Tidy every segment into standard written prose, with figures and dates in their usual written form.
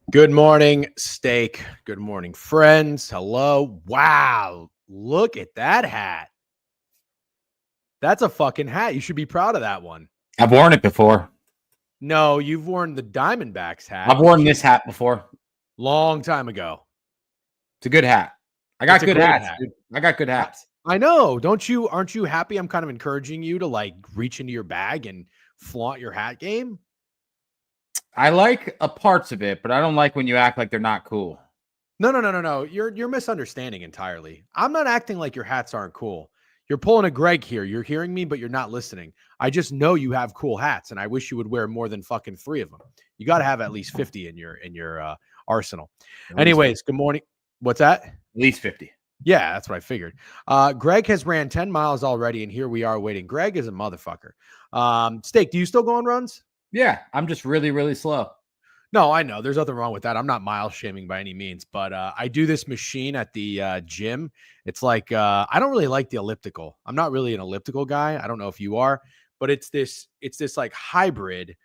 Good morning, Steak. Good morning, friends. Hello. Wow. Look at that hat. That's a fucking hat. You should be proud of that one. I've worn it before. No, you've worn the Diamondbacks hat. I've worn this hat before. Long time ago. It's a good hat. I got good hats, hat. dude. I got good hats. I know. Aren't you happy? I'm kind of encouraging you to like reach into your bag and flaunt your hat game. I like parts of it, but I don't like when you act like they're not cool. No. You're misunderstanding entirely. I'm not acting like your hats aren't cool. You're pulling a Greg here. You're hearing me, but you're not listening. I just know you have cool hats, and I wish you would wear more than fucking 3 of them. You got to have at least 50 in your arsenal. Anyways, good morning. What's that? At least 50. Yeah, that's what I figured. Greg has ran 10 miles already, and here we are waiting. Greg is a motherfucker. Steak, do you still go on runs? Yeah, I'm just really, really slow. No, I know. There's nothing wrong with that. I'm not mile shaming by any means, but I do this machine at the gym. It's like I don't really like the elliptical. I'm not really an elliptical guy. I don't know if you are, but it's this like hybrid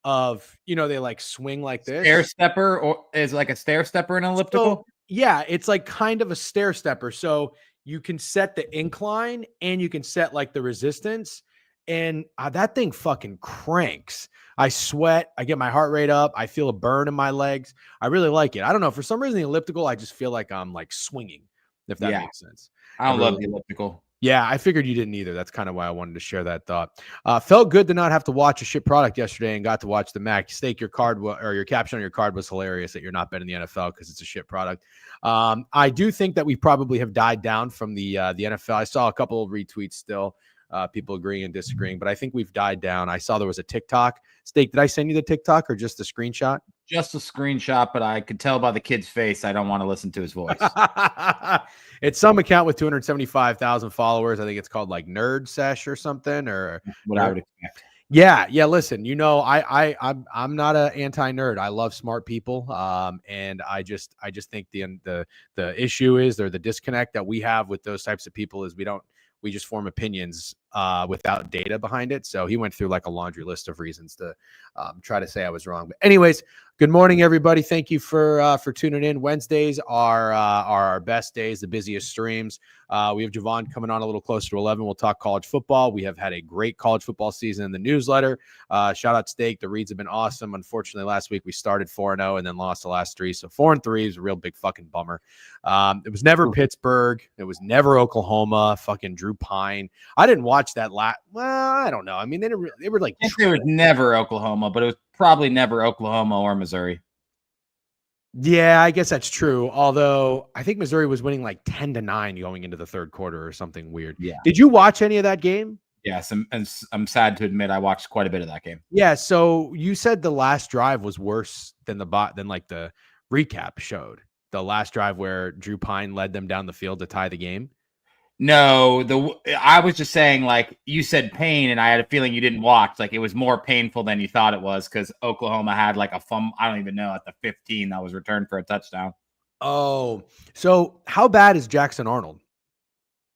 of, they like swing like this. Stair stepper, or is like a stair stepper an elliptical? So, yeah, it's like kind of a stair stepper. So you can set the incline and you can set like the resistance, and that thing fucking cranks. I sweat. I get my heart rate up. I feel a burn in my legs. I really like it. I don't know. For some reason, the elliptical, I just feel like I'm like swinging, if that makes sense. I don't love the elliptical. Yeah, I figured you didn't either. That's kind of why I wanted to share that thought. Felt good to not have to watch a shit product yesterday and got to watch the Mac. Steak, your card or your caption on your card was hilarious that you're not betting the NFL because it's a shit product. I do think that we probably have died down from the NFL. I saw a couple of retweets still. People agreeing and disagreeing, but I think we've died down. I saw there was a TikTok. Steak, did I send you the TikTok or just a screenshot? Just a screenshot, but I could tell by the kid's face I don't want to listen to his voice. It's some account with 275,000 followers. I think it's called like Nerd Sesh or something, or what I would expect. Yeah. Listen, I'm not an anti-nerd. I love smart people, and I just think the issue is, or the disconnect that we have with those types of people is we just form opinions without data behind it. So he went through like a laundry list of reasons to try to say I was wrong. But anyways, good morning, everybody. Thank you for tuning in. Wednesdays are our best days, the busiest streams. We have Jovan coming on a little closer to 11. We'll talk college football. We have had a great college football season in the newsletter. Shout out Steak. The reads have been awesome. Unfortunately, last week we started 4-0 and then lost the last 3. So 4-3 is a real big fucking bummer. It was never Pittsburgh. It was never Oklahoma. Fucking Drew Pine. I didn't watch that well, I don't know. I mean, they were like, there was never Oklahoma, but it was probably never Oklahoma or Missouri. Yeah, I guess that's true. Although I think Missouri was winning like 10-9 going into the third quarter or something weird. Yeah. Did you watch any of that game? Yes, and I'm sad to admit I watched quite a bit of that game. Yeah. So you said the last drive was worse than the recap showed. The last drive where Drew Pine led them down the field to tie the game. No, I was just saying, like, you said pain, and I had a feeling you didn't watch. Like, it was more painful than you thought it was because Oklahoma had like a I don't even know, at the 15 that was returned for a touchdown. Oh, so how bad is Jackson Arnold?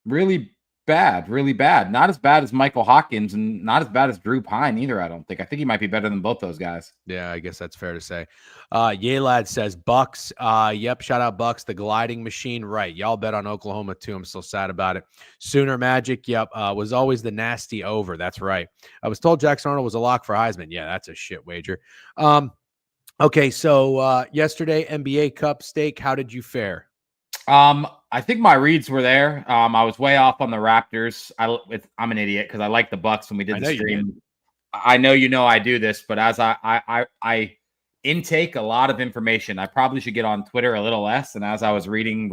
Really bad, really bad. Not as bad as Michael Hawkins and not as bad as Drew Pine either, I don't think. I think he might be better than both those guys. Yeah, I guess that's fair to say. Lad says Bucks. Yep, shout out Bucks, the gliding machine. Right. Y'all bet on Oklahoma too. I'm still sad about it. Sooner Magic, yep, was always the nasty over. That's right. I was told Jackson Arnold was a lock for Heisman. Yeah, that's a shit wager. Okay, so yesterday, NBA Cup, Steak, how did you fare? I think my reads were there. I was way off on the Raptors. I'm an idiot because I like the Bucks when we did the stream. I know I do this, but as I intake a lot of information, I probably should get on Twitter a little less. And as I was reading,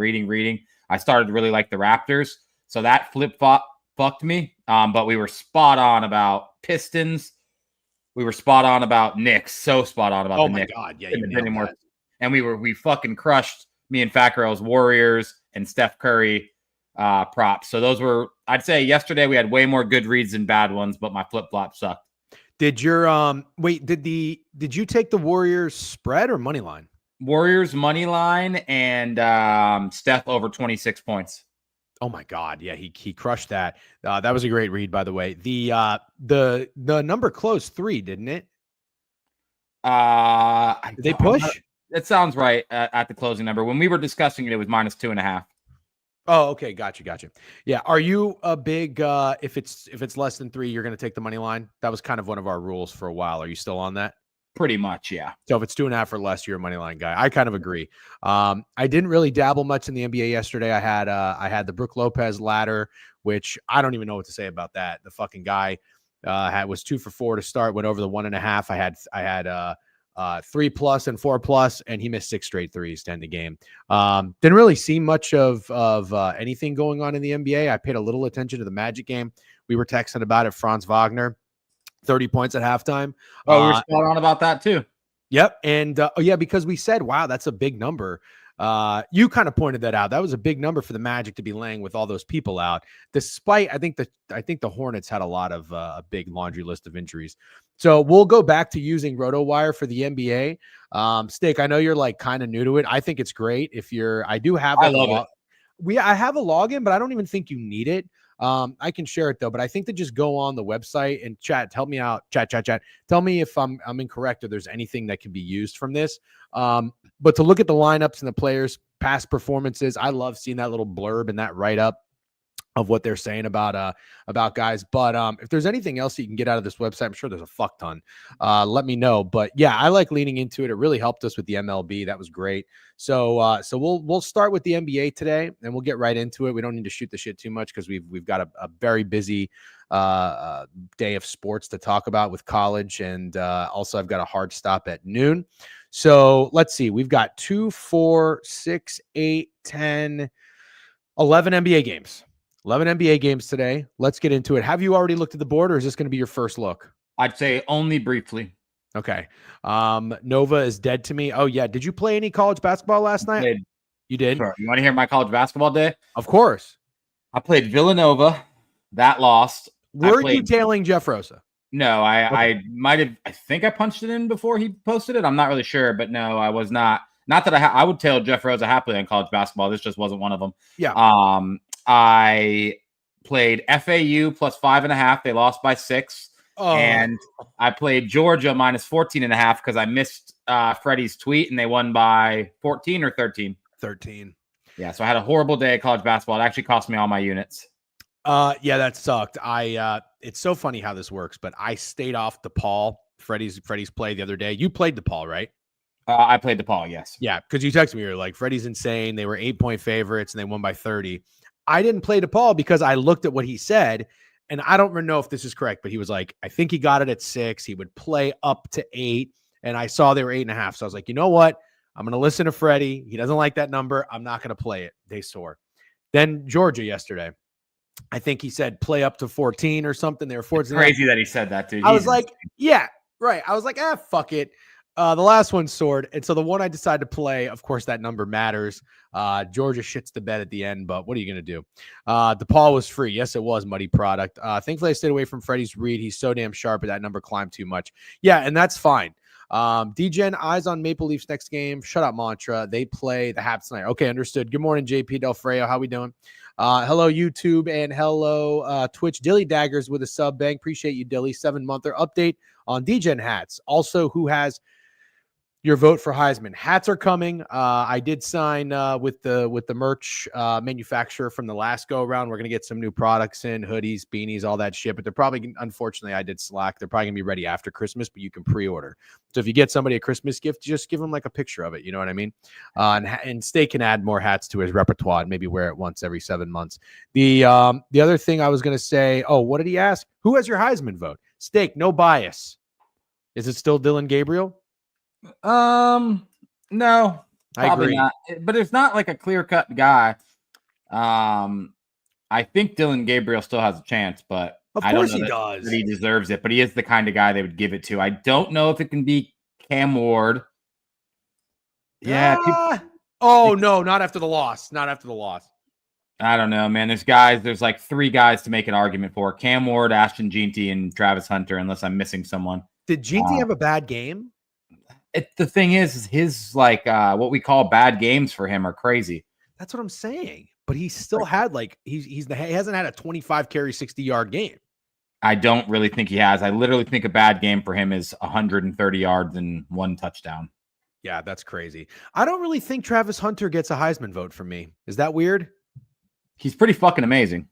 I started to really like the Raptors. So that flip-flop fucked me. But we were spot on about Pistons. We were spot on about Knicks. So spot on about the Knicks. Oh my God, yeah, and we fucking crushed me and Fat Girls Warriors and Steph Curry props. So those were, I'd say yesterday we had way more good reads than bad ones, but my flip-flop sucked. Did your did you take the Warriors spread or money line? Warriors money line and Steph over 26 points. Oh my God. Yeah, he crushed that. That was a great read, by the way. The number closed 3, didn't it? Did they push? It sounds right at the closing number. When we were discussing it, it was -2.5. Oh, okay, gotcha. Yeah, are you a big if it's less than 3, you're going to take the money line? That was kind of one of our rules for a while. Are you still on that? Pretty much, yeah. So if it's 2.5 or less, you're a money line guy. I kind of agree. I didn't really dabble much in the NBA yesterday. I had the Brook Lopez ladder, which I don't even know what to say about that. The fucking guy was 2 for 4 to start, went over the 1.5. I had 3+ and 4+, and he missed 6 straight threes to end the game. Didn't really see much of anything going on in the NBA. I paid a little attention to the Magic game. We were texting about it. Franz Wagner, 30 points at halftime. Oh, we were spot on about that too. Yep. And because we said, wow, that's a big number. You kind of pointed that out. That was a big number for the Magic to be laying with all those people out. Despite, I think the Hornets had a lot of a big laundry list of injuries. So we'll go back to using RotoWire for the NBA. Steak, I know you're like kind of new to it. I think it's great. I do have. I love it. I have a login, but I don't even think you need it. I can share it though, but I think to just go on the website and help me out. Chat. Tell me if I'm incorrect or there's anything that can be used from this. But to look at the lineups and the players' past performances, I love seeing that little blurb and that write up of what they're saying about guys. But if there's anything else you can get out of this website, I'm sure there's a fuck ton. Let me know. But yeah, I like leaning into it. It really helped us with the MLB. That was great. So we'll start with the NBA today, and we'll get right into it. We don't need to shoot the shit too much because we've got a very busy day of sports to talk about with college, and also I've got a hard stop at noon. So let's see. We've got 2, 4, 6, 8, 10, 11 NBA games. 11 NBA games today. Let's get into it. Have you already looked at the board, or is this going to be your first look? I'd say only briefly. Okay. Nova is dead to me. Oh, yeah. Did you play any college basketball last night? You did? Sure. You want to hear my college basketball day? Of course. I played Villanova. That lost. Were you tailing Jeff Rosa? No, I might have. I think I punched it in before he posted it. I'm not really sure, but no, I was not. Not that I would tail Jeff Rosa happily in college basketball. This just wasn't one of them. Yeah. I played FAU plus 5.5. They lost by 6. Oh. And I played Georgia minus 14.5 because I missed Freddie's tweet and they won by 14 or 13. 13. Yeah, so I had a horrible day of college basketball. It actually cost me all my units. Yeah, that sucked. It's so funny how this works, but I stayed off DePaul. Freddie's play the other day. You played DePaul, right? I played DePaul, yes. Yeah, because you texted me, you're like, Freddie's insane. They were 8-point favorites and they won by 30. I didn't play DePaul because I looked at what he said, and I don't know if this is correct, but he was like, I think he got it at 6. He would play up to 8, and I saw they were 8.5. So I was like, you know what? I'm going to listen to Freddie. He doesn't like that number. I'm not going to play it. They soar. Then Georgia yesterday. I think he said play up to 14 or something. They were 14. It's crazy that he said that, dude. I was like, yeah, right. I was like, fuck it. The last one soared. And so the one I decided to play, of course, that number matters. Georgia shits the bed at the end, but what are you going to do? DePaul was free. Yes, it was muddy product. Thankfully, I stayed away from Freddie's read. He's so damn sharp, but that number climbed too much. Yeah, and that's fine. DGen, eyes on Maple Leafs next game. Shut up, Mantra. They play the Habs tonight. Okay, understood. Good morning, JP Del Freo. How we doing? Hello, YouTube, and hello, Twitch. Dilly Daggers with a sub. Bang. Appreciate you, Dilly. 7-monther update on DGen hats. Also, who has your vote for Heisman? Hats are coming. I did sign with the merch manufacturer from the last go around. We're gonna get some new products in, hoodies, beanies, all that shit. But they're probably, unfortunately, I did slack. They're probably gonna be ready after Christmas, but you can pre-order. So if you get somebody a Christmas gift, just give them like a picture of it. You know what I mean? And Steak can add more hats to his repertoire and maybe wear it once every 7 months. The other thing I was gonna say. Oh, what did he ask? Who has your Heisman vote? Steak, no bias. Is it still Dylan Gabriel? No, probably not. But it's not like a clear-cut guy. I think Dylan Gabriel still has a chance, but I don't know that he deserves it. But he is the kind of guy they would give it to. I don't know if it can be Cam Ward. Yeah. No, not after the loss. Not after the loss. I don't know, man. There's like 3 guys to make an argument for: Cam Ward, Ashton Jeanty, and Travis Hunter, unless I'm missing someone. Did Jeanty have a bad game? The thing is his like what we call bad games for him are crazy. That's what I'm saying. But he still had like he hasn't had a 25 carry 60-yard game. I don't really think he has. I literally think a bad game for him is 130 yards and 1 touchdown. Yeah, that's crazy. I don't really think Travis Hunter gets a Heisman vote from me. Is that weird? He's pretty fucking amazing.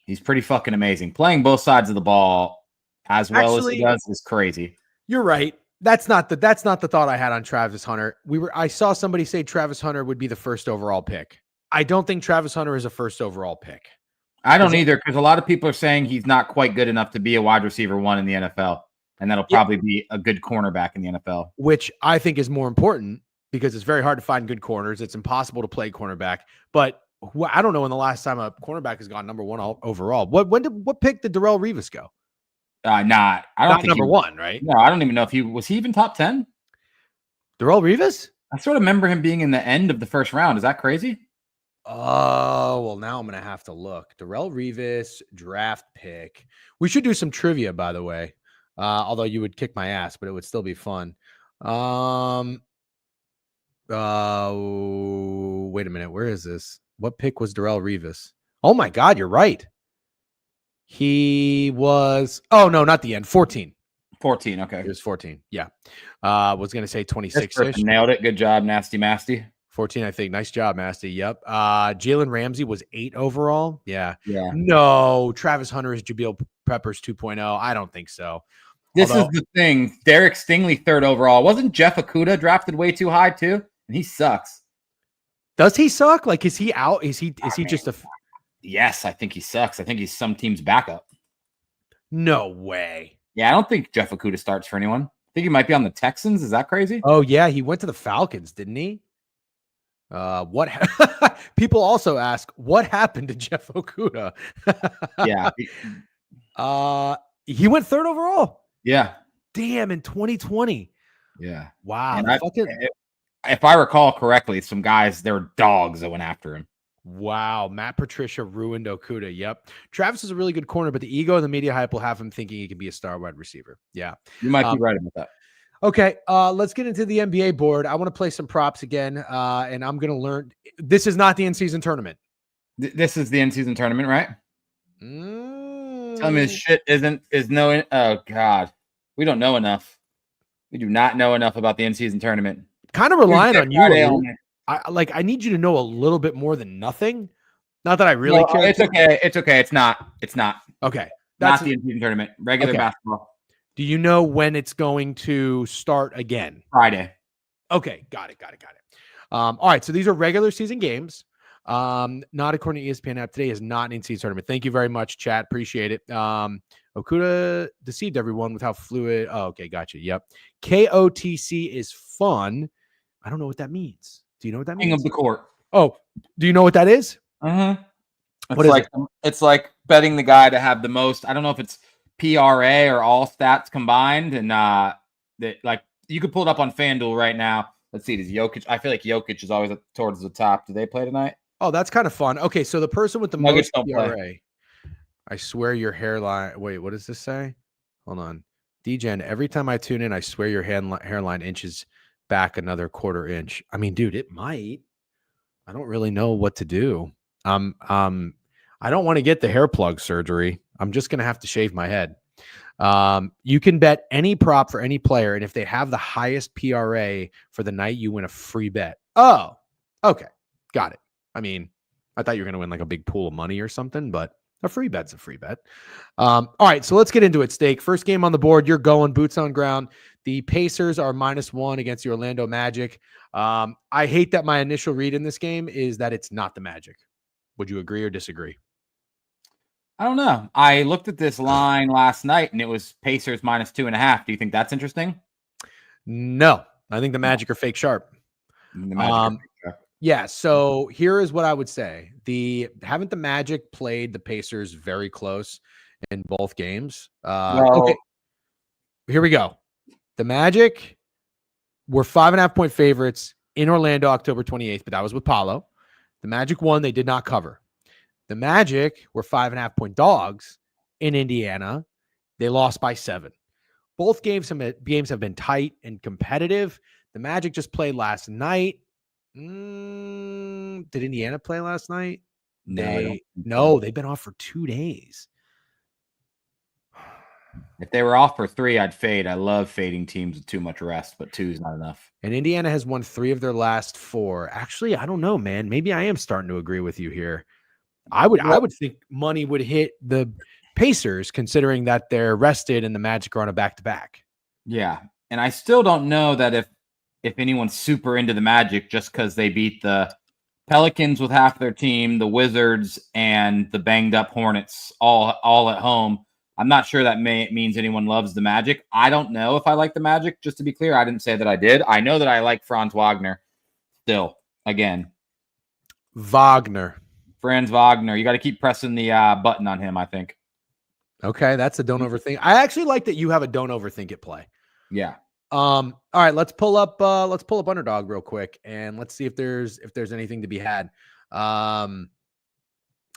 He's pretty fucking amazing. Playing both sides of the ball as well as he does is crazy. You're right. That's not the thought I had on Travis Hunter. I saw somebody say Travis Hunter would be the first overall pick. I don't think Travis Hunter is a first overall pick. I don't either, because a lot of people are saying he's not quite good enough to be a wide receiver 1 in the NFL. And that'll probably be a good cornerback in the NFL. Which I think is more important because it's very hard to find good corners. It's impossible to play cornerback. But I don't know when the last time a cornerback has gone number 1 overall. What pick did Darrelle Revis go? I don't think number 1, right? No, I don't even know if was he even top 10? Darrelle Revis? I sort of remember him being in the end of the first round. Is that crazy? Oh, well, now I'm going to have to look. Darrelle Revis, draft pick. We should do some trivia, by the way. Although you would kick my ass, but it would still be fun. Wait a minute. Where is this? What pick was Darrelle Revis? Oh my God, you're right. He was, oh no, not the end. 14. 14. Okay. He was 14. Yeah. Was going to say 26-ish. Nailed it. Good job, Nasty Masty. 14, I think. Nice job, Masty. Yep. Jalen Ramsey was 8 overall. Yeah. Yeah. No, Travis Hunter is Jabril Peppers 2.0. I don't think so. Is the thing. Derek Stingley 3rd overall. Wasn't Jeff Okudah drafted way too high too? And he sucks. Does he suck? Like, is he out? Is he just a? Yes, I think he sucks. I think he's some team's backup. No way. Yeah, I don't think Jeff Okudah starts for anyone. I think he might be on the Texans. Is that crazy? Oh yeah, he went to the Falcons, didn't he? What people also ask, what happened to Jeff Okudah? Yeah. He went 3rd overall. Yeah. Damn, in 2020. Yeah. Wow. If I recall correctly, some guys, they were dogs that went after him. Wow. Matt Patricia ruined Okudah. Yep. Travis is a really good corner, but the ego and the media hype will have him thinking he can be a star wide receiver. Yeah. You might be right about that. Okay, let's get into the NBA board. I want to play some props again, and I'm going to learn. This is not the in-season tournament. This is the in-season tournament, right? Tell me this shit is no. Oh God, we don't know enough. We do not know enough about the in-season tournament. Kind of relying on you. I need you to know a little bit more than nothing. Not that I really care. It's okay. It's okay. It's not. Okay, that's not the in-season tournament. Regular basketball. Do you know when it's going to start again? Friday. Okay, got it. All right, so these are regular season games. Not according to ESPN app. Today is not an in-season tournament. Thank you very much, chat. Appreciate it. Okudah deceived everyone with how fluid. Oh, okay, gotcha. Yep. KOTC is fun. I don't know what that means. Do you know what that means? King of the court. Oh, do you know what that is? It's like betting the guy to have the most. I don't know if it's PRA or all stats combined, and that like you could pull it up on FanDuel right now. Let's see, does Jokic? I feel like Jokic is always towards the top. Do they play tonight? Oh, that's kind of fun. Okay, so the person with the most PRA. I swear your hairline. Wait, what does this say? Hold on, DGen. Every time I tune in, I swear your hairline inches back another quarter inch. I mean, dude, it might. I don't really know what to do. I don't want to get the hair plug surgery. I'm just going to have to shave my head. You can bet any prop for any player, and if they have the highest PRA for the night, you win a free bet. Oh, okay. Got it. I mean, I thought you were going to win like a big pool of money or something, but a free bet's a free bet. All right, so let's get into it, Steak. First game on the board, you're going boots on ground. The Pacers are -1 against the Orlando Magic. I hate that my initial read in this game is that it's not the Magic. Would you agree or disagree? I don't know. I looked at this line last night, and it was Pacers -2.5. Do you think that's interesting? No. I think the Magic are fake sharp. Yeah, so here is what I would say. Haven't the Magic played the Pacers very close in both games? Okay. Here we go. The Magic were 5.5-point favorites in Orlando October 28th, but that was with Paolo. The Magic won. They did not cover. The Magic were 5.5-point dogs in Indiana. They lost by 7. Both games have been tight and competitive. The Magic just played last night. Did Indiana play last night? No, they've been off for 2 days. If they were off for 3, I'd fade. I love fading teams with too much rest, but 2 is not enough. And Indiana has won 3 of their last 4. Actually, I don't know, man. Maybe I am starting to agree with you here. I would think money would hit the Pacers, considering that they're rested and the Magic are on a back-to-back. Yeah, and I still don't know that if anyone's super into the Magic just because they beat the Pelicans with half their team, the Wizards, and the banged-up Hornets all at home. I'm not sure that means anyone loves the Magic. I don't know if I like the Magic. Just to be clear, I didn't say that I did. I know that I like Franz Wagner still. Again, Wagner. Franz Wagner. You got to keep pressing the button on him, I think. Okay, that's a don't overthink. I actually like that you have a don't overthink it play. Yeah. All right, let's pull up Underdog real quick and let's see if there's anything to be had. I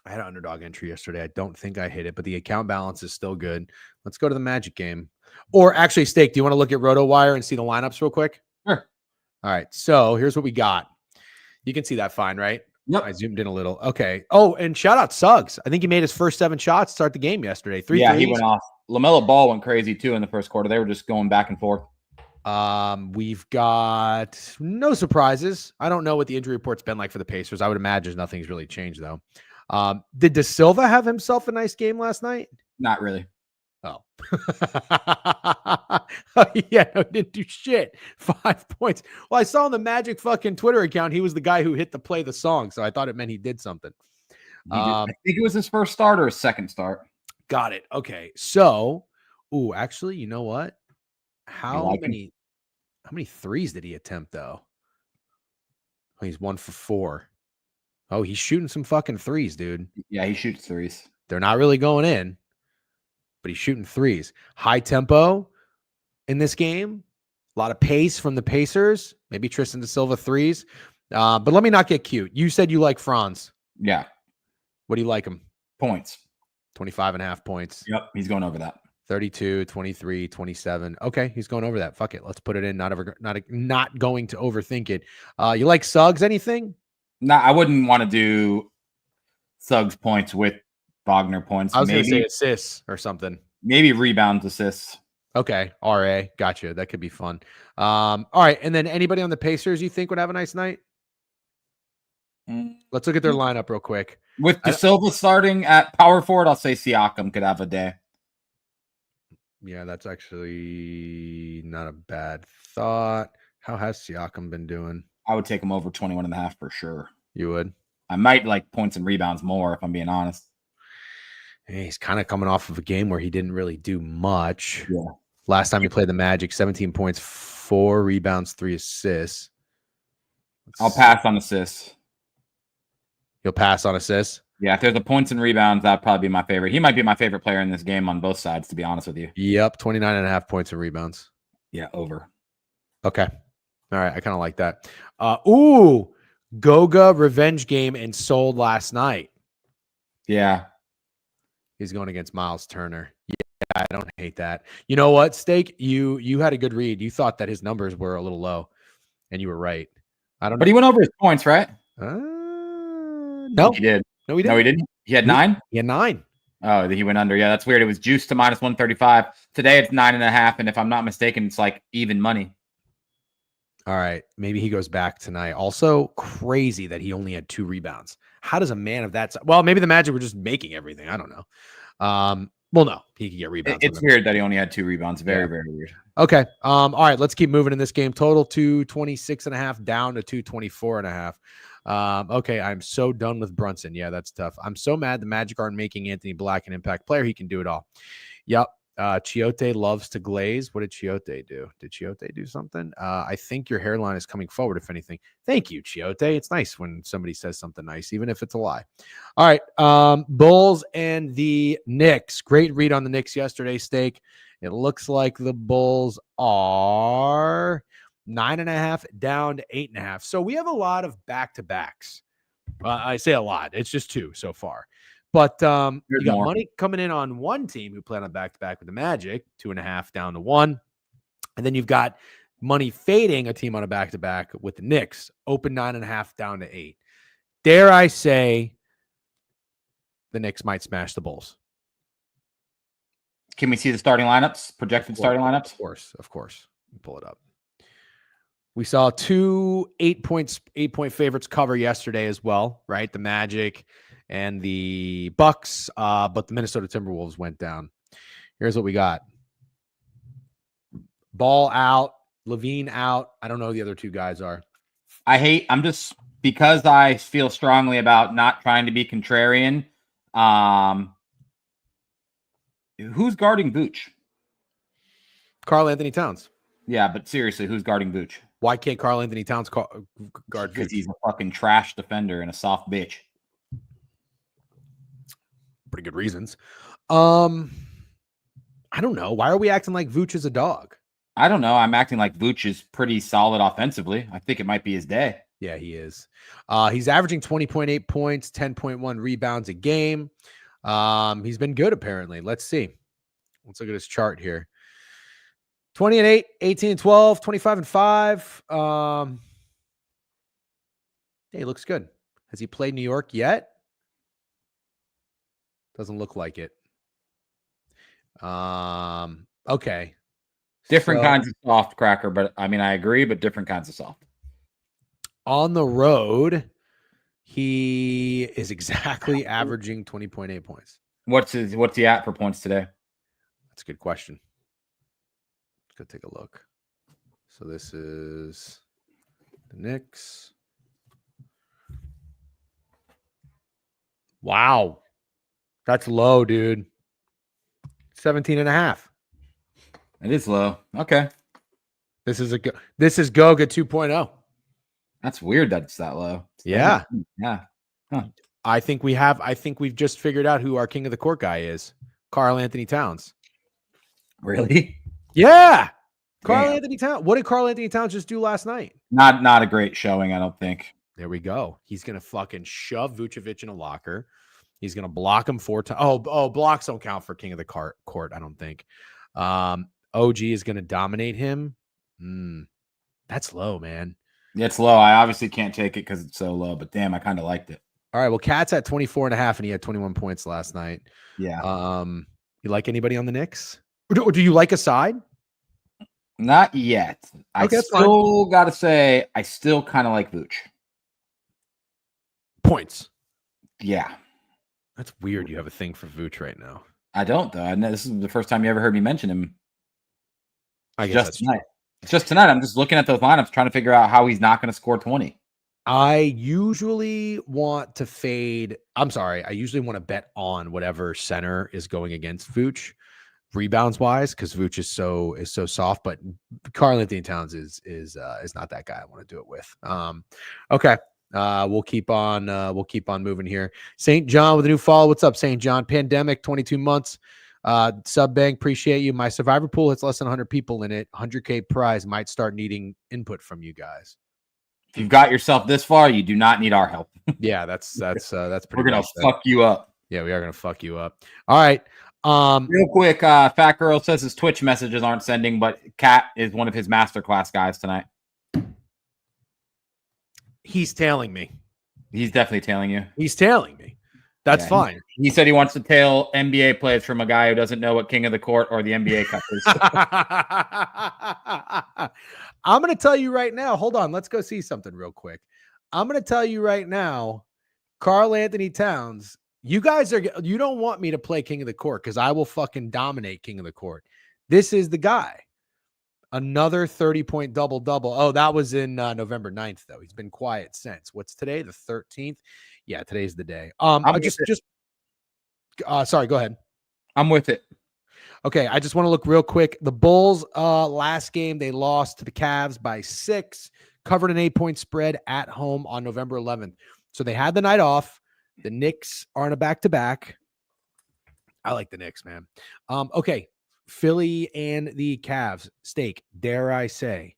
had an Underdog entry yesterday. I don't think I hit it, but the account balance is still good. Let's go to the Magic game. Or actually, Steak, do you want to look at RotoWire and see the lineups real quick? Sure. All right, so here's what we got. You can see that fine, right? Yep. I zoomed in a little. Okay. Oh, and shout out Suggs. I think he made his first 7 shots to start the game yesterday. 3 Yeah, threes. he went off. LaMelo Ball went crazy too in the first quarter. They were just going back and forth. We've got no surprises. I don't know what the injury report's been like for the Pacers. I would imagine nothing's really changed though. Did De Silva have himself a nice game last night? Not really. Oh. Yeah, no, didn't do shit. 5 points. Well, I saw on the Magic fucking Twitter account, he was the guy who hit the play the song, so I thought it meant he did something. I think it was his first start or his second start. Got it. Okay. So, actually, you know what? How many threes did he attempt though? Oh, he's 1 for 4. Oh, he's shooting some fucking threes, dude. Yeah, he shoots threes. They're not really going in, but he's shooting threes. High tempo in this game. A lot of pace from the Pacers. Maybe Tristan De Silva threes. But let me not get cute. You said you like Franz. Yeah. What do you like him? Points. 25.5 points. Yep, he's going over that. 32, 23, 27. Okay, he's going over that. Fuck it. Let's put it in. Not going to overthink it. You like Suggs anything? No, I wouldn't want to do Suggs points with Wagner points. I was going to say assists or something. Maybe rebounds, assists. Okay, RA. Gotcha. That could be fun. All right, and then anybody on the Pacers you think would have a nice night? Let's look at their lineup real quick. With De Silva starting at power forward, I'll say Siakam could have a day. Yeah, that's actually not a bad thought. How has Siakam been doing? I would take him over 21.5 for sure. You would? I might like points and rebounds more if I'm being honest. Hey, he's kind of coming off of a game where he didn't really do much. Yeah. Last time he played the Magic, 17 points, 4 rebounds, 3 assists. I'll pass on assists. You'll pass on assists? Yeah, if there's a points and rebounds, that'd probably be my favorite. He might be my favorite player in this game on both sides, to be honest with you. Yep, 29.5 points and rebounds. Yeah, over. Okay. All right, I kind of like that. Goga revenge game and sold last night. Yeah. He's going against Miles Turner. Yeah, I don't hate that. You know what, Steak? You had a good read. You thought that his numbers were a little low, and you were right. I don't know. But he went over his points, right? No. He did. No, he didn't. No, he didn't. He had 9? He had 9. Oh, he went under. Yeah, that's weird. It was juiced to minus 135. Today it's 9.5, and if I'm not mistaken, it's like even money. All right. Maybe he goes back tonight. Also, crazy that he only had 2 rebounds. How does a man of that? Well, maybe the Magic were just making everything. I don't know. Well, no, he could get rebounds. It's weird that he only had 2 rebounds. Very, very weird. Okay. All right. Let's keep moving in this game. Total 226.5 down to 224.5. Okay. I'm so done with Brunson. Yeah, that's tough. I'm so mad the Magic aren't making Anthony Black an impact player. He can do it all. Yep. Chiote loves to glaze. What did Chiote do? Did Chiote do something? I think your hairline is coming forward, if anything. Thank you, Chiote. It's nice when somebody says something nice, even if it's a lie. All right. Bulls and the Knicks. Great read on the Knicks yesterday, Steak. It looks like the Bulls are 9.5 down to 8.5. So we have a lot of back-to-backs. I say a lot. It's just 2 so far. But you got money coming in on one team who plan on back-to-back with the Magic, 2.5 down to 1. And then you've got money fading a team on a back-to-back with the Knicks, open 9.5 down to 8. Dare I say the Knicks might smash the Bulls? Can we see the starting lineups? Projected starting lineups? Of course. Pull it up. We saw 2 8-point favorites cover yesterday as well, right? The Magic and the Bucks, but the Minnesota Timberwolves went down. Here's what we got. Ball out, Levine out. I don't know who the other two guys are. I'm just, because I feel strongly about not trying to be contrarian. Who's guarding Vooch? Karl Anthony Towns. Yeah, but seriously, who's guarding Vooch? Why can't Karl Anthony Towns guard Vooch? Because he's a fucking trash defender and a soft bitch. Pretty good reasons. I don't know. Why are we acting like Vooch is a dog? I don't know. I'm acting like Vooch is pretty solid offensively. I think it might be his day. Yeah, he is. He's averaging 20.8 points, 10.1 rebounds a game. He's been good, apparently. Let's see. Let's look at his chart here. 20-8, 18-12, 25-5. Hey, looks good. Has he played New York yet? Doesn't look like it. Okay. Different kinds of soft, Cracker, but I mean, I agree, but different kinds of soft. On the road, he is exactly averaging 20.8 points. What's he at for points today? That's a good question. Let's go take a look. So this is the Knicks. Wow. That's low, dude. 17.5. It is low. Okay. This is Goga 2.0. That's weird that it's that low. Yeah. Yeah. Huh. I think we've just figured out who our king of the court guy is. Karl Anthony Towns. Really? Yeah. Karl Anthony Towns. What did Karl Anthony Towns just do last night? Not a great showing, I don't think. There we go. He's going to fucking shove Vucevic in a locker. He's going to block him 4 times. Oh, blocks don't count for king of the court, I don't think. OG is going to dominate him. That's low, man. It's low. I obviously can't take it because it's so low, but damn, I kind of liked it. All right. Well, Cat's at 24.5 and he had 21 points last night. Yeah. You like anybody on the Knicks? Or do you like a side? Not yet. Okay, I still got to say, I still kind of like Vooch. Points. Yeah. That's weird. You have a thing for Vooch right now. I don't, though. I know this is the first time you ever heard me mention him. I guess that's tonight. It's just tonight. I'm just looking at those lineups, trying to figure out how he's not going to score 20. I usually want to fade. I'm sorry. I usually want to bet on whatever center is going against Vooch, rebounds wise, because Vooch is so soft. But Karl Anthony Towns is not that guy I want to do it with. Okay. We'll keep on moving here. St. John with a new follow. What's up, St. John? Pandemic, 22 months. Sub Bank, appreciate you. My survivor pool has less than 100 people in it. 100K prize. Might start needing input from you guys. If you've got yourself this far, you do not need our help. Yeah, that's pretty. We're gonna fuck you up. Yeah, we are gonna fuck you up. All right. Real quick, Fat Girl says his Twitch messages aren't sending, but Cat is one of his masterclass guys tonight. He's tailing me. He's definitely tailing you. He's tailing me. That's fine. He said he wants to tail NBA players from a guy who doesn't know what king of the court or the NBA cup is. I'm going to tell you right now. Hold on. Let's go see something real quick. I'm going to tell you right now, Karl Anthony Towns, you don't want me to play king of the court because I will fucking dominate king of the court. This is the guy. Another 30-point double-double. Oh, that was in November 9th, though. He's been quiet since. What's today? The 13th? Yeah, today's the day. Sorry, go ahead. I'm with it. Okay, I just want to look real quick. The Bulls, last game, they lost to the Cavs by 6, covered an 8-point spread at home on November 11th. So they had the night off. The Knicks are on a back-to-back. I like the Knicks, man. Okay, Philly and the Cavs, stake, dare I say,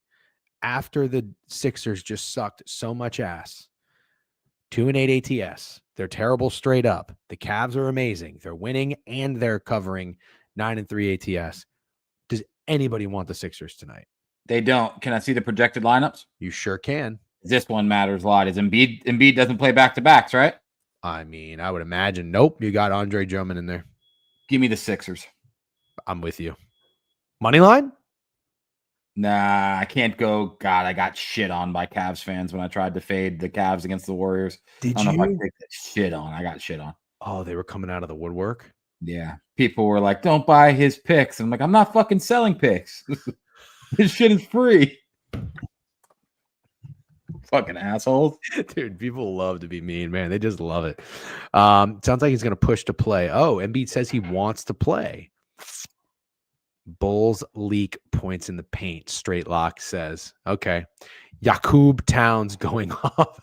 after the Sixers just sucked so much ass. 2-8 ATS. They're terrible straight up. The Cavs are amazing. They're winning and they're covering 9-3 ATS. Does anybody want the Sixers tonight? They don't. Can I see the projected lineups? You sure can. This one matters a lot. Is Embiid doesn't play back-to-backs, right? I mean, I would imagine. Nope. You got Andre Drummond in there. Give me the Sixers. I'm with you. Money line? Nah, I can't go. God, I got shit on by Cavs fans when I tried to fade the Cavs against the Warriors. Did I don't you? know if I picked that shit on. I got shit on. Oh, they were coming out of the woodwork. Yeah. People were like, don't buy his picks. And I'm like, I'm not fucking selling picks. His shit is free. Fucking assholes. Dude, people love to be mean, man. They just love it. Sounds like he's going to push to play. Oh, Embiid says he wants to play. Bulls leak points in the paint. Straight Lock says. Okay. Yakub Towns going off.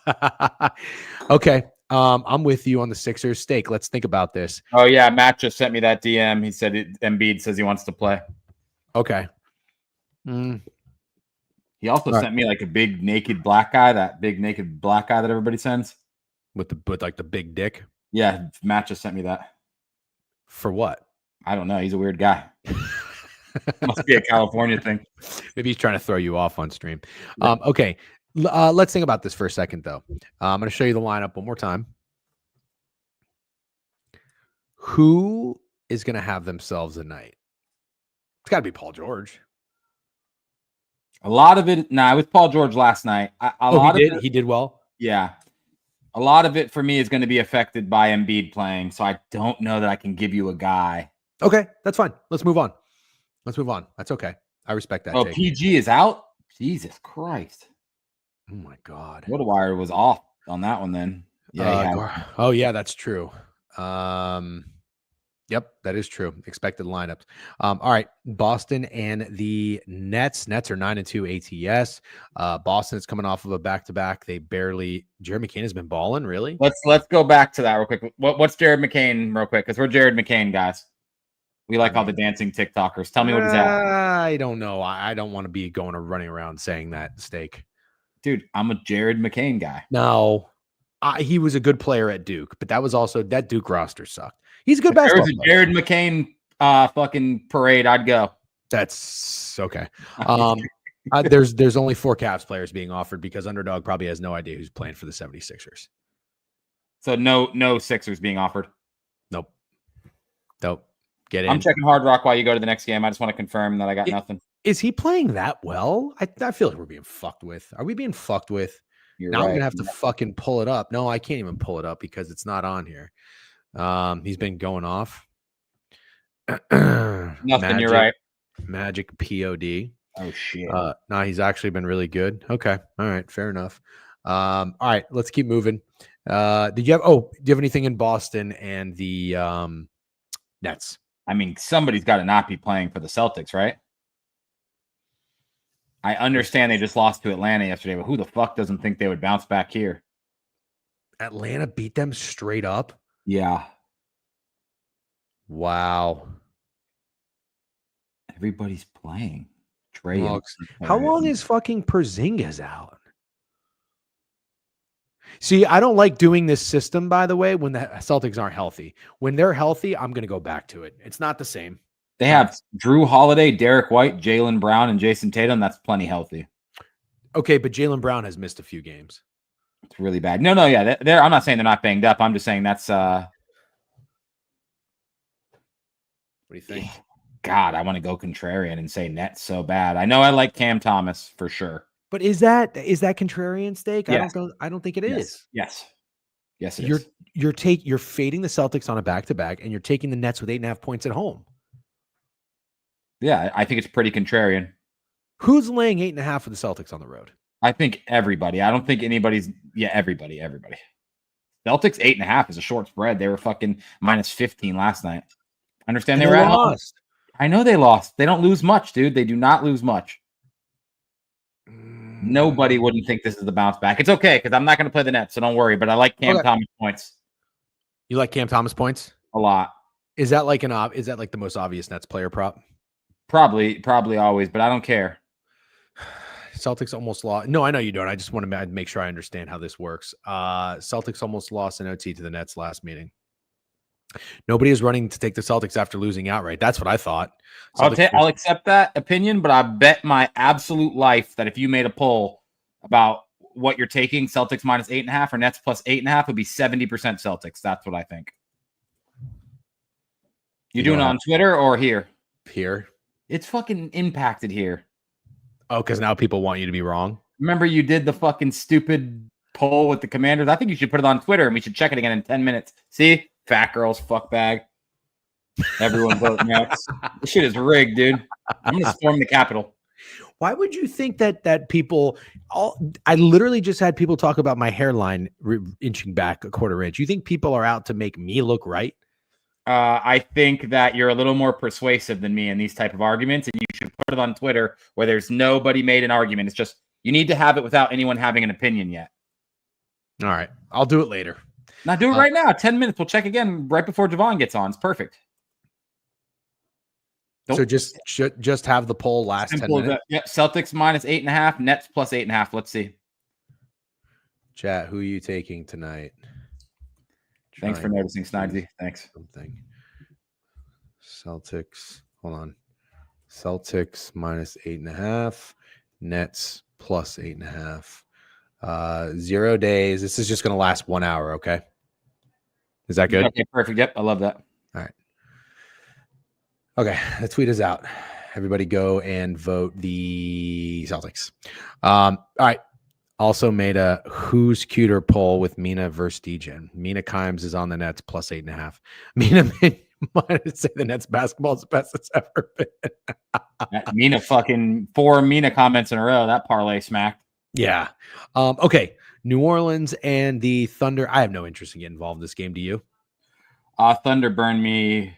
Okay. I'm with you on the Sixers stake. Let's think about this. Oh, yeah. Matt just sent me that DM. He said Embiid says he wants to play. Okay. He also sent me like a big naked black guy, that everybody sends. With like the big dick? Yeah, Matt just sent me that. For what? I don't know. He's a weird guy. Must be a California thing. Maybe he's trying to throw you off on stream. Okay. Let's think about this for a second, though. I'm going to show you the lineup one more time. Who is going to have themselves a night? It's got to be Paul George. A lot of it. It was Paul George last night. He did well. Yeah. A lot of it for me is going to be affected by Embiid playing. So I don't know that I can give you a guy. Okay. That's fine. Let's move on. That's okay. I respect that. Oh, take. PG is out? Jesus Christ. Oh, my God. Wire was off on that one then. Yeah. Oh, yeah, that's true. Yep, that is true. Expected lineups. All right. Boston and the Nets. Nets are 9-2 ATS. Boston is coming off of a back-to-back. Jared McCain has been balling, really? Let's go back to that real quick. What's Jared McCain real quick? Because we're Jared McCain guys. We like all the dancing TikTokers. Tell me what he's at. I don't know. I don't want to be running around saying that steak. Dude, I'm a Jared McCain guy. No. He was a good player at Duke, but that Duke roster sucked. He's a good basketball player. Jared McCain fucking parade, I'd go. That's okay. There's only 4 Cavs players being offered because Underdog probably has no idea who's playing for the 76ers. So no Sixers being offered. Nope. Get in. I'm checking Hard Rock while you go to the next game. I just want to confirm that I got nothing. Is he playing that well? I feel like we're being fucked with. Are we being fucked with? You're now right. I'm gonna have to fucking pull it up. No, I can't even pull it up because it's not on here. He's been going off. Nothing. You're right. Magic POD. Oh shit. No, he's actually been really good. Okay. All right. Fair enough. All right. Let's keep moving. Do you have anything in Boston and the Nets? I mean, somebody's got to not be playing for the Celtics, right? I understand they just lost to Atlanta yesterday, but who the fuck doesn't think they would bounce back here? Atlanta beat them straight up? Yeah. Wow. Everybody's playing. How long is fucking Porzingis out? See, I don't like doing this system, by the way, when the Celtics aren't healthy. When they're healthy, I'm going to go back to it. It's not the same. They have Drew Holiday, Derek White, Jaylen Brown, and Jason Tatum. That's plenty healthy. Okay, but Jaylen Brown has missed a few games. It's really bad. No, yeah. I'm not saying they're not banged up. I'm just saying that's What do you think? God, I want to go contrarian and say Nets so bad. I know I like Cam Thomas for sure. But is that contrarian stake? Yes. I don't think it is. Yes, it is. You're fading the Celtics on a back-to-back, and you're taking the Nets with 8.5 points at home. Yeah, I think it's pretty contrarian. Who's laying 8.5 for the Celtics on the road? I think everybody. I don't think anybody's. Yeah, everybody. Celtics 8.5 is a short spread. They were fucking -15 last night. I understand they were at home. I know they lost. They don't lose much, dude. They do not lose much. Nobody wouldn't think this is the bounce back. It's okay because I'm not going to play the Nets, so don't worry. But I like Cam Thomas points. You like Cam Thomas points a lot. Is that like the most obvious Nets player prop? Probably always, but I don't care. Celtics almost lost. No, I know you don't. I just want to make sure I understand how this works. Celtics almost lost an OT to the Nets last meeting. Nobody is running to take the Celtics after losing outright. That's what I thought. I'll accept that opinion, but I bet my absolute life that if you made a poll about what you're taking, Celtics -8.5 or Nets +8.5, would be 70% Celtics. That's what I think. You doing it on Twitter or here? here. It's fucking impacted here. Oh, because now people want you to be wrong. Remember you did the fucking stupid poll with the Commanders? I think you should put it on Twitter and we should check it again in 10 minutes. See? Fat girls, fuck bag. Everyone vote next. This shit is rigged, dude. I'm going to storm the Capitol. Why would you think that people I literally just had people talk about my hairline inching back a quarter inch. You think people are out to make me look right? I think that you're a little more persuasive than me in these type of arguments, and you should put it on Twitter where there's nobody made an argument. It's just you need to have it without anyone having an opinion yet. All right. I'll do it later. Now do it right now. 10 minutes. We'll check again right before Jovan gets on. It's perfect. So just have the poll last 10 minutes. Yep. Celtics minus 8.5. Nets plus 8.5. Let's see. Chat, who are you taking tonight? Thanks for noticing, Snidesy. Thanks. Something. Celtics. Hold on. Celtics minus 8.5. Nets plus 8.5. 0 days. This is just going to last 1 hour. Okay. Is that good? Okay, perfect. Yep. I love that. All right. Okay. The tweet is out. Everybody go and vote the Celtics. All right. Also made a who's cuter poll with Mina versus Degen. Mina Kimes is on the Nets plus 8.5. Mina might say the Nets basketball is the best it's ever been. Mina fucking 4 Mina comments in a row. That parlay smacked. Yeah. Okay. New Orleans and the Thunder. I have no interest in getting involved in this game. Do you? Thunder burned me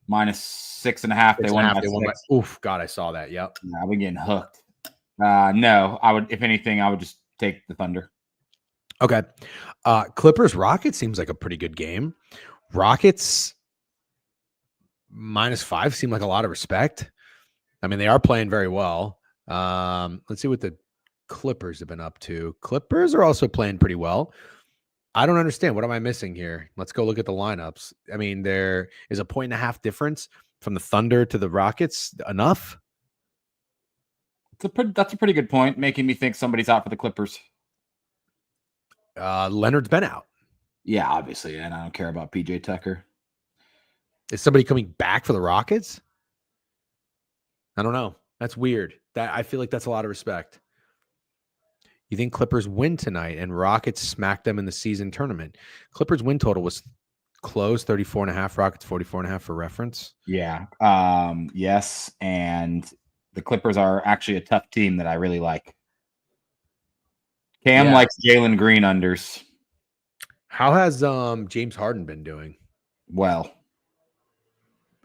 minus 6.5. They won by 6. Oof. God, I saw that. Yep. Nah, I've been getting hooked. No, I would, if anything, I would just take the Thunder. Okay. Clippers Rockets seems like a pretty good game. Rockets -5 seem like a lot of respect. I mean, they are playing very well. Let's see what the Clippers have been up to. Clippers are also playing pretty well. I don't understand. What am I missing here? Let's go look at the lineups. I mean, there is a 1.5 difference from the Thunder to the Rockets. Enough? That's a pretty good point, making me think somebody's out for the Clippers. Leonard's been out. Yeah, obviously, and I don't care about PJ Tucker. Is somebody coming back for the Rockets? I don't know. That's weird. I feel like that's a lot of respect. You think Clippers win tonight and Rockets smack them in the season tournament? Clippers win total was close, 34.5. Rockets 44.5 for reference. Yeah. Yes, and the Clippers are actually a tough team that I really like. Cam likes Jalen Green unders. How has James Harden been doing? Well,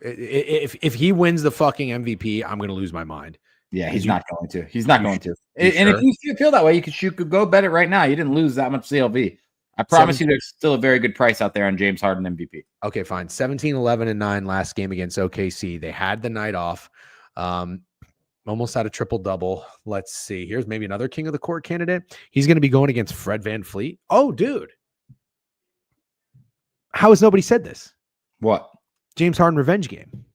if he wins the fucking MVP, I'm going to lose my mind. Yeah, he's not going to. He's not going to. And if you feel that way, you could go bet it right now. You didn't lose that much CLV. I promise you there's still a very good price out there on James Harden MVP. Okay, fine. 17, 11, and 9 last game against OKC. They had the night off. Almost had a triple-double. Let's see. Here's maybe another king of the court candidate. He's going to be going against Fred VanVleet. Oh, dude. How has nobody said this? What? James Harden revenge game.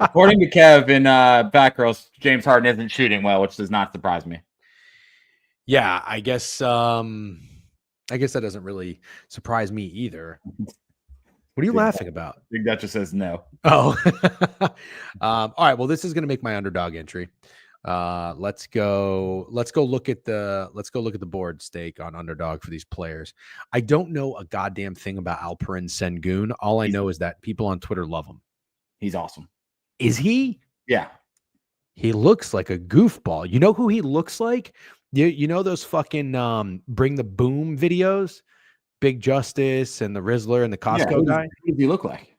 According to Kev in Batgirls, James Harden isn't shooting well, which does not surprise me. Yeah, I guess that doesn't really surprise me either. What are you laughing about? Big Duchess says no. Oh. All right. Well, this is going to make my underdog entry. Let's go look at the board stake on underdog for these players. I don't know a goddamn thing about Alperen Sengun. All I know is that people on Twitter love him. He's awesome. Is he? Yeah. He looks like a goofball. You know who he looks like? You know those fucking Bring the Boom videos? Big Justice and the Rizzler and the Costco guy? Who does he look like?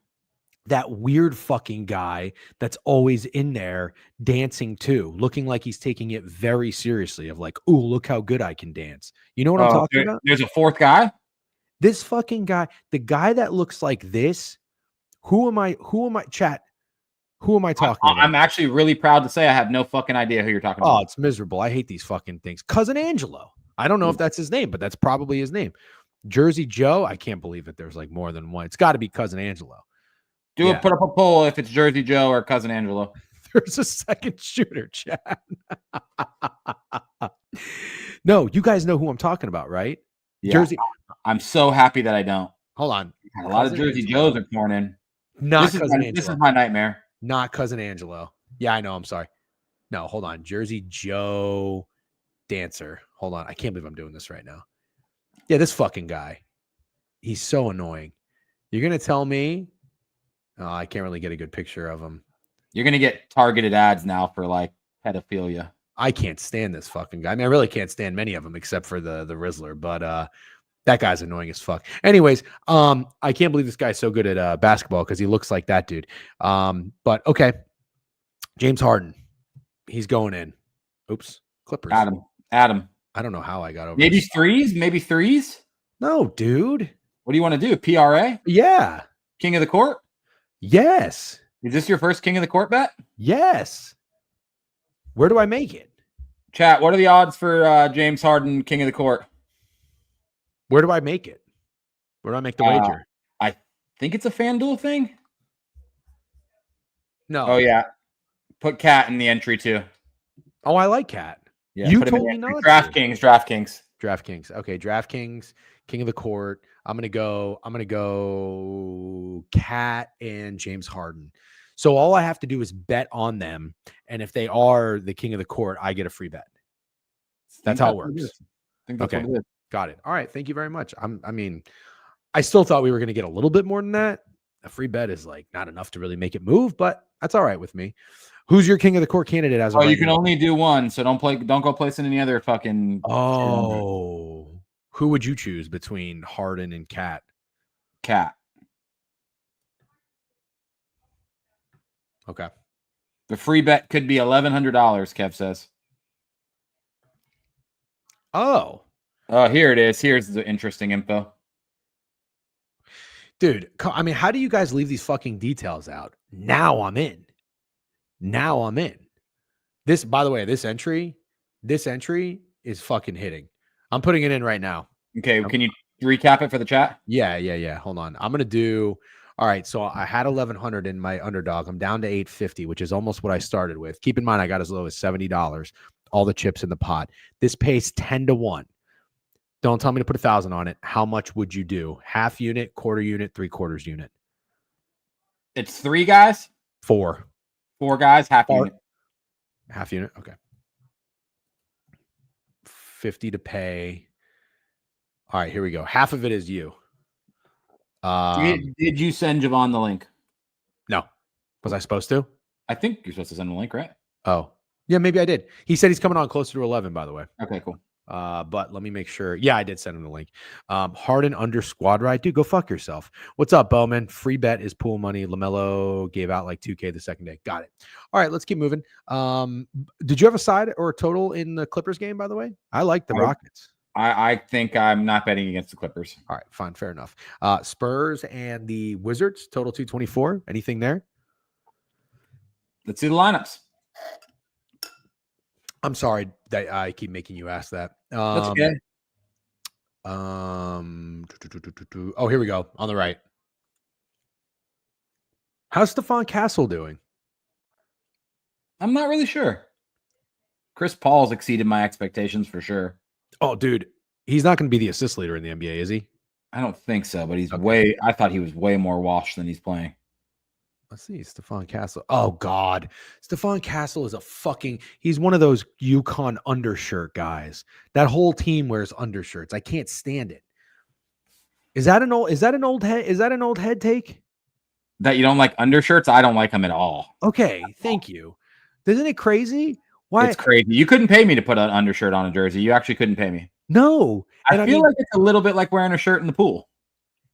That weird fucking guy that's always in there dancing too, looking like he's taking it very seriously of like, oh, look how good I can dance. You know what I'm talking about? There's a fourth guy? This fucking guy, the guy that looks like this, who am I chat? Who am I talking about? I'm actually really proud to say I have no fucking idea who you're talking about. Oh, it's miserable. I hate these fucking things. Cousin Angelo. I don't know if that's his name, but that's probably his name. Jersey Joe. I can't believe it. There's like more than one. It's got to be Cousin Angelo. Put up a poll if it's Jersey Joe or Cousin Angelo. There's a second shooter, chat. No, you guys know who I'm talking about, right? Yeah. Jersey. I'm so happy that I don't. Hold on. A lot of Jersey Joes are pouring in. Not cousin Angelo. This is my nightmare. Not cousin Angelo. Yeah, I know. I'm sorry. No, hold on. Jersey Joe Dancer. Hold on. I can't believe I'm doing this right now. Yeah, this fucking guy. He's so annoying. You're going to tell me? Oh, I can't really get a good picture of him. You're going to get targeted ads now for like pedophilia. I can't stand this fucking guy. I mean, I really can't stand many of them except for the Rizzler, but that guy's annoying as fuck. Anyways, I can't believe this guy's so good at basketball because he looks like that dude. But okay. James Harden. He's going in. Oops. Clippers. Adam. I don't know how I got over Maybe threes? Maybe threes? No, dude. What do you want to do? PRA? Yeah. King of the court? Yes. Is this your first king of the court bet? Yes. Where do I make it? Chat, what are the odds for James Harden, king of the court? Where do I make it? Where do I make the wager? I think it's a FanDuel thing. No. Oh, yeah. Put Cat in the entry, too. Oh, I like Cat. Yeah, you told me not. DraftKings. Okay, DraftKings, king of the court. I'm gonna go Cat and James Harden. So all I have to do is bet on them, and if they are the king of the court, I get a free bet. That's how it works. Okay, got it. All right, thank you very much. I still thought we were gonna get a little bit more than that. A free bet is like not enough to really make it move, but that's all right with me. Who's your king of the court candidate as of right you can now? only do one, so don't go placing any other fucking. Oh, who would you choose between Harden and Cat? Cat. Okay. The free bet could be $1,100. Kev says. Oh, here it is. Here's the interesting info. Dude, I mean, how do you guys leave these fucking details out? Now I'm in. This, by the way, this entry is fucking hitting. I'm putting it in right now. Okay, can you recap it for the chat? Yeah. Hold on. I'm gonna do. All right, so I had 1,100 in my underdog. I'm down to 850, which is almost what I started with. Keep in mind, I got as low as $70. All the chips in the pot. This pays 10-1. Don't tell me to put 1,000 on it. How much would you do? Half unit, quarter unit, 3/4 unit. It's 3 guys. 4. 4 guys, half unit. Half unit. Okay. 50 to pay. All right, here we go. Half of it is you. Did you send Jovan the link? No. Was I supposed to? I think you're supposed to send the link, right? Oh, yeah, maybe I did. He said he's coming on closer to 11, by the way. Okay, cool. But let me make sure. Yeah, I did send him the link. Harden under squad ride. Dude, go fuck yourself. What's up, Bowman? Free bet is pool money. LaMelo gave out like 2K the second day. Got it. All right, let's keep moving. Did you have a side or a total in the Clippers game, by the way? I like the Rockets. I think I'm not betting against the Clippers. All right, fine, fair enough. Spurs and the Wizards, total 224. Anything there? Let's see the lineups. I'm sorry that I keep making you ask that. That's okay. Oh, here we go. On the right. How's Stephon Castle doing? I'm not really sure. Chris Paul's exceeded my expectations for sure. Oh, dude. He's not going to be the assist leader in the NBA, is he? I don't think so, but he's I thought he was way more washed than he's playing. Let's see. Stephon Castle. Oh, God. Stephon Castle is he's one of those UConn undershirt guys. That whole team wears undershirts. I can't stand it. Is that an old head take? That you don't like undershirts? I don't like them at all. Okay. Thank you. Isn't it crazy? Why? It's crazy. You couldn't pay me to put an undershirt on a jersey. You actually couldn't pay me. No. I feel like it's a little bit like wearing a shirt in the pool.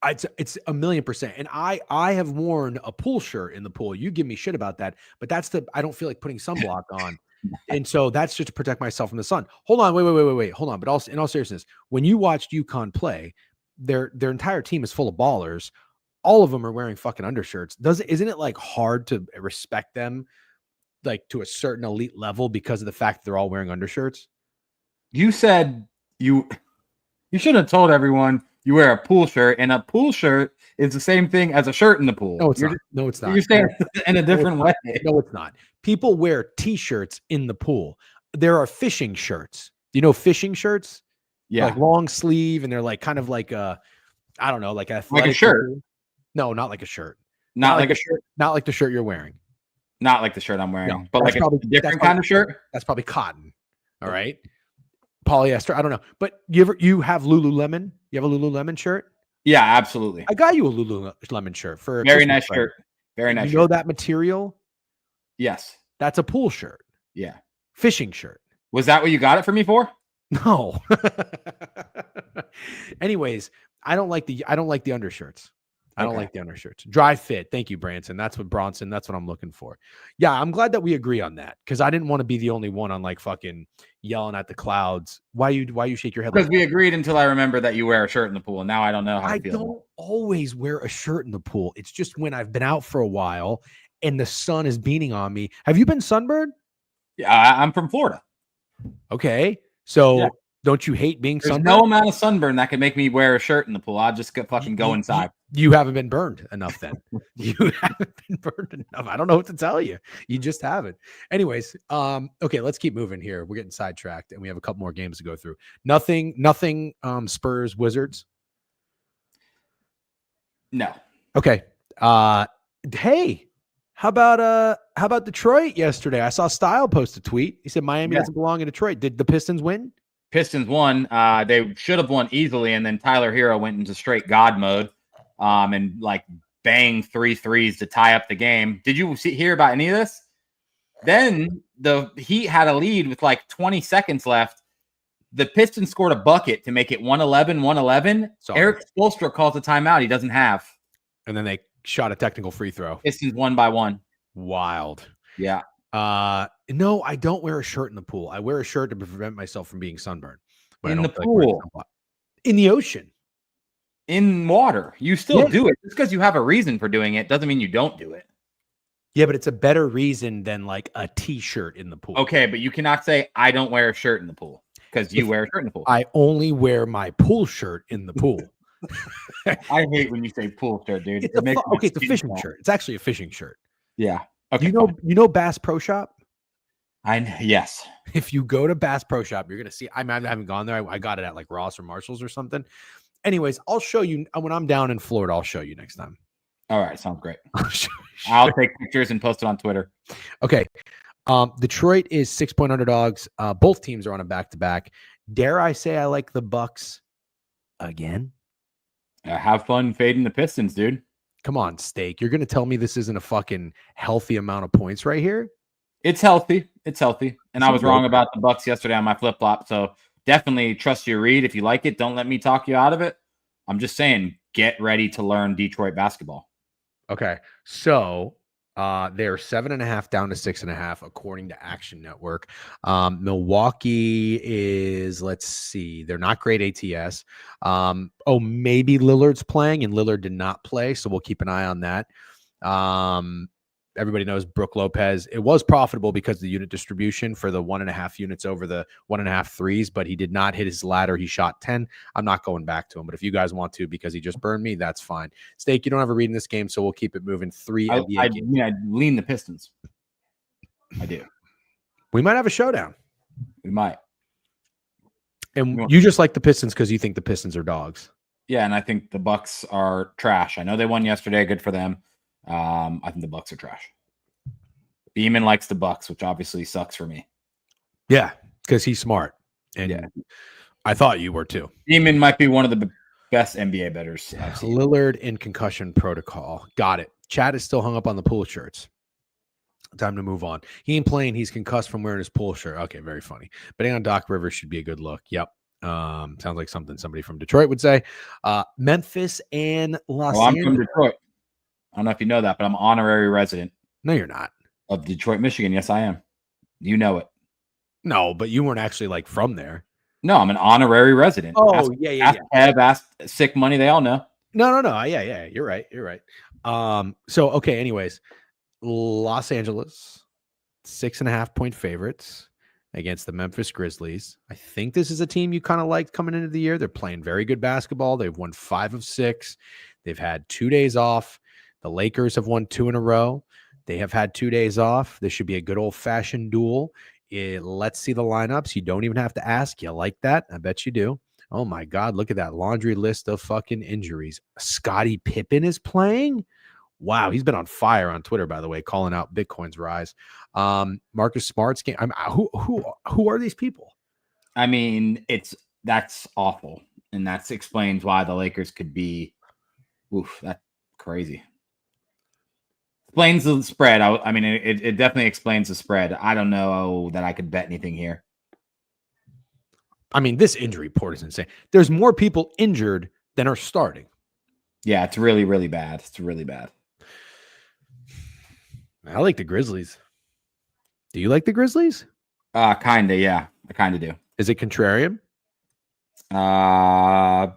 It's 1,000,000%. And I have worn a pool shirt in the pool. You give me shit about that, but I don't feel like putting sunblock on. And so that's just to protect myself from the sun. Hold on. Wait. Hold on. But also, in all seriousness, when you watched UConn play, their entire team is full of ballers. All of them are wearing fucking undershirts. Isn't it like hard to respect them like to a certain elite level because of the fact that they're all wearing undershirts? You said you should have told everyone you wear a pool shirt, and a pool shirt is the same thing as a shirt in the pool. No, it's not. No, it's not. You're saying in a different way. No, it's not. People wear T-shirts in the pool. There are fishing shirts. Do you know fishing shirts? Yeah. Like long sleeve, and they're like kind of like I don't know, like a shirt. No, not like a shirt. Not like a shirt. Not like the shirt you're wearing. Not like the shirt I'm wearing, No, but like a different kind of shirt. That's probably cotton. All right. Polyester. I don't know. But you have Lululemon? You have a Lululemon shirt? Yeah, absolutely. I got you a Lululemon shirt for very nice shirt. Very nice. You know that material? Yes. That's a pool shirt. Yeah. Fishing shirt. Was that what you got it for me for? No. Anyways, I don't like the undershirts. I don't like the undershirts. Dry fit. Thank you, Branson. That's what Bronson. That's what I'm looking for. Yeah, I'm glad that we agree on that because I didn't want to be the only one on like fucking yelling at the clouds. Why you shake your head? Because we agreed until I remember that you wear a shirt in the pool. And now I don't know how to feel. I don't always wear a shirt in the pool. It's just when I've been out for a while and the sun is beating on me. Have you been sunburned? Yeah, I'm from Florida. Okay, so. Don't you hate being sunburned? There's no amount of sunburn that can make me wear a shirt in the pool. I'll just go inside. You haven't been burned enough then. You haven't been burned enough. I don't know what to tell you. You just haven't. Anyways, okay, let's keep moving here. We're getting sidetracked and we have a couple more games to go through. Nothing Spurs Wizards. No. Okay. Hey, how about Detroit yesterday? I saw Style post a tweet. He said Miami doesn't belong in Detroit. Did the Pistons win? Pistons won. They should have won easily, and then Tyler Hero went into straight God mode, and like banged 3 threes to tie up the game. Did you hear about any of this? Then the Heat had a lead with like 20 seconds left. The Pistons scored a bucket to make it 111. Eric Spoelstra calls a timeout he doesn't have. And then they shot a technical free throw. Pistons won by 1. Wild. Yeah. No, I don't wear a shirt in the pool. I wear a shirt to prevent myself from being sunburned. In the pool. In the ocean. In water. You still do it. Just because you have a reason for doing it doesn't mean you don't do it. Yeah, but it's a better reason than like a t-shirt in the pool. Okay, but you cannot say I don't wear a shirt in the pool because you wear a shirt in the pool. I only wear my pool shirt in the pool. I hate when you say pool shirt, dude. It's a fishing shirt. It's actually a fishing shirt. Yeah. Okay. You know Bass Pro Shop? Yes. If you go to Bass Pro Shop, you're gonna see. I haven't gone there. I got it at like Ross or Marshalls or something. Anyways, I'll show you when I'm down in Florida. I'll show you next time. All right, sounds great. I'll take pictures and post it on Twitter. Okay. Detroit is 6-point underdogs. Both teams are on a back-to-back. Dare I say I like the Bucks again? Have fun fading the Pistons, dude. Come on, Steak. You're going to tell me this isn't a fucking healthy amount of points right here? It's healthy. And I was wrong about the Bucks yesterday on my flip-flop. So definitely trust your read. If you like it, don't let me talk you out of it. I'm just saying, get ready to learn Detroit basketball. Okay. So they're 7.5 down to 6.5, according to Action Network. Milwaukee is, let's see, they're not great ATS. Maybe Lillard's playing, and Lillard did not play, so we'll keep an eye on that. Everybody knows Brook Lopez. It was profitable because of the unit distribution for the 1.5 units over the 1.5 threes, but he did not hit his ladder. He shot 10. I'm not going back to him, but if you guys want to because he just burned me, that's fine. Steak, you don't have a read in this game, so we'll keep it moving. I lean the Pistons. I do. We might have a showdown. We might. And you just like the Pistons because you think the Pistons are dogs. Yeah, and I think the Bucks are trash. I know they won yesterday. Good for them. I think the Bucks are trash. Beeman likes the Bucks, which obviously sucks for me. Yeah, because he's smart. And I thought you were too. Beeman might be one of the best NBA bettors I've seen. Lillard in concussion protocol. Got it. Chad is still hung up on the pool shirts. Time to move on. He ain't playing. He's concussed from wearing his pool shirt. Okay, very funny. Betting on Doc Rivers should be a good look. Yep. Sounds like something somebody from Detroit would say. Memphis and Los Angeles. I'm from Detroit. I don't know if you know that, but I'm an honorary resident. No, you're not. Of Detroit, Michigan. Yes, I am. You know it. No, but you weren't actually like from there. No, I'm an honorary resident. Oh, Ask sick money. They all know. No. Yeah. You're right. So, okay. Anyways, Los Angeles, 6.5-point favorites against the Memphis Grizzlies. I think this is a team you kind of liked coming into the year. They're playing very good basketball. They've won 5 of 6. They've had 2 days off. The Lakers have won 2 in a row. They have had 2 days off. This should be a good old-fashioned duel. Let's see the lineups. You don't even have to ask. You like that? I bet you do. Oh, my God. Look at that laundry list of fucking injuries. Scottie Pippen is playing? Wow, he's been on fire on Twitter, by the way, calling out Bitcoin's rise. Marcus Smart's game. Who are these people? I mean, that's awful, and that explains why the Lakers could be. Oof, that's crazy. Explains the spread. I mean, it definitely explains the spread. I don't know that I could bet anything here. I mean, this injury report is insane. There's more people injured than are starting. Yeah, it's really, really bad. It's really bad. I like the Grizzlies. Do you like the Grizzlies? Kinda, yeah. I kind of do. Is it contrarian? That's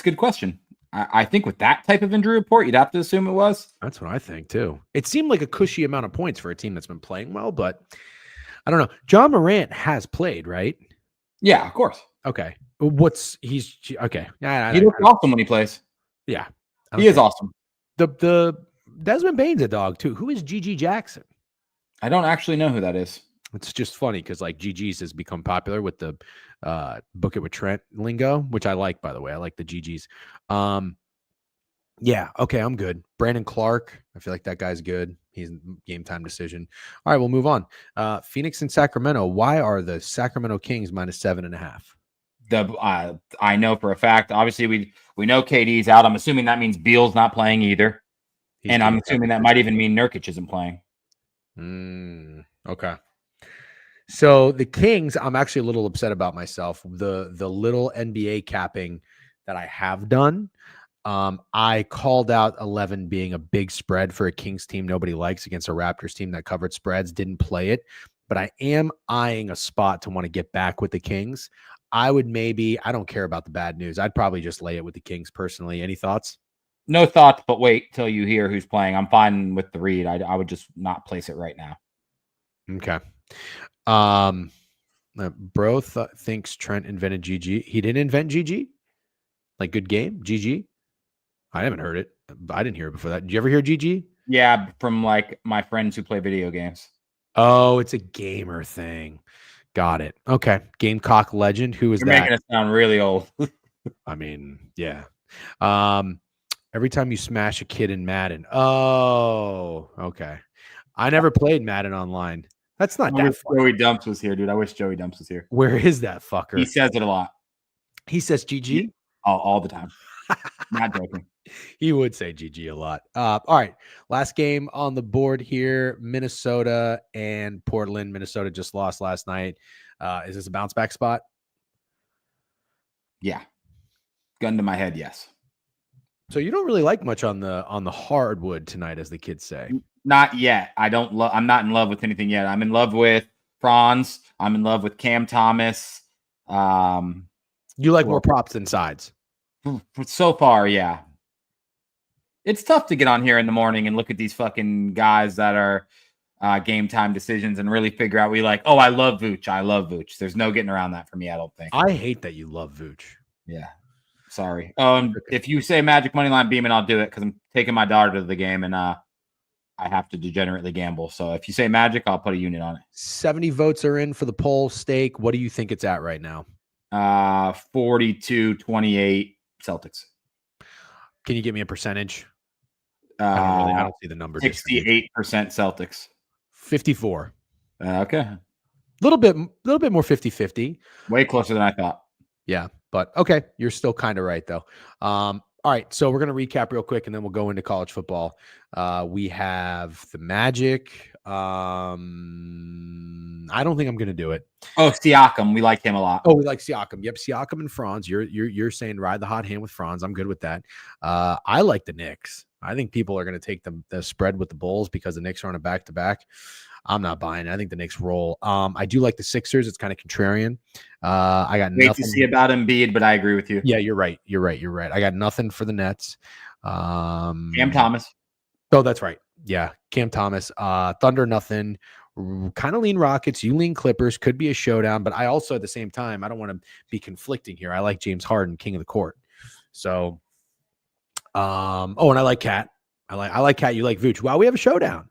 a good question. I think with that type of injury report, you'd have to assume it was. That's what I think too. It seemed like a cushy amount of points for a team that's been playing well, but I don't know. John Morant has played, right? Yeah, of course. Okay. He's okay. He looks awesome when he plays. Yeah. He is awesome. The Desmond Bane's a dog too. Who is GG Jackson? I don't actually know who that is. It's just funny because like GG's has become popular with the book it with Trent lingo, which I like, by the way. I like the GG's. Yeah, okay, I'm good. Brandon Clark, I feel like that guy's good. He's game time decision. All right, we'll move on. Phoenix and Sacramento. Why are the Sacramento Kings -7.5? I know for a fact. Obviously, we know KD's out. I'm assuming that means Beal's not playing either, and I'm assuming that might even mean Nurkic isn't playing. Okay. So the Kings, I'm actually a little upset about myself. The little NBA capping that I have done. I called out 11 being a big spread for a Kings team nobody likes against a Raptors team that covered spreads, didn't play it, but I am eyeing a spot to want to get back with the Kings. I don't care about the bad news. I'd probably just lay it with the Kings personally. Any thoughts? No thoughts, but wait till you hear who's playing. I'm fine with the read. I would just not place it right now. Okay. Bro thinks Trent invented GG. He didn't invent GG? Like good game? GG? I haven't heard it. I didn't hear it before that. Did you ever hear GG? Yeah, from like my friends who play video games. Oh, it's a gamer thing. Got it. Okay. Gamecock legend. Who is that? You're making it sound really old. I mean, yeah. Every time you smash a kid in Madden. Oh, okay. I never played Madden online. That's not that far. Joey Dumps was here, dude. I wish Joey Dumps was here. Where is that fucker? He says it a lot. He says GG? All the time. Not joking. He would say GG a lot. All right. Last game on the board here, Minnesota and Portland. Minnesota just lost last night. Is this a bounce back spot? Yeah. Gun to my head, yes. So you don't really like much on the hardwood tonight, as the kids say. Not yet. I'm not in love with anything yet. I'm in love with Franz. I'm in love with Cam Thomas. You like more props than sides? So far, yeah. It's tough to get on here in the morning and look at these fucking guys that are game time decisions and really figure out I love Vooch. I love Vooch. There's no getting around that for me, I don't think. I hate that you love Vooch. Yeah. Sorry. If you say Magic Moneyline Beeman, I'll do it because I'm taking my daughter to the game and I have to degenerately gamble. So if you say Magic, I'll put a unit on it. 70 votes are in for the poll stake. What do you think it's at right now? 42-28 Celtics. Can you give me a percentage? I don't see the number. 68% Celtics. 54. Okay. A little bit more 50-50. Way closer than I thought. Yeah, but okay. You're still kind of right, though. All right, so we're going to recap real quick, and then we'll go into college football. We have the Magic. I don't think I'm going to do it. Oh, Siakam. We like him a lot. Oh, we like Siakam. Yep, Siakam and Franz. You're saying ride the hot hand with Franz. I'm good with that. I like the Knicks. I think people are going to take the spread with the Bulls because the Knicks are on a back-to-back. I'm not buying it. I think the Knicks roll. I do like the Sixers. It's kind of contrarian. I got Wait nothing to see about Embiid, but I agree with you. Yeah, you're right. I got nothing for the Nets. Cam Thomas. Oh, that's right. Yeah, Cam Thomas. Thunder, nothing. Kind of lean Rockets. You lean Clippers. Could be a showdown, but I also at the same time I don't want to be conflicting here. I like James Harden, king of the court. So, and I like Cat. I like Cat. You like Vooch. Wow, we have a showdown.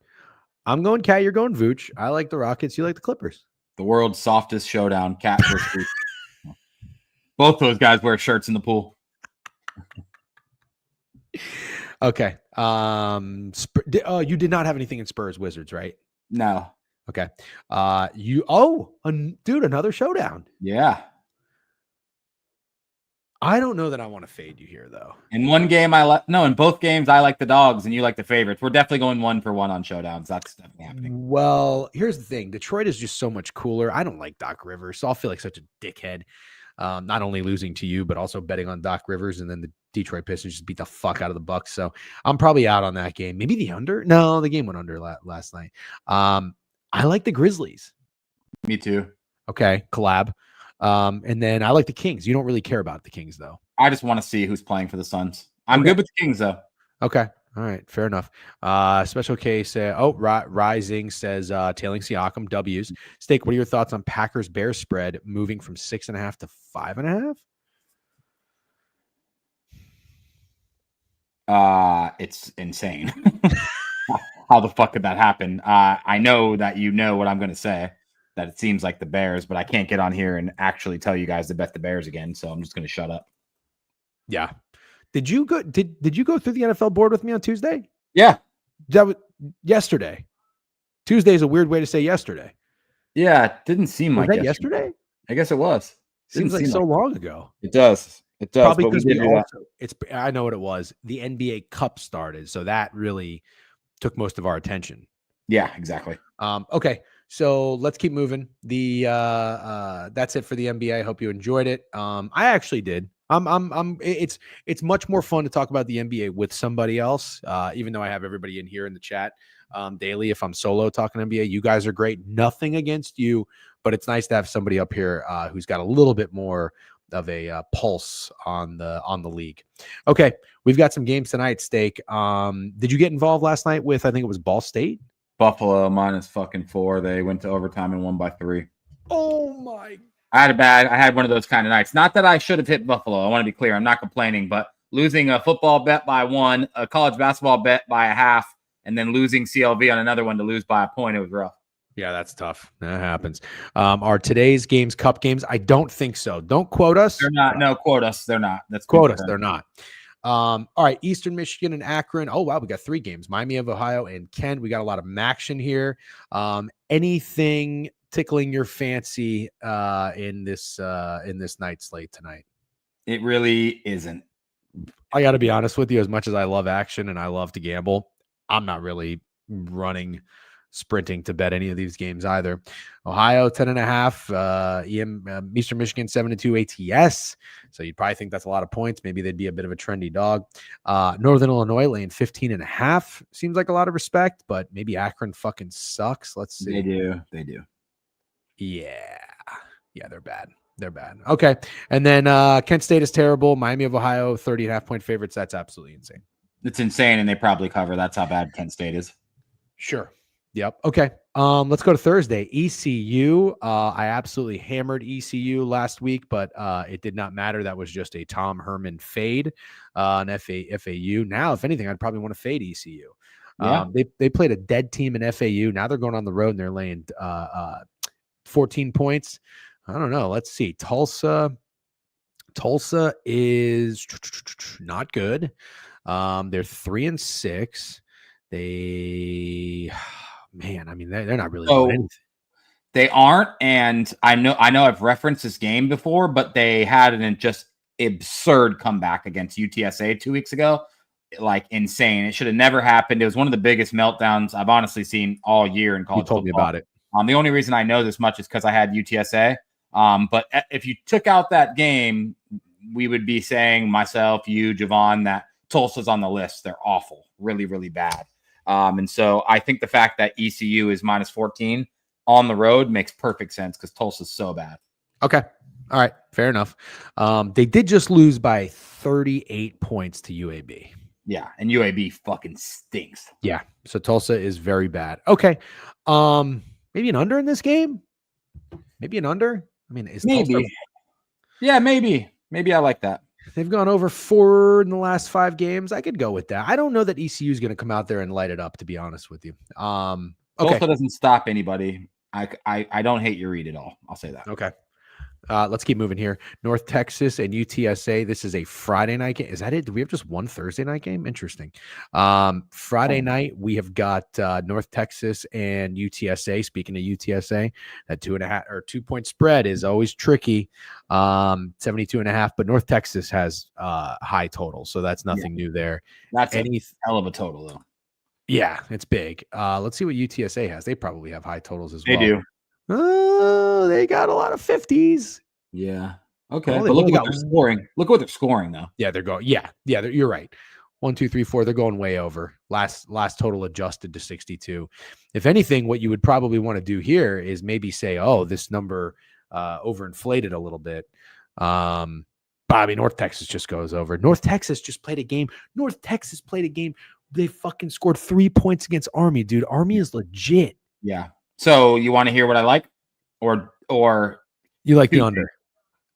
I'm going Cat. You're going Vooch. I like the Rockets. You like the Clippers. The world's softest showdown. Cat versus Vooch. Both those guys wear shirts in the pool. Okay. You did not have anything in Spurs Wizards, right? No. Okay. Dude, another showdown. Yeah. I don't know that I want to fade you here, though. In one game, in both games, I like the dogs and you like the favorites. We're definitely going 1-for-1 on showdowns. That's definitely happening. Well, here's the thing. Detroit is just so much cooler. I don't like Doc Rivers, so I'll feel like such a dickhead. Not only losing to you, but also betting on Doc Rivers, and then the Detroit Pistons just beat the fuck out of the Bucks. So I'm probably out on that game. Maybe the under? No, the game went under last night. I like the Grizzlies. Me too. Okay, collab. And then I like the Kings. You don't really care about the Kings, though. I just want to see who's playing for the Suns. I'm good with the Kings, though. Okay. All right. Fair enough. Special case. Rising says Tailing Siakam W's. Steak, what are your thoughts on Packers Bears spread moving from 6.5 to 5.5? It's insane. How the fuck could that happen? I know that you know what I'm going to say, that it seems like the Bears, but I can't get on here and actually tell you guys to bet the Bears again, so I'm just going to shut up. Yeah. Did you go through the NFL board with me on Tuesday? Yeah. That was yesterday. Tuesday is a weird way to say yesterday. Yeah, it didn't seem like that yesterday. I guess it was. Seems like so long ago. It does. It does. Probably because I know what it was. The NBA Cup started, so that really took most of our attention. Yeah, exactly. Okay, so let's keep moving. That's it for the NBA. I hope you enjoyed it. I actually did. It's much more fun to talk about the NBA with somebody else, even though I have everybody in here in the chat daily. If I'm solo talking NBA, you guys are great. Nothing against you, but it's nice to have somebody up here who's got a little bit more of a pulse on the league. Okay, we've got some games tonight. Steak. Did you get involved last night with? I think it was Ball State. Buffalo -4. They went to overtime and won by 3. Oh my. I had one of those kind of nights. Not that I should have hit Buffalo. I want to be clear. I'm not complaining, but losing a football bet by 1, a college basketball bet by a half, and then losing CLV on another one to lose by a point, it was rough. Yeah, that's tough. That happens. Are today's games cup games? I don't think so. Don't quote us. They're not. No, quote us. They're not. That's quote us. They're not. All right. Eastern Michigan and Akron. Oh, wow. We got 3 games. Miami of Ohio and Kent. We got a lot of action here. Anything tickling your fancy in this night slate tonight? It really isn't. I got to be honest with you. As much as I love action and I love to gamble, I'm not really sprinting to bet any of these games either. Ohio 10.5, Eastern Michigan 7-2 ATS. So you'd probably think that's a lot of points. Maybe they'd be a bit of a trendy dog. Northern Illinois laying 15.5 seems like a lot of respect, but maybe Akron fucking sucks. Let's see. They do. Yeah, they're bad. Okay, and then Kent State is terrible. Miami of Ohio 30.5 point favorites. That's absolutely insane. It's insane, and they probably cover. That's how bad Kent State is. Sure. Yep. Okay. Let's go to Thursday. ECU. I absolutely hammered ECU last week, but it did not matter. That was just a Tom Herman fade on FAU. Now, if anything, I'd probably want to fade ECU. Yeah. They played a dead team in FAU. Now they're going on the road and they're laying 14 points. I don't know. Let's see. Tulsa is not good. They're 3-6. Man, I mean, they're not really doing anything. They aren't, and I know I've referenced this game before, but they had an just absurd comeback against UTSA 2 weeks ago. Like insane. It should have never happened. It was one of the biggest meltdowns I've honestly seen all year in college football. You told me about it. The only reason I know this much is because I had UTSA. But if you took out that game, we would be saying, myself, you, Jovan, that Tulsa's on the list. They're awful, really, really bad. And so I think the fact that ECU is -14 on the road makes perfect sense because Tulsa's so bad. Okay. All right. Fair enough. They did just lose by 38 points to UAB. Yeah. And UAB fucking stinks. Yeah. So Tulsa is very bad. Okay. Maybe an under in this game? Maybe an under? I mean, is maybe. Tulsa... Yeah, maybe. Maybe I like that. They've gone over 4 in the last 5 games. I could go with that. I don't know that ECU is going to come out there and light it up, to be honest with you. Okay. Tulsa doesn't stop anybody. I don't hate your read at all. I'll say that. Okay. Let's keep moving here. North Texas and UTSA. This is a Friday night game. Is that it? Do we have just one Thursday night game? Interesting. Friday night, we have got North Texas and UTSA. Speaking of UTSA, that 2.5 or 2 point spread is always tricky. 72.5, but North Texas has high total, so that's nothing new there. That's a hell of a total, though. Yeah, it's big. Let's see what UTSA has. They probably have high totals as well. They do. Oh, they got a lot of 50s. Yeah. Okay. But look at what they're scoring. Look at what they're scoring, though. Yeah, they're going. Yeah. You're right. 1, 2, 3, 4. They're going way over. Last total adjusted to 62. If anything, what you would probably want to do here is maybe say, oh, this number overinflated a little bit. Bobby, North Texas just goes over. North Texas just played a game. They fucking scored 3 points against Army, dude. Army is legit. Yeah. So you want to hear what I like, or you like the under?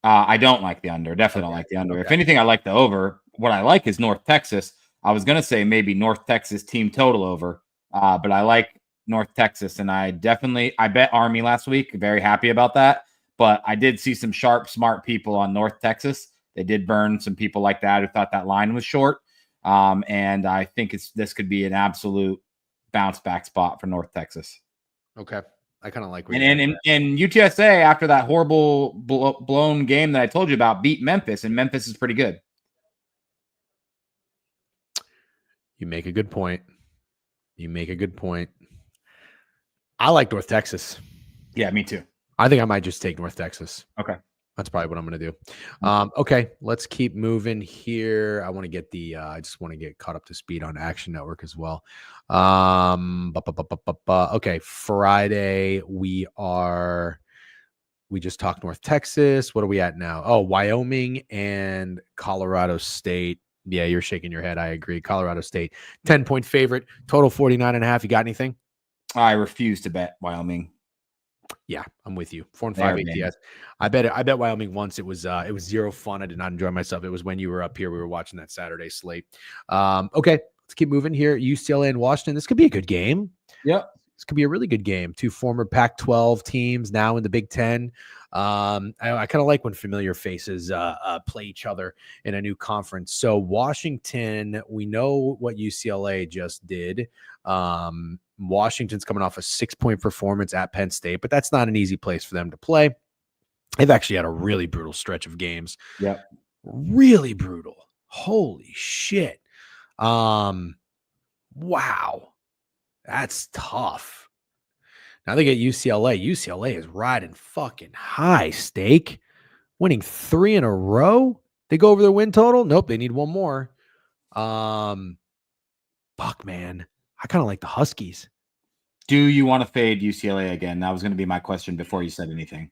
I don't like the under. Definitely don't like the under. If anything, I like the over. What I like is North Texas. I was gonna say maybe North Texas team total over, but I like North Texas, and I bet Army last week. Very happy about that. But I did see some sharp, smart people on North Texas. They did burn some people like that who thought that line was short. And I think this could be an absolute bounce back spot for North Texas. Okay. I kind of like and UTSA, after that horrible blown game that I told you about, beat Memphis, and Memphis is pretty good. You make a good point. I like North Texas. Yeah, me too. I think I might just take North Texas. Okay. That's probably what I'm going to do. Okay, let's keep moving here. I want to get I just want to get caught up to speed on Action Network as well. Okay, Friday we just talked North Texas. What are we at now? Oh, Wyoming and Colorado State. Yeah, you're shaking your head. I agree. Colorado State, 10-point favorite, total 49.5. You got anything? I refuse to bet Wyoming. Yeah, I'm with you. 4-5 ATS. I bet Wyoming once. It was zero fun. I did not enjoy myself. It was when you were up here. We were watching that Saturday slate. Okay, let's keep moving here. UCLA and Washington. This could be a good game. Yep. This could be a really good game. Two former Pac-12 teams now in the Big Ten. I kind of like when familiar faces play each other in a new conference. So Washington, we know what UCLA just did. Washington's coming off a 6-point performance at Penn State, but that's not an easy place for them to play. They've actually had a really brutal stretch of games. Yeah. Really brutal. Holy shit. Wow. That's tough. Now they get UCLA. UCLA is riding fucking high, Steak. Winning 3 in a row. They go over their win total? Nope, they need one more. Fuck, man. I kind of like the Huskies. Do you want to fade UCLA again? That was going to be my question before you said anything.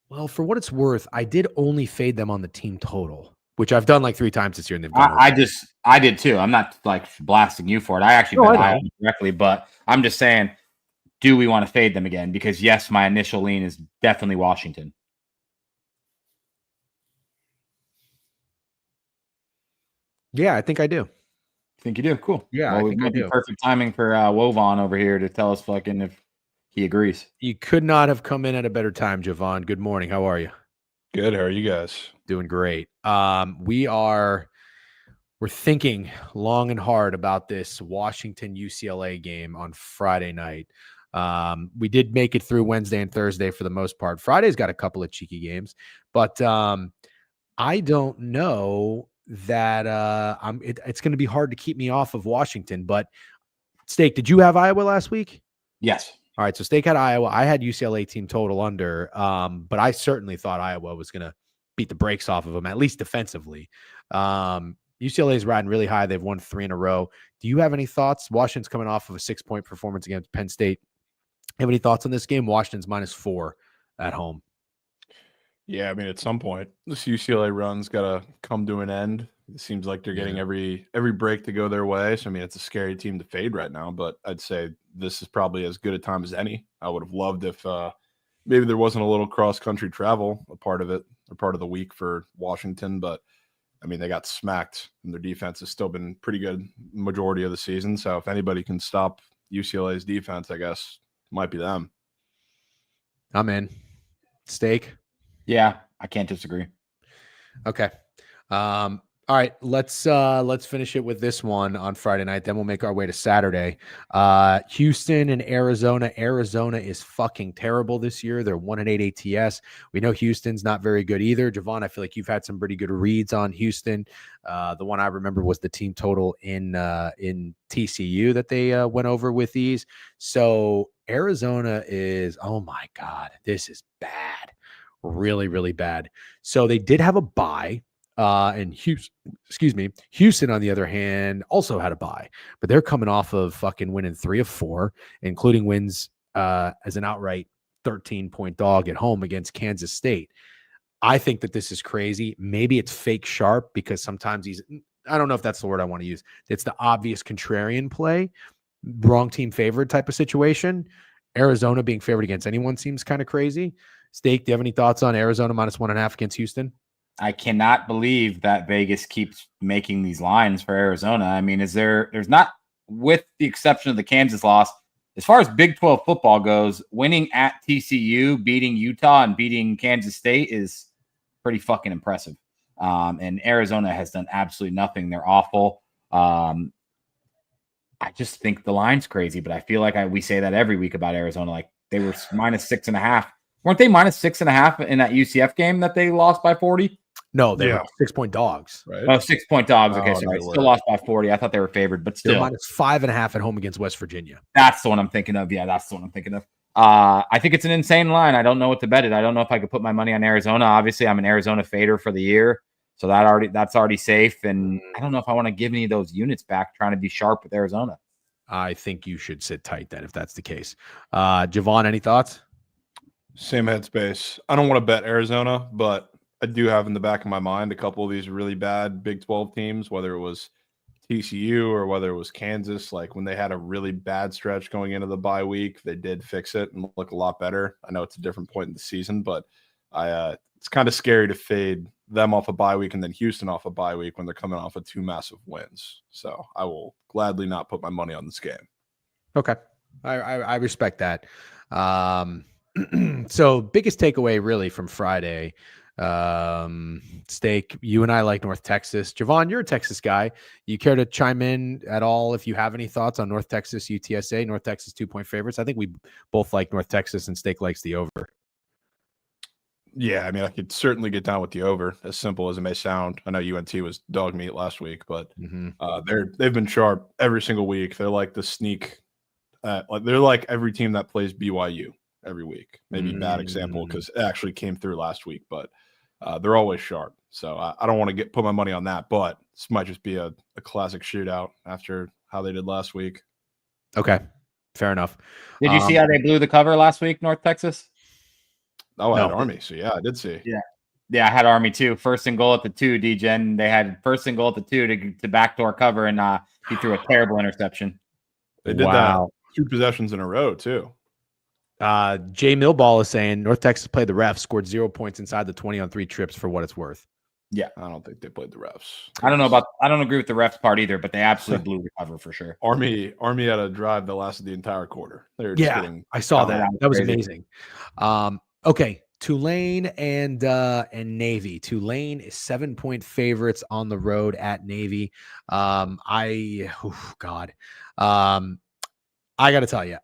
Well, for what it's worth, I did only fade them on the team total, which I've done like 3 times this year. And they've done I did too. I'm not like blasting you for it. I actually bet Iowa directly, but I'm just saying, do we want to fade them again? Because yes, my initial lean is definitely Washington. Yeah, I think I do. Think you do? Cool. Yeah, well, it might be perfect timing for Jovan over here to tell us fucking if he agrees. You could not have come in at a better time, Jovan. Good morning. How are you? Good. How are you guys? Doing great. We're thinking long and hard about this Washington UCLA game on Friday night. We did make it through Wednesday and Thursday for the most part. Friday's got a couple of cheeky games, but I don't know that it's going to be hard to keep me off of Washington. But Steak, did you have Iowa last week? Yes. All right, so Steak had Iowa. I had UCLA team total under, but I certainly thought Iowa was going to beat the brakes off of them, at least defensively. UCLA is riding really high. They've won 3 in a row. Do you have any thoughts? Washington's coming off of a 6-point performance against Penn State. Have any thoughts on this game? Washington's -4 at home. Yeah, I mean, at some point, this UCLA run's got to come to an end. It seems like they're getting every break to go their way. So, I mean, it's a scary team to fade right now, but I'd say this is probably as good a time as any. I would have loved if maybe there wasn't a little cross-country travel, a part of it, or part of the week for Washington. But, I mean, they got smacked, and their defense has still been pretty good majority of the season. So, if anybody can stop UCLA's defense, I guess it might be them. I'm in. Steak? Yeah, I can't disagree. Okay. All right, let's finish it with this one on Friday night. Then we'll make our way to Saturday. Houston and Arizona. Arizona is fucking terrible this year. They're 1-8 ATS. We know Houston's not very good either. Jovan, I feel like you've had some pretty good reads on Houston. The one I remember was the team total in TCU that they went over with these. So Arizona is, oh my God, this is bad. Really, really bad. So they did have a bye. And Houston, on the other hand, also had a bye, but they're coming off of fucking winning 3 of 4, including wins as an outright 13-point dog at home against Kansas State. I think that this is crazy. Maybe it's fake sharp because sometimes I don't know if that's the word I want to use. It's the obvious contrarian play, wrong team favored type of situation. Arizona being favored against anyone seems kind of crazy. Steak, do you have any thoughts on Arizona -1.5 against Houston? I cannot believe that Vegas keeps making these lines for Arizona. I mean, there's not, with the exception of the Kansas loss, as far as Big 12 football goes, winning at TCU, beating Utah, and beating Kansas State is pretty fucking impressive. And Arizona has done absolutely nothing. They're awful. I just think the line's crazy, but I feel like we say that every week about Arizona. Like they were -6.5. Weren't they -6.5 in that UCF game that they lost by 40? No, they were 6-point dogs. Right? Oh, 6-point dogs. Okay, sorry. Still lost by 40. I thought they were favored, but still. They're -5.5 at home against West Virginia. That's the one I'm thinking of. Yeah, that's the one I'm thinking of. I think it's an insane line. I don't know what to bet it. I don't know if I could put my money on Arizona. Obviously, I'm an Arizona fader for the year, so that's already safe. And I don't know if I want to give any of those units back trying to be sharp with Arizona. I think you should sit tight then if that's the case. Jovan, any thoughts? Same headspace. I don't want to bet Arizona, but I do have in the back of my mind a couple of these really bad Big 12 teams, whether it was TCU or whether it was Kansas. Like when they had a really bad stretch going into the bye week, they did fix it and look a lot better. I know it's a different point in the season, but it's kind of scary to fade them off a bye week and then Houston off a bye week when they're coming off of 2 massive wins. So I will gladly not put my money on this game. Okay. I respect that. So biggest takeaway really from Friday, Steak, you and I like North Texas. Jovan, you're a Texas guy. You care to chime in at all if you have any thoughts on North Texas UTSA, North Texas 2-point favorites? I think we both like North Texas and Steak likes the over. Yeah, I mean, I could certainly get down with the over, as simple as it may sound. I know UNT was dog meat last week, but they've been sharp every single week. They're like the sneak, they're like every team that plays BYU every week. Maybe bad example because it actually came through last week, but they're always sharp. So I don't want to put my money on that, but this might just be a classic shootout after how they did last week. Okay, fair enough. Did you see how they blew the cover last week, North Texas? Oh, I had Army, so yeah, I did see. Yeah, I had Army too. First and goal at the 2, D-Gen. They had first and goal at the 2 to backdoor cover, and he threw a terrible interception. They did that 2 possessions in a row too. Jay Millball is saying North Texas played the refs, scored 0 points inside the 20 on 3 trips for what it's worth. Yeah, I don't think they played the refs. I don't agree with the refs part either, but they absolutely blew the cover for sure. Army had a drive that lasted the entire quarter. They were I saw that. That was amazing. Okay, Tulane and Navy. Tulane is 7-point favorites on the road at Navy. I got to tell you,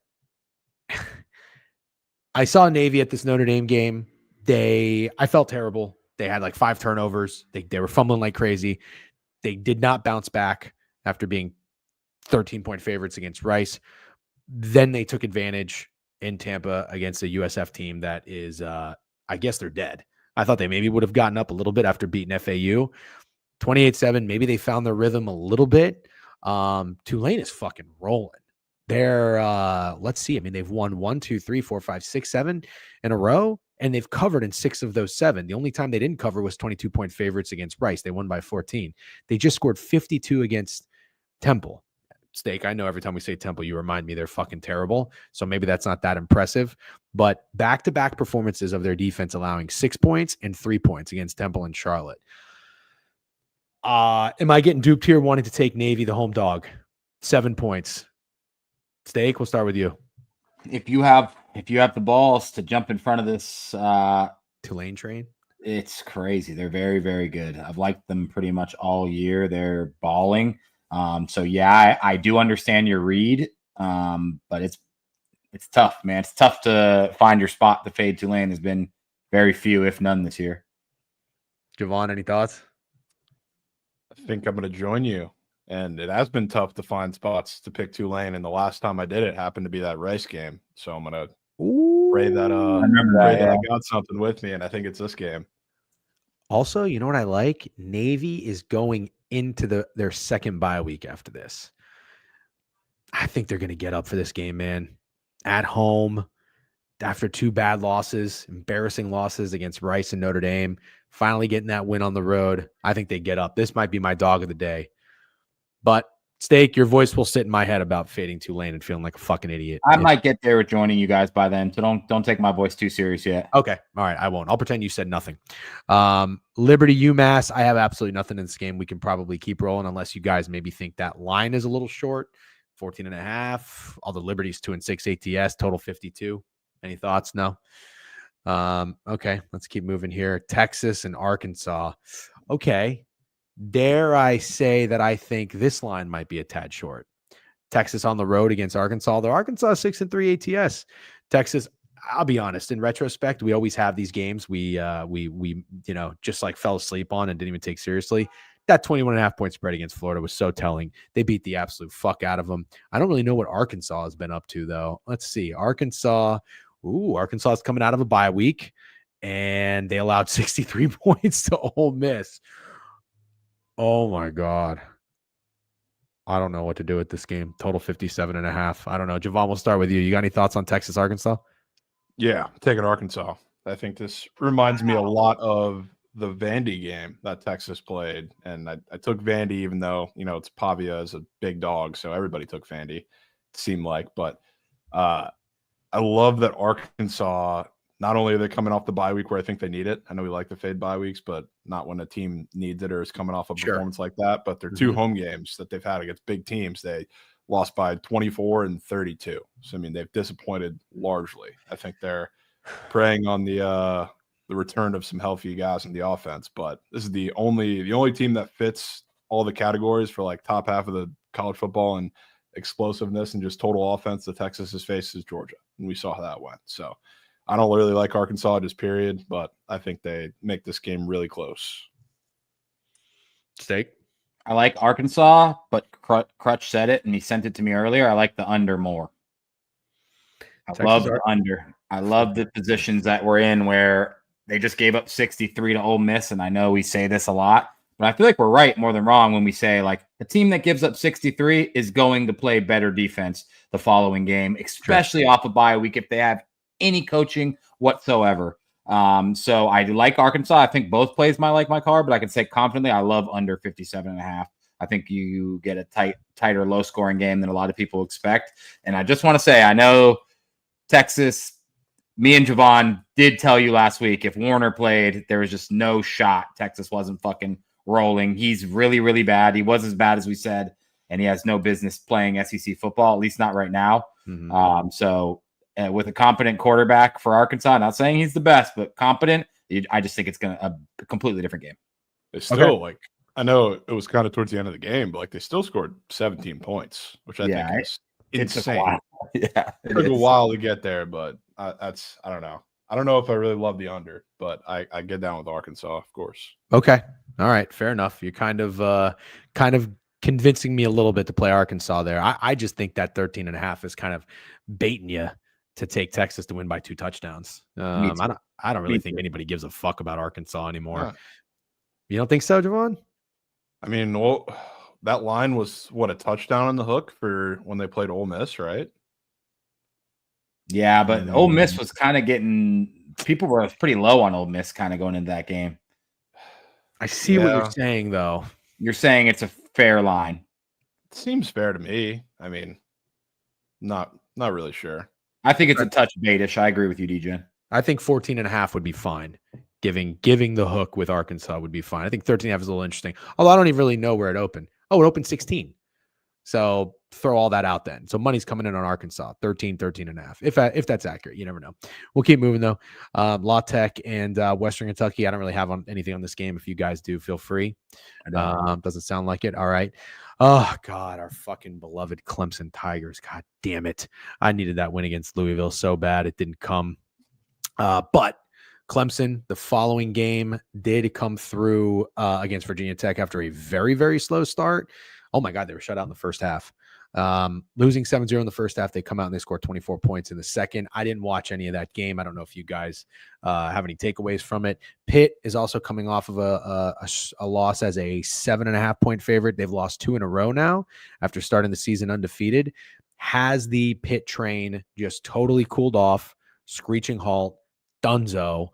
I saw Navy at this Notre Dame game. I felt terrible. They had like 5 turnovers. They were fumbling like crazy. They did not bounce back after being 13-point favorites against Rice. Then they took advantage in Tampa against a USF team that is, I guess they're dead. I thought they maybe would have gotten up a little bit after beating FAU. 28-7, maybe they found their rhythm a little bit. Tulane is fucking rolling. They're, let's see. I mean, they've won 1, 2, 3, 4, 5, 6, 7 in a row, and they've covered in 6 of those 7. The only time they didn't cover was 22-point favorites against Rice. They won by 14. They just scored 52 against Temple. Steak, I know every time we say Temple, you remind me they're fucking terrible. So maybe that's not that impressive. But back-to-back performances of their defense allowing 6 points and 3 points against Temple and Charlotte. Am I getting duped here wanting to take Navy, the home dog? 7 points. Steak, we'll start with you. If you have if you have the balls to jump in front of this Tulane train, it's crazy. They're very, very good. I've liked them pretty much all year. They're balling. So yeah, I do understand your read, but it's tough, man. It's tough to find your spot to fade Tulane. There's been very few, if none, this year. Jovan, any thoughts? I think I'm going to join you. And it has been tough to find spots to pick Tulane. And the last time I did it happened to be that Rice game. So I'm going to pray that I got something with me. And I think it's this game. Also, you know what I like? Navy is going into their second bye week after this. I think they're going to get up for this game, man. At home, after 2 bad losses, embarrassing losses against Rice and Notre Dame, finally getting that win on the road. I think they get up. This might be my dog of the day. But Steak, your voice will sit in my head about fading Tulane and feeling like a fucking idiot. I might get there with joining you guys by then, so don't take my voice too serious yet. Okay. All right. I won't. I'll pretend you said nothing. Liberty, UMass, I have absolutely nothing in this game. We can probably keep rolling unless you guys maybe think that line is a little short. 14.5. Although Liberty's 2-6 ATS, total 52. Any thoughts? No. Okay, let's keep moving here. Texas and Arkansas. Okay. Dare I say that I think this line might be a tad short. Texas on the road against Arkansas. Though Arkansas 6-3 ATS. Texas, I'll be honest, in retrospect, we always have these games we just like fell asleep on and didn't even take seriously. That 21.5 point spread against Florida was so telling. They beat the absolute fuck out of them. I don't really know what Arkansas has been up to, though. Let's see. Arkansas is coming out of a bye week, and they allowed 63 points to Ole Miss. Oh, my God. I don't know what to do with this game. Total 57.5. I don't know. Jovan, we'll start with you. You got any thoughts on Texas, Arkansas? Yeah, I'm taking Arkansas. I think this reminds me a lot of the Vandy game that Texas played. And I took Vandy, even though, it's Pavia as a big dog. So everybody took Vandy, it seemed like. But I love that Arkansas, not only are they coming off the bye week where I think they need it. I know we like to fade bye weeks, but not when a team needs it or is coming off a performance like that. But their 2 home games that they've had against big teams, they lost by 24 and 32. So, I mean, they've disappointed largely. I think they're preying on the return of some healthy guys in the offense. But this is the only team that fits all the categories for like top half of the college football and explosiveness and just total offense that Texas has faced is Georgia. And we saw how that went. So I don't really like Arkansas just period, but I think they make this game really close. Steak? I like Arkansas, but Crutch said it, and he sent it to me earlier. I like the under more. I love the under. I love the positions that we're in where they just gave up 63 to Ole Miss, and I know we say this a lot, but I feel like we're right more than wrong when we say, like, a team that gives up 63 is going to play better defense the following game, especially off a bye week if they have any coaching whatsoever. So I like Arkansas. I think both plays might like my card, but I can say confidently I love under 57.5. I think you get a tighter, low-scoring game than a lot of people expect. And I just want to say, I know Texas, me and Jovan did tell you last week, if Warner played, there was just no shot Texas wasn't fucking rolling. He's really, really bad. He was as bad as we said, and he has no business playing SEC football, at least not right now. So with a competent quarterback for Arkansas, not saying he's the best, but competent, I just think it's going to a completely different game. They still I know it was kind of towards the end of the game, but they still scored 17 points, which I think is insane. It took a while to get there, but I don't know. I don't know if I really love the under, but I get down with Arkansas, of course. Okay. All right. Fair enough. You're kind of convincing me a little bit to play Arkansas there. I just think that 13.5 is kind of baiting you to take Texas to win by 2 touchdowns. I don't really think anybody gives a fuck about Arkansas anymore. Yeah. You don't think so, Jovan? I mean, that line was a touchdown on the hook for when they played Ole Miss, right? Yeah, but Ole Miss was kind of people were pretty low on Ole Miss kind of going into that game. I see what you're saying, though. You're saying it's a fair line. It seems fair to me. I mean, not really sure. I think it's a touch baitish. I agree with you, DJ. I think 14.5 would be fine. Giving the hook with Arkansas would be fine. I think 13.5 is a little interesting. Although I don't even really know where it opened. Oh, it opened 16. So throw all that out then. So money's coming in on Arkansas, 13.5. If that's accurate, you never know. We'll keep moving though. La Tech and Western Kentucky. I don't really have anything on this game. If you guys do, feel free. Doesn't sound like it. All right. Oh God, our fucking beloved Clemson Tigers. God damn it. I needed that win against Louisville so bad. It didn't come. But Clemson, the following game, did come through against Virginia Tech after a very, very slow start. Oh my God, they were shut out in the first half. Losing 7-0 in the first half. They come out and they scored 24 points in the second. I didn't watch any of that game. I don't know if you guys have any takeaways from it. Pitt is also coming off of a loss as a 7.5 point favorite. They've lost 2 in a row now after starting the season undefeated. Has the Pitt train just totally cooled off? Screeching halt. Dunzo.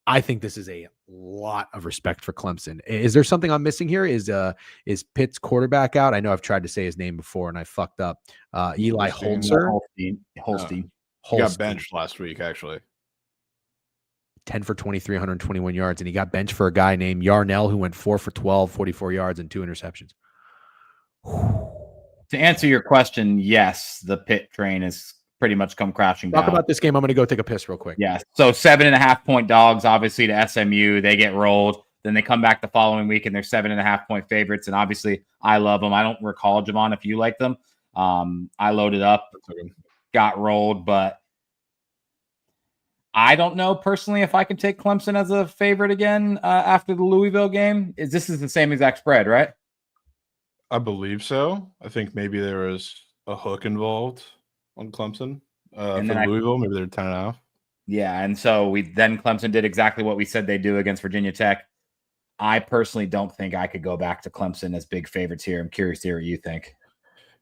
I think this is a lot of respect for Clemson. Is there something I'm missing here? Is Pitt's quarterback out? I know I've tried to say his name before and I fucked up. Eli Holzer. Holstein. He got benched last week, actually. 10 for 23, 121 yards, and he got benched for a guy named Yarnell who went 4 for 12, 44 yards, and 2 interceptions. To answer your question, yes, the Pitt train is pretty much come crashing down. Talk about this game. I'm going to go take a piss real quick. Yeah. So 7.5 point dogs, obviously, to SMU. They get rolled. Then they come back the following week and they're 7.5 point favorites. And obviously, I love them. I don't recall, Jovan, if you like them. I loaded up, got rolled, but I don't know personally if I can take Clemson as a favorite again after the Louisville game. This is the same exact spread, right? I believe so. I think maybe there was a hook involved on Clemson for Louisville. Maybe they're 10.5. Yeah, and so Clemson did exactly what we said they do against Virginia Tech. I personally don't think I could go back to Clemson as big favorites here. I'm curious to hear what you think.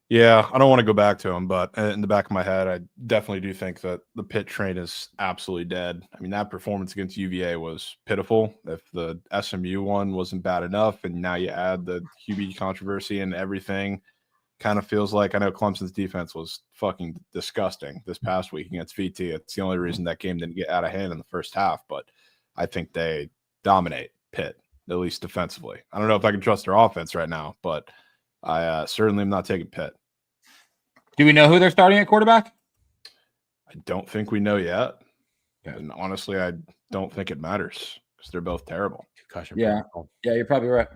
Yeah, I don't want to go back to them, but in the back of my head, I definitely do think that the Pitt train is absolutely dead. I mean, that performance against UVA was pitiful. If the SMU one wasn't bad enough, and now you add the QB controversy and everything, kind of feels like, I know Clemson's defense was fucking disgusting this past week against VT. It's the only reason that game didn't get out of hand in the first half, but I think they dominate Pitt, at least defensively. I don't know if I can trust their offense right now, but I certainly am not taking Pitt. Do we know who they're starting at quarterback? I don't think we know yet. And honestly, I don't think it matters because they're both terrible. Yeah, you're probably right.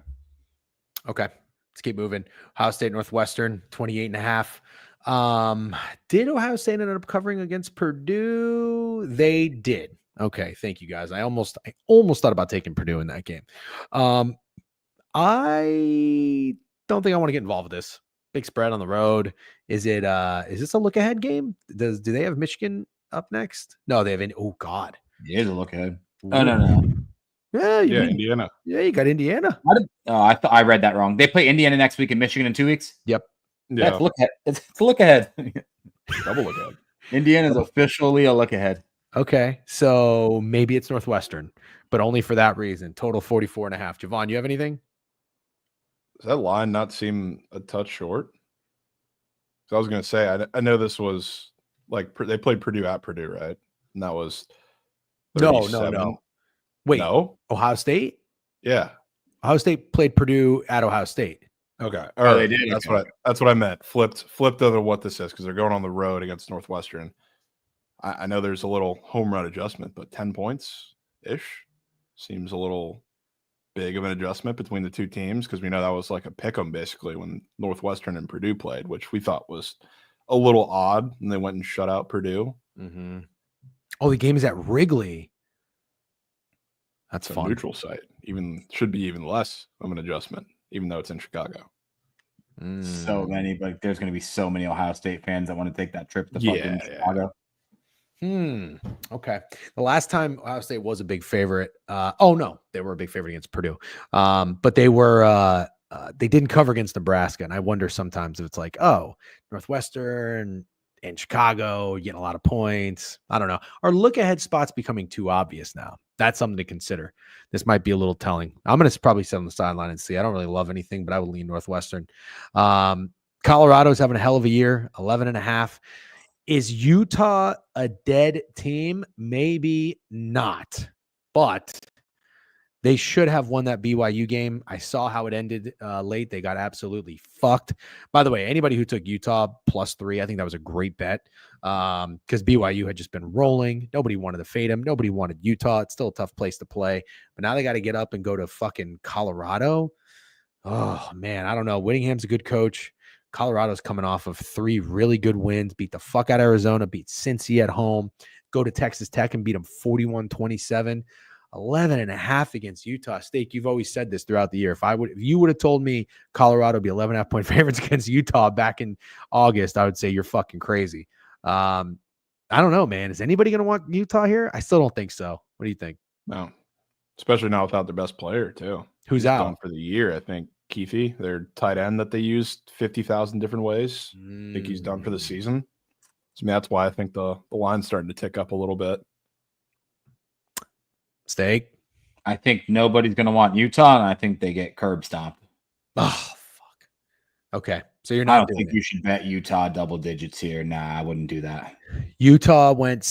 Okay, let's keep moving. Ohio State Northwestern, 28.5. Did Ohio State end up covering against Purdue? They did. Okay, thank you guys. I almost thought about taking Purdue in that game. I don't think I want to get involved with this. Big spread on the road. Is this a look ahead game? Do they have Michigan up next? No, they have oh God. It is a look ahead. Oh no. Yeah, Indiana. Yeah, you got Indiana. I read that wrong. They play Indiana next week and Michigan in 2 weeks. Yep. Yeah, it's look ahead. It's a look ahead. Double look ahead. Indiana's officially a look ahead. Okay, so maybe it's Northwestern, but only for that reason. Total 44.5. Jovan, you have anything? Does that line not seem a touch short? So I was going to say, I know this was like they played Purdue at Purdue, right? And that was 37. No. Wait, no, Ohio State? Yeah, Ohio State played Purdue at Ohio State. Okay, all right. They did. That's what I meant. Flipped over what this is because they're going on the road against Northwestern. I know there's a little home run adjustment, but 10 points ish seems a little big of an adjustment between the two teams because we know that was like a pick 'em basically when Northwestern and Purdue played, which we thought was a little odd, and they went and shut out Purdue. Mm-hmm. Oh, the game is at Wrigley. That's fun. Neutral site should be even less of an adjustment, even though it's in Chicago. So many, but there's going to be so many Ohio State fans that want to take that trip to fucking Chicago. Okay. The last time Ohio State was a big favorite, they were a big favorite against Purdue. But they were they didn't cover against Nebraska. And I wonder sometimes if it's like, oh, Northwestern and Chicago getting a lot of points. I don't know. Are look ahead spots becoming too obvious now? That's something to consider. This might be a little telling. I'm going to probably sit on the sideline and see. I don't really love anything, but I would lean Northwestern. Colorado's having a hell of a year, 11.5. Is Utah a dead team? Maybe not. But They should have won that BYU game. I saw how it ended late. They got absolutely fucked. By the way, anybody who took Utah +3, I think that was a great bet because BYU had just been rolling. Nobody wanted to fade them. Nobody wanted Utah. It's still a tough place to play. But now they got to get up and go to fucking Colorado. Oh, man, I don't know. Whittingham's a good coach. Colorado's coming off of 3 really good wins, beat the fuck out of Arizona, beat Cincy at home, go to Texas Tech and beat them 41-27, 11.5 against Utah State. You've always said this throughout the year. If you would have told me Colorado would be 11.5 point favorites against Utah back in August, I would say you're fucking crazy. I don't know, man. Is anybody going to want Utah here? I still don't think so. What do you think? No, especially not without their best player too. Who's out? Done for the year? I think Keefe, their tight end that they used 50,000 different ways. I think he's done for the season. So that's why I think the line's starting to tick up a little bit. Steak? I think nobody's going to want Utah, and I think they get curb stomped. Oh, fuck. Okay. So you're not. I don't think you should bet Utah double digits here. Nah, I wouldn't do that. Utah went.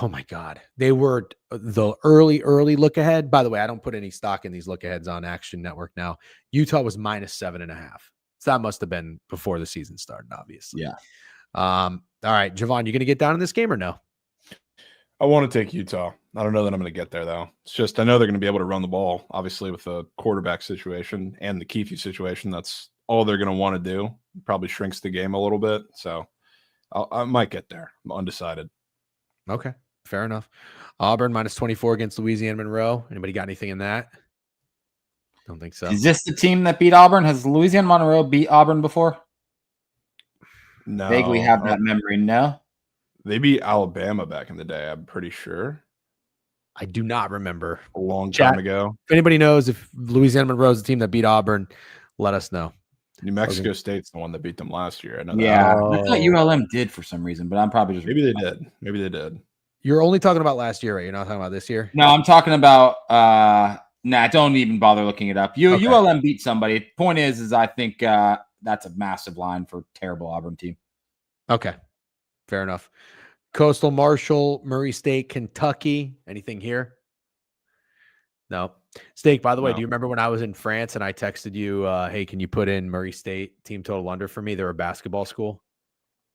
Oh my God, they were the early look ahead. By the way, I don't put any stock in these look aheads on Action Network now. Utah was -7.5. So that must have been before the season started, obviously. Yeah. All right, Jovan, you going to get down in this game or no? I want to take Utah. I don't know that I'm going to get there though. It's just I know they're going to be able to run the ball. Obviously, with the quarterback situation and the Keefe situation, that's all they're going to want to do. Probably shrinks the game a little bit. So I might get there. I'm undecided. Okay, fair enough. Auburn -24 against Louisiana Monroe. Anybody got anything in that? Don't think so. Is this the team that beat Auburn? Has Louisiana Monroe beat Auburn before? No. Vaguely have that memory. No. They beat Alabama back in the day, I'm pretty sure. I do not remember. A long time ago. If anybody knows if Louisiana Monroe is the team that beat Auburn, let us know. New Mexico State's the one that beat them last year. I know yeah, that. I thought ULM did for some reason, but I'm probably just maybe they did. Maybe they did. You're only talking about last year, right? You're not talking about this year? No, I'm talking about don't even bother looking it up. Okay. ULM beat somebody. Point is I think that's a massive line for terrible Auburn team. Okay. Fair enough. Coastal Marshall, Murray State, Kentucky. Anything here? No. Steak, by the way, do you remember when I was in France and I texted you, hey, can you put in Murray State team total under for me? They're a basketball school.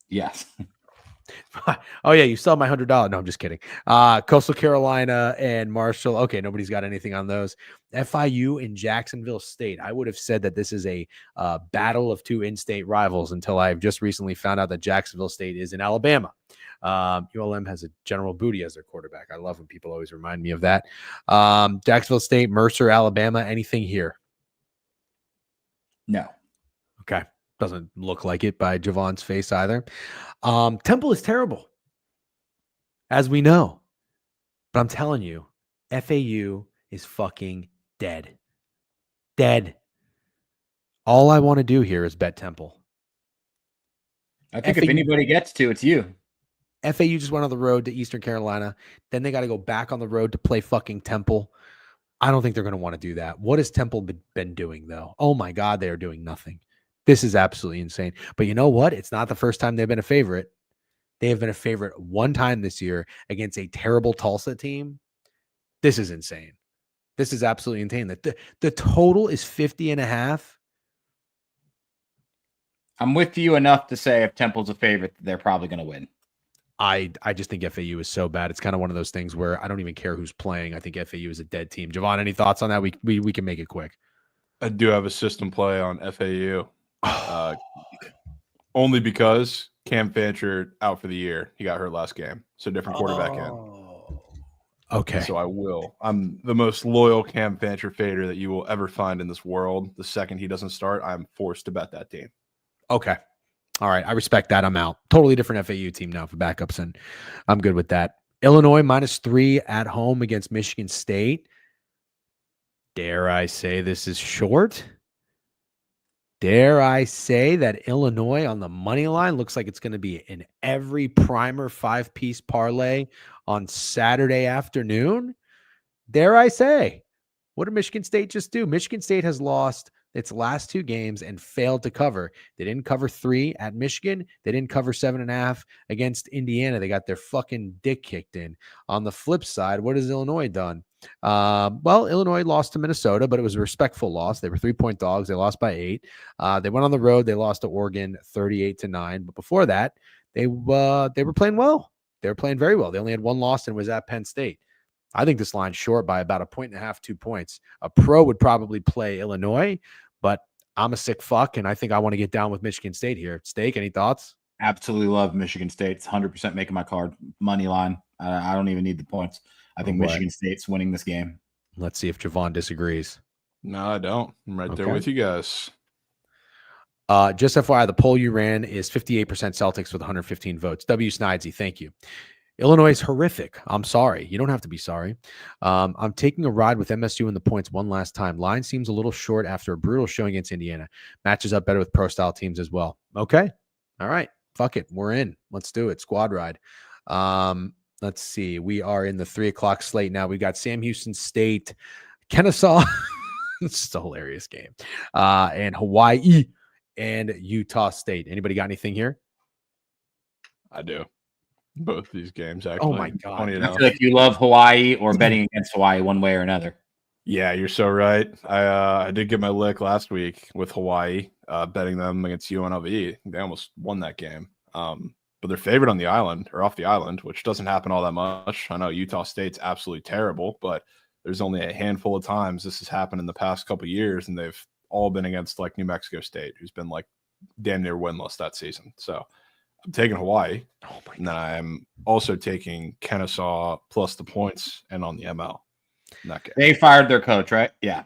Yes. Oh, yeah, you saw my $100. No, I'm just kidding. Coastal Carolina and Marshall. Okay, nobody's got anything on those. FIU and Jacksonville State. I would have said that this is a battle of 2 in-state rivals until I've just recently found out that Jacksonville State is in Alabama. ULM has a General Booty as their quarterback. I love when people always remind me of that. Jacksonville State, Mercer, Alabama. Anything here? No. Okay. Doesn't look like it by Javon's face either. Temple is terrible, as we know. But I'm telling you, FAU is fucking dead. Dead. All I want to do here is bet Temple. I think if anybody gets to, it's you. FAU just went on the road to Eastern Carolina. Then they got to go back on the road to play fucking Temple. I don't think they're going to want to do that. What has Temple been doing, though? Oh, my God, they are doing nothing. This is absolutely insane. But you know what? It's not the first time they've been a favorite. They have been a favorite one time this year against a terrible Tulsa team. This is insane. This is absolutely insane. The total is 50.5. I'm with you enough to say if Temple's a favorite, they're probably going to win. I just think FAU is so bad. It's kind of one of those things where I don't even care who's playing. I think FAU is a dead team. Jovan, any thoughts on that? We can make it quick. I do have a system play on FAU. Only because Cam Fancher out for the year. He got hurt last game. So different quarterback in. Okay. So I will. I'm the most loyal Cam Fancher fader that you will ever find in this world. The second he doesn't start, I'm forced to bet that team. Okay. All right. I respect that. I'm out. Totally different FAU team now for backups, and I'm good with that. Illinois -3 at home against Michigan State. Dare I say this is short? Dare I say that Illinois on the money line looks like it's going to be in every primer 5-piece parlay on Saturday afternoon? Dare I say? What did Michigan State just do? Michigan State has lost its last 2 games and failed to cover. They didn't cover 3 at Michigan. They didn't cover 7.5 against Indiana. They got their fucking dick kicked in. On the flip side, what has Illinois done? Well, Illinois lost to Minnesota, but it was a respectful loss. They were 3-point dogs. They lost by 8. They went on the road. They lost to Oregon 38-9. But before that, they were playing well. They were playing very well. They only had one loss and was at Penn State. I think this line's short by about 1.5, 2 points. A pro would probably play Illinois, but I'm a sick fuck, and I think I want to get down with Michigan State here. Steak, any thoughts? Absolutely love Michigan State. It's 100% making my card money line. I don't even need the points. I think Michigan State's winning this game. Let's see if Jovan disagrees. No, I don't. I'm right there with you guys. Just FYI, the poll you ran is 58% Celtics with 115 votes. W. Snidesy, thank you. Illinois is horrific. I'm sorry. You don't have to be sorry. I'm taking a ride with MSU in the points one last time. Line seems a little short after a brutal showing against Indiana. Matches up better with pro-style teams as well. Okay. All right. Fuck it. We're in. Let's do it. Squad ride. Let's see. We are in the 3:00 slate now. We got Sam Houston State, Kennesaw. It's just a hilarious game. And Hawaii and Utah State. Anybody got anything here? I do. Both these games, actually. Oh my god! I feel like you love Hawaii or betting against Hawaii one way or another. Yeah, you're so right. I did get my lick last week with Hawaii, betting them against UNLV. They almost won that game. But they're favored on the island or off the island, which doesn't happen all that much. I know Utah State's absolutely terrible, but there's only a handful of times this has happened in the past couple of years, and they've all been against like New Mexico State, who's been like damn near winless that season. So I'm taking Hawaii. Oh my and then I'm also taking Kennesaw plus the points and on the ML. They fired their coach, right? Yeah.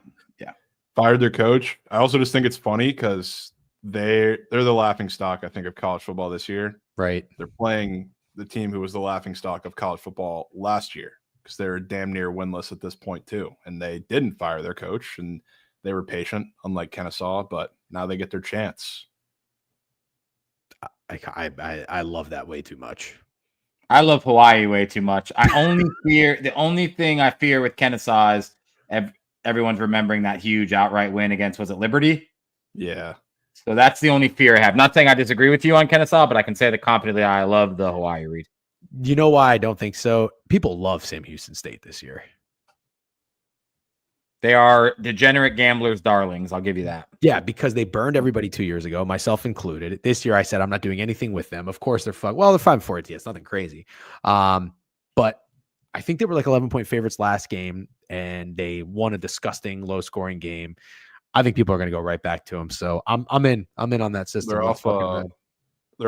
Fired their coach. I also just think it's funny because they're the laughing stock, I think, of college football this year. Right. They're playing the team who was the laughing stock of college football last year because they were damn near winless at this point too. And they didn't fire their coach and they were patient, unlike Kennesaw, but now they get their chance. I love that way too much. I love Hawaii way too much. The only thing I fear with Kennesaw is everyone's remembering that huge outright win against, was it Liberty? Yeah. So that's the only fear I have. Not saying I disagree with you on Kennesaw, but I can say that confidently I love the Hawaii read. You know why I don't think so? People love Sam Houston State this year. They are degenerate gamblers' darlings. I'll give you that. Yeah, because they burned everybody 2 years ago, myself included. This year, I said I'm not doing anything with them. Of course, they're fun. Well, they're 5-4 It's nothing crazy. But I think they were like 11-point favorites last game, and they won a disgusting low-scoring game. I think people are going to go right back to them. So I'm in on that system. They're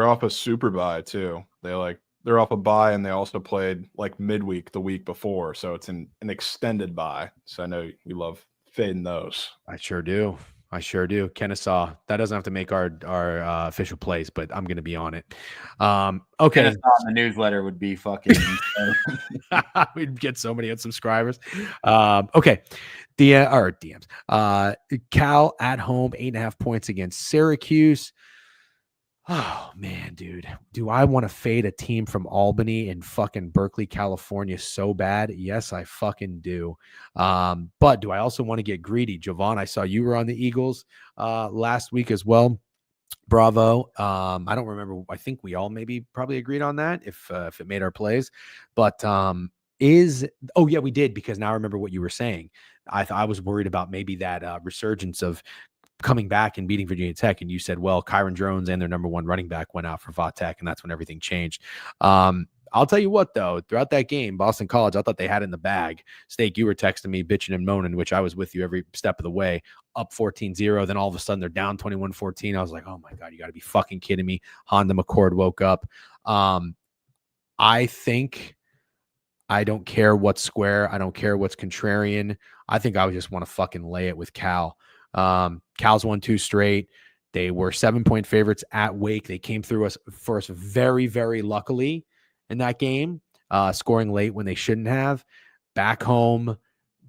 off a super bye too. They're off a bye, and they also played like midweek the week before. So it's an extended bye. So I know we love fading those. I sure do. Kennesaw. That doesn't have to make our official plays, but I'm going to be on it. Okay. Kennesaw in the newsletter would be fucking. We'd get so many unsubscribers. Okay. DMs. Cal at home, 8.5 points against Syracuse. Oh man, dude. Do I want to fade a team from Albany in fucking Berkeley, California so bad? Yes, I fucking do. But do I also want to get greedy? Jovan, I saw you were on the Eagles last week as well. Bravo. I don't remember. I think we all probably agreed on that if it made our plays. But we did, because now I remember what you were saying. I was worried about maybe that resurgence of coming back and beating Virginia Tech, and you said, well, Kyron Drones and their number one running back went out for Vatek, and that's when everything changed. I'll tell you what, though, throughout that game, Boston College, I thought they had in the bag. Steak, you were texting me, bitching and moaning, which I was with you every step of the way, up 14-0. Then all of a sudden they're down 21-14. I was like, oh my God, you got to be fucking kidding me. Honda McCord woke up. I think I don't care what's square. I don't care what's contrarian. I think I would just want to fucking lay it with Cal. Cal's won 2 straight. They were 7-point favorites at Wake. They came through us first very, very luckily in that game, scoring late when they shouldn't have. Back home,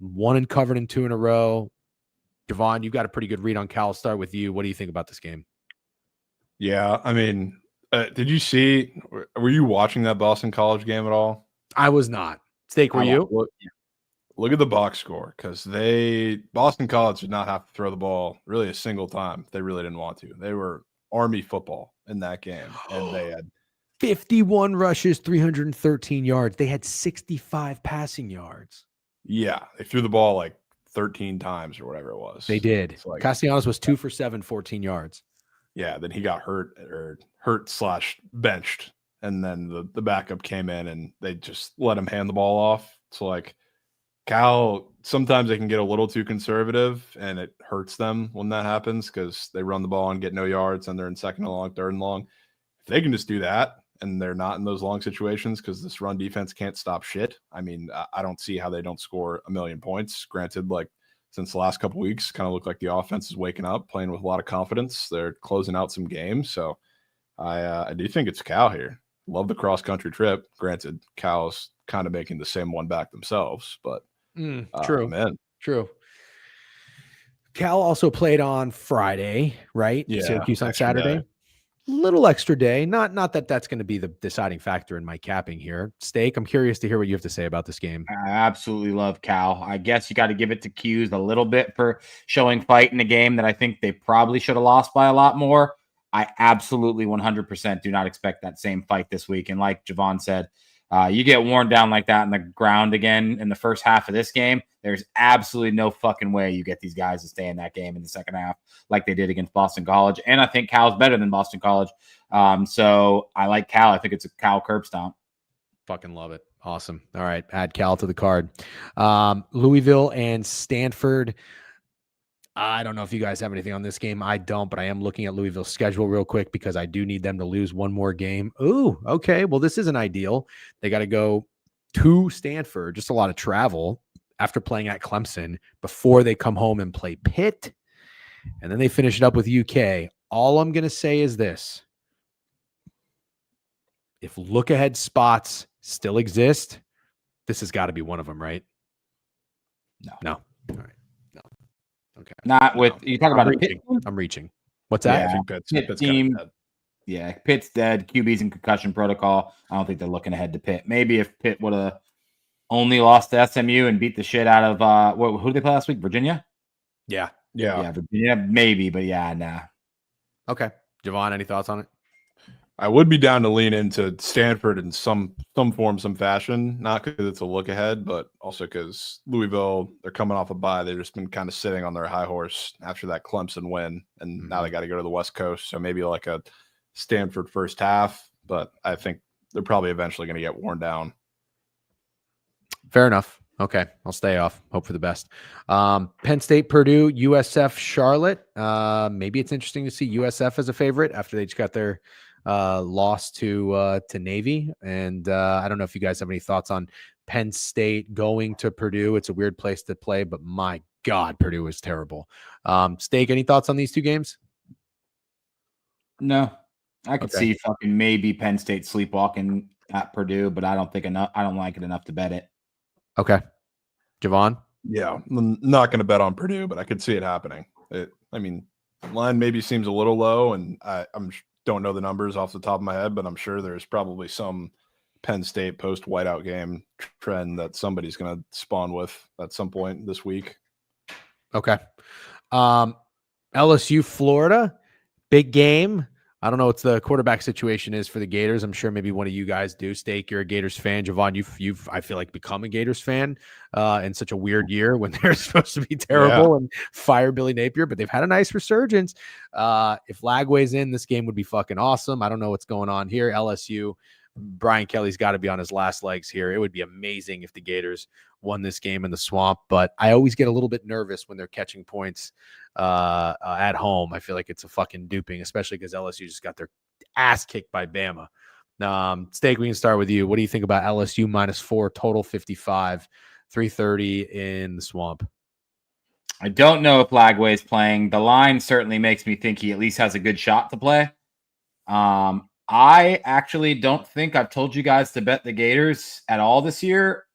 won and covered in 2 in a row. Jovan, you got a pretty good read on Cal. I'll start with you. What do you think about this game? Yeah, I mean, were you watching that Boston College game at all? I was not. Steak, were you? Look at the box score, because Boston College did not have to throw the ball really a single time. They really didn't want to. They were Army football in that game, and they had 51 rushes, 313 yards. They had 65 passing yards. Yeah, they threw the ball like 13 times or whatever it was. They did. Like, Castellanos was 2 for 7, 14 yards. Yeah, then he got hurt/benched, and then the backup came in and they just let him hand the ball off. So like Cal, sometimes they can get a little too conservative, and it hurts them when that happens because they run the ball and get no yards, and they're in second and long, third and long. If they can just do that, and they're not in those long situations because this run defense can't stop shit. I mean, I don't see how they don't score a million points. Granted, like since the last couple weeks, kind of look like the offense is waking up, playing with a lot of confidence. They're closing out some games, so I do think it's Cal here. Love the cross country trip. Granted, Cal's kind of making the same one back themselves, but true, man. True. Cal also played on Friday, right? Yeah, Syracuse on Saturday. Little extra day. Not that that's going to be the deciding factor in my capping here. Steak, I'm curious to hear what you have to say about this game. I absolutely love Cal. I guess you got to give it to Q's a little bit for showing fight in a game that I think they probably should have lost by a lot more. I absolutely 100% do not expect that same fight this week. And like Jovan said, you get worn down like that in the ground again in the first half of this game, there's absolutely no fucking way you get these guys to stay in that game in the second half like they did against Boston College. And I think Cal's better than Boston College. So I like Cal. I think it's a Cal curb stomp. Fucking love it. Awesome. All right. Add Cal to the card. Louisville and Stanford. I don't know if you guys have anything on this game. I don't, but I am looking at Louisville's schedule real quick because I do need them to lose one more game. Ooh, okay. Well, this isn't ideal. They got to go to Stanford, just a lot of travel after playing at Clemson before they come home and play Pitt. And then they finish it up with UK. All I'm going to say is this. If look ahead spots still exist, this has got to be one of them, right? No. All right. No. Okay. Not with you talk about reaching. I'm reaching. What's that? Yeah, I think Pitt's team. Yeah, Pitt's dead. QB's in concussion protocol. I don't think they're looking ahead to Pitt. Maybe if Pitt would have only lost to SMU and beat the shit out of who did they play last week? Virginia? Yeah. Virginia, maybe, but yeah, nah. Okay. Jovan, any thoughts on it? I would be down to lean into Stanford in some form, some fashion, not because it's a look ahead, but also because Louisville, they're coming off a bye. They've just been kind of sitting on their high horse after that Clemson win, and now they got to go to the West Coast. So maybe like a Stanford first half, but I think they're probably eventually going to get worn down. Fair enough. Okay, I'll stay off. Hope for the best. Penn State, Purdue, USF, Charlotte. Maybe it's interesting to see USF as a favorite after they just got their loss to Navy. And I don't know if you guys have any thoughts on Penn State going to Purdue. It's a weird place to play, but my God, Purdue is terrible. Steak, any thoughts on these two games? No, I could see fucking maybe Penn State sleepwalking at Purdue, but I don't think enough. I don't like it enough to bet it. Okay. Jovan? Yeah, I'm not going to bet on Purdue, but I could see it happening. Line maybe seems a little low, and I'm don't know the numbers off the top of my head, but I'm sure there's probably some Penn State post whiteout game trend that somebody's going to spawn with at some point this week. Okay. LSU, Florida, big game. I don't know what the quarterback situation is for the Gators. I'm sure maybe one of you guys do. Steak, you're a Gators fan. Jovan, you've I feel like become a Gators fan in such a weird year when they're supposed to be terrible and fire Billy Napier, but they've had a nice resurgence. If Lagway's in, this game would be fucking awesome. I don't know what's going on here. LSU, Brian Kelly's got to be on his last legs here. It would be amazing if the Gators won this game in the Swamp, but I always get a little bit nervous when they're catching points at home. I feel like it's a fucking duping, especially because LSU just got their ass kicked by Bama. Steak, we can start with you. What do you think about LSU -4, total 55, 330 in the Swamp? I don't know if Lagway is playing. The line certainly makes me think he at least has a good shot to play. I actually don't think I've told you guys to bet the Gators at all this year,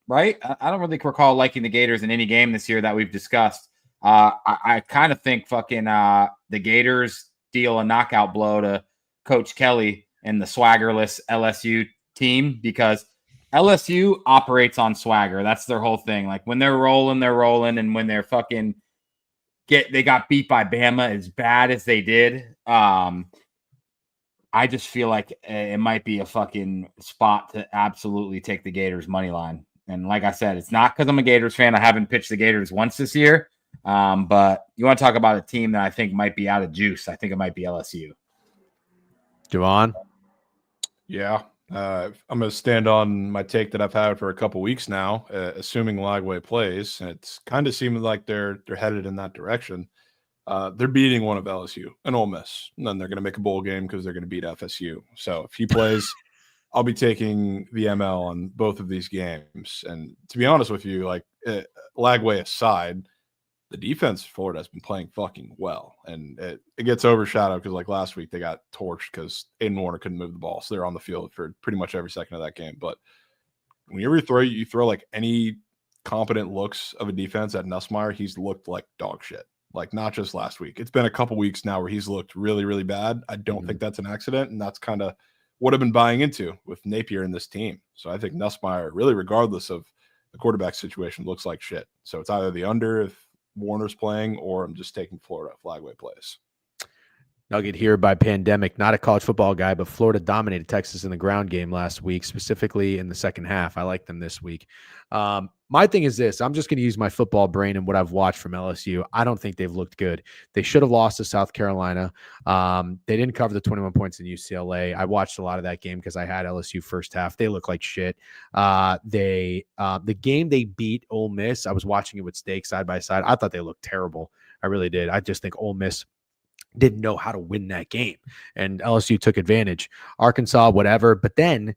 right? I don't really recall liking the Gators in any game this year that we've discussed. I kind of think fucking the Gators deal a knockout blow to Coach Kelly and the swaggerless LSU team because LSU operates on swagger. That's their whole thing. Like when they're rolling, and when they're fucking they got beat by Bama as bad as they did. I just feel like it might be a fucking spot to absolutely take the Gators money line. And like I said, it's not because I'm a Gators fan. I haven't pitched the Gators once this year. But you want to talk about a team that I think might be out of juice. I think it might be LSU. Jovan? Yeah. I'm going to stand on my take that I've had for a couple weeks now, assuming Lagway plays. And it's kind of seeming like they're headed in that direction. They're beating one of LSU, an Ole Miss, and then they're going to make a bowl game because they're going to beat FSU. So if he plays, I'll be taking the ML on both of these games. And to be honest with you, like Lagway aside, the defense for Florida has been playing fucking well. And it gets overshadowed because like last week they got torched because Aiden Warner couldn't move the ball. So they're on the field for pretty much every second of that game. But whenever you throw like any competent looks of a defense at Nussmeier, he's looked like dog shit. Like not just last week. It's been a couple weeks now where he's looked really, really bad. I don't think that's an accident. And that's kind of what I've been buying into with Napier and this team. So I think Nussmeier, really regardless of the quarterback situation, looks like shit. So it's either the under if Warner's playing, or I'm just taking Florida if Lagway plays. Nugget here by pandemic, not a college football guy, but Florida dominated Texas in the ground game last week, specifically in the second half. I like them this week. My thing is this. I'm just going to use my football brain and what I've watched from LSU. I don't think they've looked good. They should have lost to South Carolina. They didn't cover the 21 points in UCLA. I watched a lot of that game because I had LSU first half. They look like shit. The game they beat Ole Miss, I was watching it with Steak side by side. I thought they looked terrible. I really did. I just think Ole Miss didn't know how to win that game, and LSU took advantage. Arkansas, whatever, but then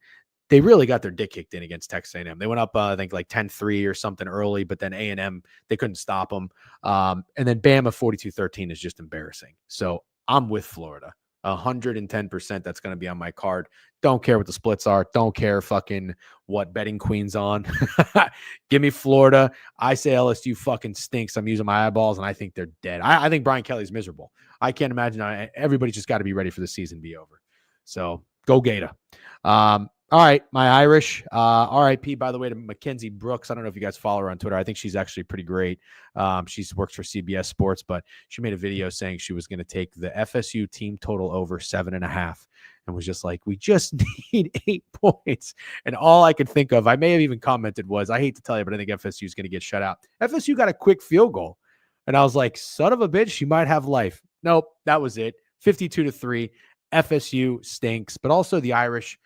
they really got their dick kicked in against Texas A&M. They went up, I think, like 10-3 or something early, but then A&M, they couldn't stop them. And then Bama 42-13 is just embarrassing. So I'm with Florida. 110% that's going to be on my card. Don't care what the splits are. Don't care fucking what betting queen's on. Give me Florida. I say LSU fucking stinks. I'm using my eyeballs, and I think they're dead. I think Brian Kelly's miserable. I can't imagine. Everybody's just got to be ready for the season to be over. So go Gator. All right, my Irish. RIP, by the way, to Mackenzie Brooks. I don't know if you guys follow her on Twitter. I think she's actually pretty great. She works for CBS Sports, but she made a video saying she was going to take the FSU team total over 7.5 and was just like, we just need 8 points. And all I could think of, I may have even commented, was, I hate to tell you, but I think FSU is going to get shut out. FSU got a quick field goal. And I was like, son of a bitch, she might have life. Nope, that was it. 52-3. FSU stinks, but also the Irish.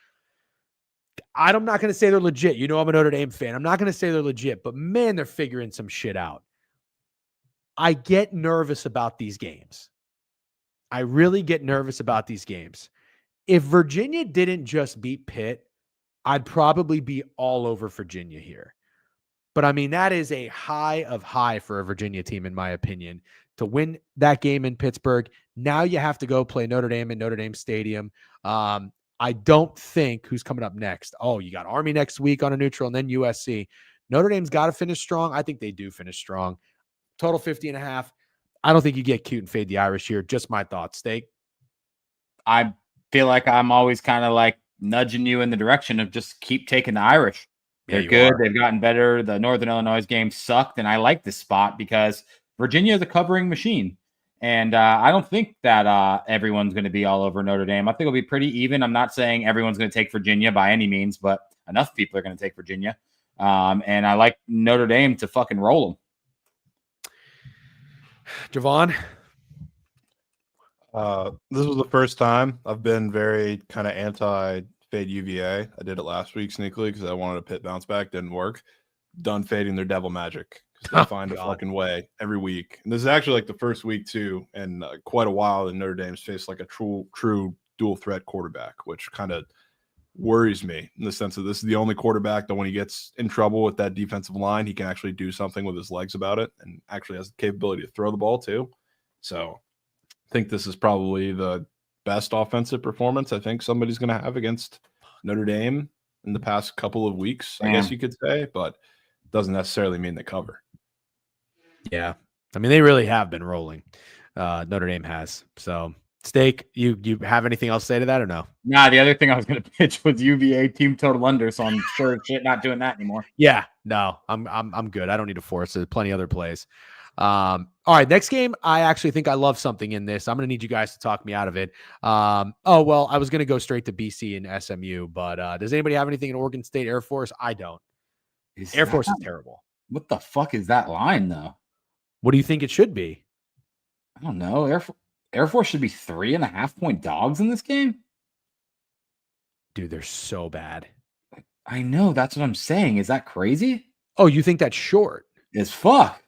I'm not going to say they're legit. You know I'm a Notre Dame fan. I'm not going to say they're legit, but man, they're figuring some shit out. I get nervous about these games. I really get nervous about these games. If Virginia didn't just beat Pitt, I'd probably be all over Virginia here. But I mean, that is a high of high for a Virginia team, in my opinion, to win that game in Pittsburgh. Now you have to go play Notre Dame in Notre Dame Stadium. I don't think who's coming up next. Oh, you got Army next week on a neutral and then USC. Notre Dame's got to finish strong. I think they do finish strong. Total 50.5. I don't think you get cute and fade the Irish here. Just my thoughts. Steak. I feel like I'm always kind of like nudging you in the direction of just keep taking the Irish. They're good. They've gotten better. The Northern Illinois game sucked, and I like this spot because Virginia is a covering machine. And I don't think that everyone's going to be all over Notre Dame. I think it'll be pretty even. I'm not saying everyone's going to take Virginia by any means, but enough people are going to take Virginia. And I like Notre Dame to fucking roll them. Jovan? This was the first time I've been very kind of anti-fade UVA. I did it last week sneakily because I wanted a Pitt bounce back. Didn't work. Done fading their devil magic. They find a fucking way every week. And this is actually like the first week too, and quite a while that Notre Dame's faced like a true dual threat quarterback, which kind of worries me in the sense that this is the only quarterback that when he gets in trouble with that defensive line, he can actually do something with his legs about it and actually has the capability to throw the ball too. So I think this is probably the best offensive performance I think somebody's going to have against Notre Dame in the past couple of weeks, I guess you could say, but doesn't necessarily mean they cover. Yeah. I mean, they really have been rolling. Notre Dame has. So, Steak, you have anything else to say to that or no? Nah, the other thing I was going to pitch was UVA team total under, so I'm sure shit not doing that anymore. Yeah, no, I'm good. I don't need to force it. There's plenty of other plays. All right, next game. I actually think I love something in this. I'm going to need you guys to talk me out of it. I was going to go straight to BC and SMU, but does anybody have anything in Oregon State Air Force? I don't. Air Force is terrible. What the fuck is that line, though? What do you think it should be? I don't know. Air Force should be 3.5-point dogs in this game. Dude, they're so bad. I know. That's what I'm saying. Is that crazy? Oh, you think that's short? As fuck.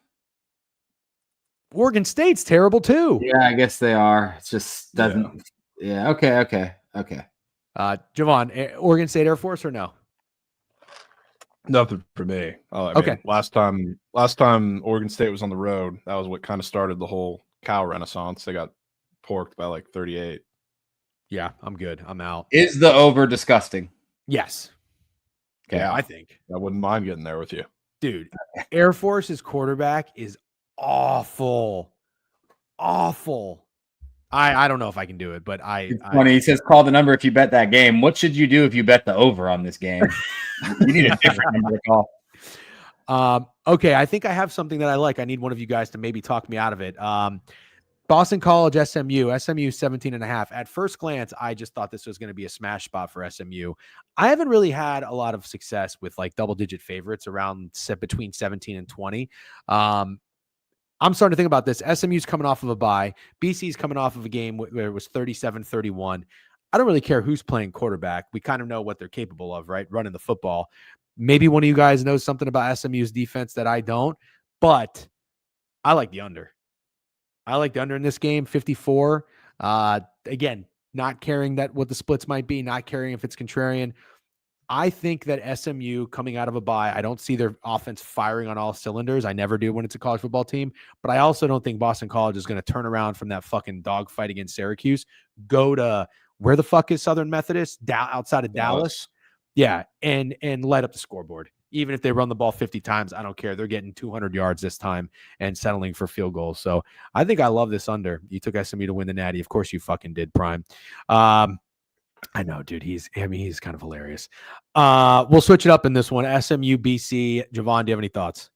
Oregon State's terrible too. Yeah, I guess they are. It just doesn't. Yeah. Okay. Jovan, Oregon State Air Force or no? Nothing for me. Okay. Mean, last time Oregon State was on the road, that was what kind of started the whole Cal renaissance. They got porked by like 38. Yeah, I'm good. I'm out. Is the over disgusting? Yes. Okay, yeah, I think. I wouldn't mind getting there with you. Dude, Air Force's quarterback is awful. Awful. I don't know if I can do it, but It's funny. He says, call the number if you bet that game. What should you do if you bet the over on this game? You need a different number to call. Okay, I think I have something that I like. I need one of you guys to maybe talk me out of it. Boston College, SMU 17.5. At first glance, I just thought this was going to be a smash spot for SMU. I haven't really had a lot of success with like double-digit favorites around between 17 and 20. I'm starting to think about this. SMU's coming off of a bye. BC's coming off of a game where it was 37-31. I don't really care who's playing quarterback. We kind of know what they're capable of, right? Running the football. Maybe one of you guys knows something about SMU's defense that I don't, but I like the under. I like the under in this game, 54. Again, not caring that what the splits might be, not caring if it's contrarian. I think that SMU coming out of a bye, I don't see their offense firing on all cylinders. I never do when it's a college football team, but I also don't think Boston College is going to turn around from that fucking dogfight against Syracuse, go to where the fuck is Southern Methodist outside of Dallas. Yeah. And light up the scoreboard. Even if they run the ball 50 times, I don't care. They're getting 200 yards this time and settling for field goals. So I think I love this under. You took SMU to win the Natty. Of course you fucking did, Prime. I know, dude. He's kind of hilarious. We'll switch it up in this one. SMU, BC. Jovan, do you have any thoughts?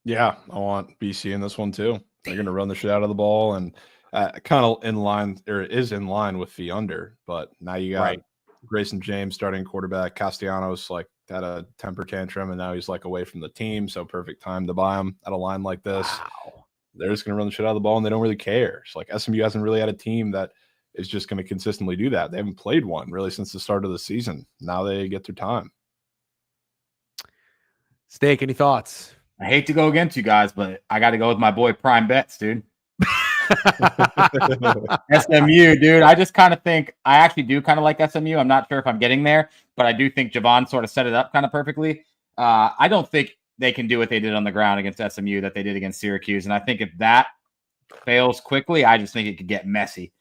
Yeah, I want BC in this one too. They're going to run the shit out of the ball and kind of in line, or is in line with the under. But now you got Grayson James starting quarterback. Castellanos had a temper tantrum, and now he's away from the team. So perfect time to buy him at a line like this. Wow. They're just going to run the shit out of the ball, and they don't really care. It's SMU hasn't really had a team that is just going to consistently do that. They haven't played one really since the start of the season. Now they get their time. Steak, any thoughts? I hate to go against you guys, but I got to go with my boy Prime Bets, dude. SMU, dude. I just kind of think I actually do kind of like SMU. I'm not sure if I'm getting there, but I do think Jovan sort of set it up kind of perfectly. I don't think they can do what they did on the ground against SMU that they did against Syracuse. And I think if that fails quickly, I just think it could get messy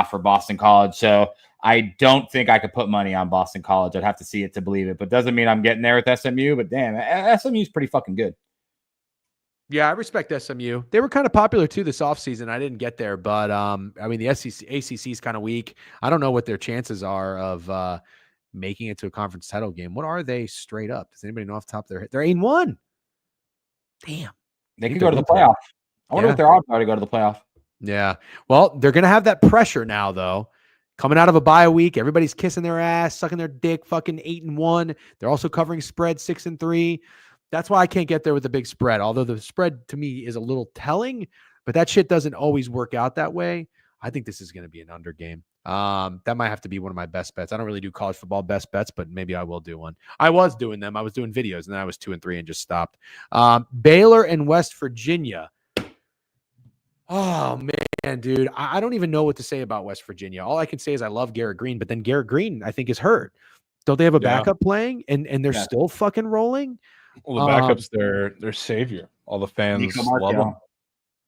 for Boston College. So I don't think I could put money on Boston College. I'd have to see it to believe it, but doesn't mean I'm getting there with SMU. But damn, SMU is pretty fucking good. Yeah, I respect SMU. They were kind of popular too this offseason. I didn't get there, but I mean the ACC is kind of weak. I don't know what their chances are of making it to a conference title game. What are they straight up? Does anybody know off the top of their head? They're 8-1. Damn. They could go to the playoff. I wonder what their odds are to go to the playoff. Yeah. Well, they're going to have that pressure now, though. Coming out of a bye week, everybody's kissing their ass, sucking their dick, fucking 8-1. They're also covering spread 6-3. That's why I can't get there with the big spread. Although the spread to me is a little telling, but that shit doesn't always work out that way. I think this is going to be an under game. That might have to be one of my best bets. I don't really do college football best bets, but maybe I will do one. I was doing them. I was doing videos, and then I was 2-3 and just stopped. Baylor and West Virginia. Oh, man, dude. I don't even know what to say about West Virginia. All I can say is I love Garrett Green, but then Garrett Green, I think, is hurt. Don't they have a backup playing, and they're still fucking rolling? Well, the backup's their savior. All the fans love him.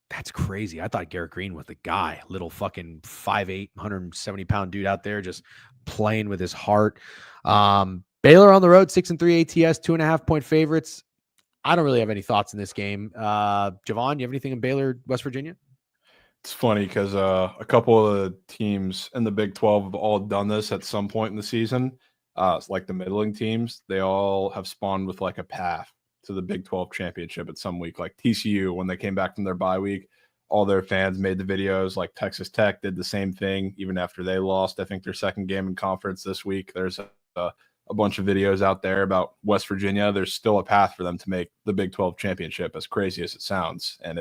That's crazy. I thought Garrett Green was the guy. Little fucking 5'8", 170-pound dude out there just playing with his heart. Baylor on the road, 6-3 ATS, 2.5-point favorites. I don't really have any thoughts in this game. Jovan, you have anything in Baylor, West Virginia? It's funny because a couple of the teams in the Big 12 have all done this at some point in the season. It's like the middling teams, they all have spawned with a path to the Big 12 championship at some week. Like TCU, when they came back from their bye week, all their fans made the videos. Like Texas Tech did the same thing even after they lost, I think, their second game in conference this week. There's a a bunch of videos out there about West Virginia. There's still a path for them to make the Big 12 championship, as crazy as it sounds. And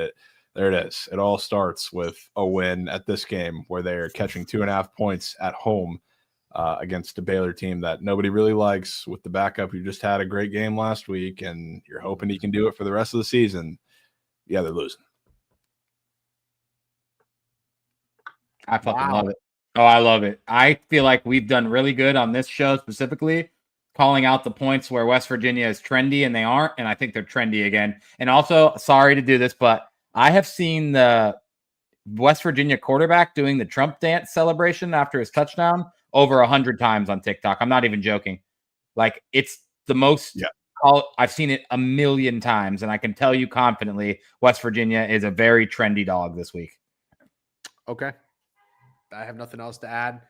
there it is. It all starts with a win at this game where they're catching 2.5 points at home against a Baylor team that nobody really likes, with the backup who just had a great game last week, and you're hoping he can do it for the rest of the season. Yeah, they're losing. I fucking love it. Oh, I love it. I feel like we've done really good on this show, specifically calling out the points where West Virginia is trendy and they aren't, and I think they're trendy again. And also, sorry to do this, but I have seen the West Virginia quarterback doing the Trump dance celebration after his touchdown over 100 times on TikTok. I'm not even joking. Like, it's the most I've seen it a million times, and I can tell you confidently West Virginia is a very trendy dog this week. Okay. I have nothing else to add.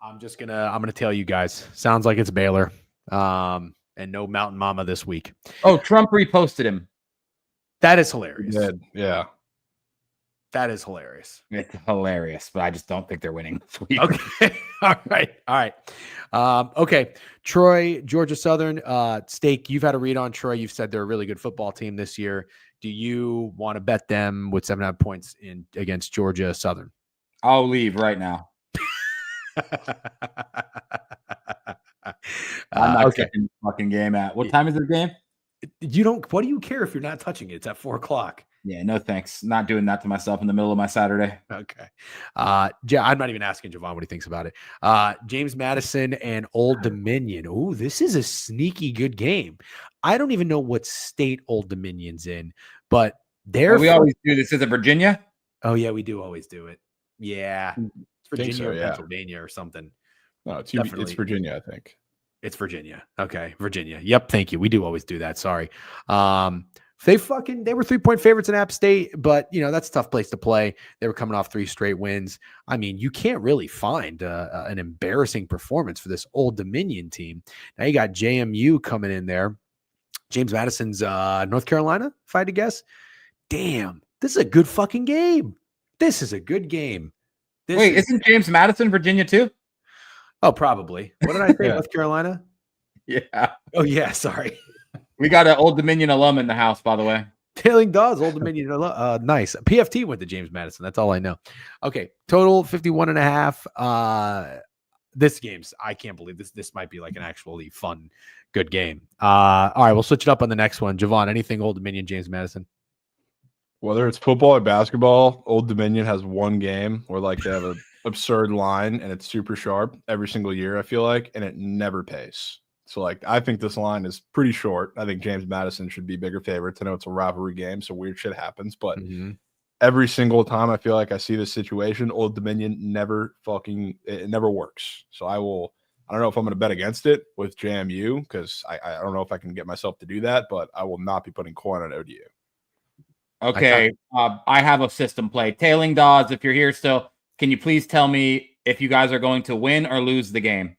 I'm gonna tell you guys. Sounds like it's Baylor. And no Mountain Mama this week. Oh, Trump reposted him. That is hilarious. Yeah. That is hilarious. It's hilarious, but I just don't think they're winning this week. Okay. All right. Okay. Troy, Georgia Southern, Steak, you've had a read on Troy. You've said they're a really good football team this year. Do you want to bet them with 7.5 points against Georgia Southern? I'll leave right now. I'm not checking the fucking game at. What time is the game? What do you care if you're not touching it? It's at 4:00. Yeah, no thanks. Not doing that to myself in the middle of my Saturday. Okay. I'm not even asking Jovan what he thinks about it. James Madison and Old Dominion. Ooh, this is a sneaky good game. I don't even know what state Old Dominion's in, but we always do this. Is it Virginia? Oh, yeah, we do always do it. Yeah. It's Virginia or Pennsylvania or something. No, it's Virginia, I think. It's Virginia. Okay, Virginia. Yep, thank you. We do always do that. Sorry. They were 3-point favorites in App State, but that's a tough place to play. They were coming off 3 straight wins. I mean, you can't really find an embarrassing performance for this Old Dominion team. Now you got JMU coming in there. James Madison's North Carolina, if I had to guess. Damn, this is a good fucking game. This is a good game. Isn't James Madison Virginia too? Oh, probably. What did I say? North Carolina? Yeah. Oh, yeah. Sorry. We got an Old Dominion alum in the house, by the way. Tailing Dawes, Old Dominion. Nice. PFT went to James Madison. That's all I know. Okay. Total 51.5. This game's, I can't believe this. This might be like an actually fun, good game. All right. We'll switch it up on the next one. Jovan, anything Old Dominion, James Madison? Whether it's football or basketball, Old Dominion has one game where they have an absurd line and it's super sharp every single year, I feel like, and it never pays. So I think this line is pretty short. I think James Madison should be bigger favorites. I know it's a rivalry game, so weird shit happens, but every single time I feel like I see this situation, Old Dominion it never works. So I don't know if I'm going to bet against it with JMU because I don't know if I can get myself to do that, but I will not be putting coin on ODU. Okay, I have a system play. Tailing Dawes, if you're here still, can you please tell me if you guys are going to win or lose the game?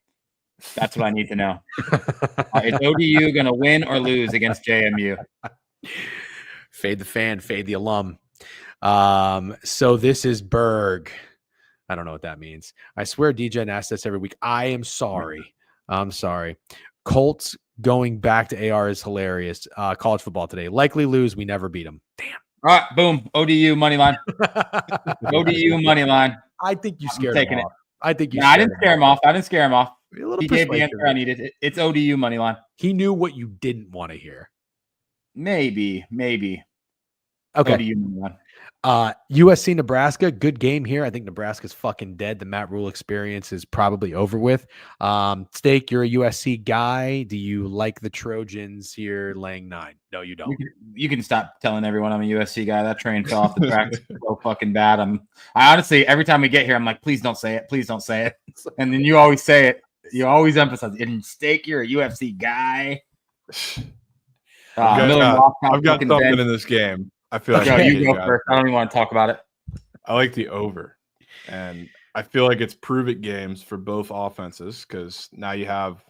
That's what I need to know. Is ODU going to win or lose against JMU? Fade the fan, fade the alum. So this is Berg. I don't know what that means. I swear DJ asks this every week. I am sorry. I'm sorry. Colts going back to AR is hilarious. College football today. Likely lose. We never beat them. Damn. All right, boom. ODU money line. ODU money line. I think you scared him off. I think you. I didn't scare him off. I didn't scare him off. He gave the answer I needed. It's ODU money line. He knew what you didn't want to hear. Maybe. Okay. ODU money line. USC Nebraska, good game here. I think Nebraska's fucking dead. The Matt Rule experience is probably over with. Steak, you're a USC guy. Do you like the Trojans here laying 9? No, you don't. You can stop telling everyone I'm a USC guy. That train fell off the track so fucking bad. I honestly, every time we get here, I'm like, please don't say it. Please don't say it. And then you always say it. You always emphasize it. And Steak, you're a UFC guy. I've got something in this game. I feel like you go first. I don't even want to talk about it. I like the over, and I feel like it's prove it games for both offenses because now you have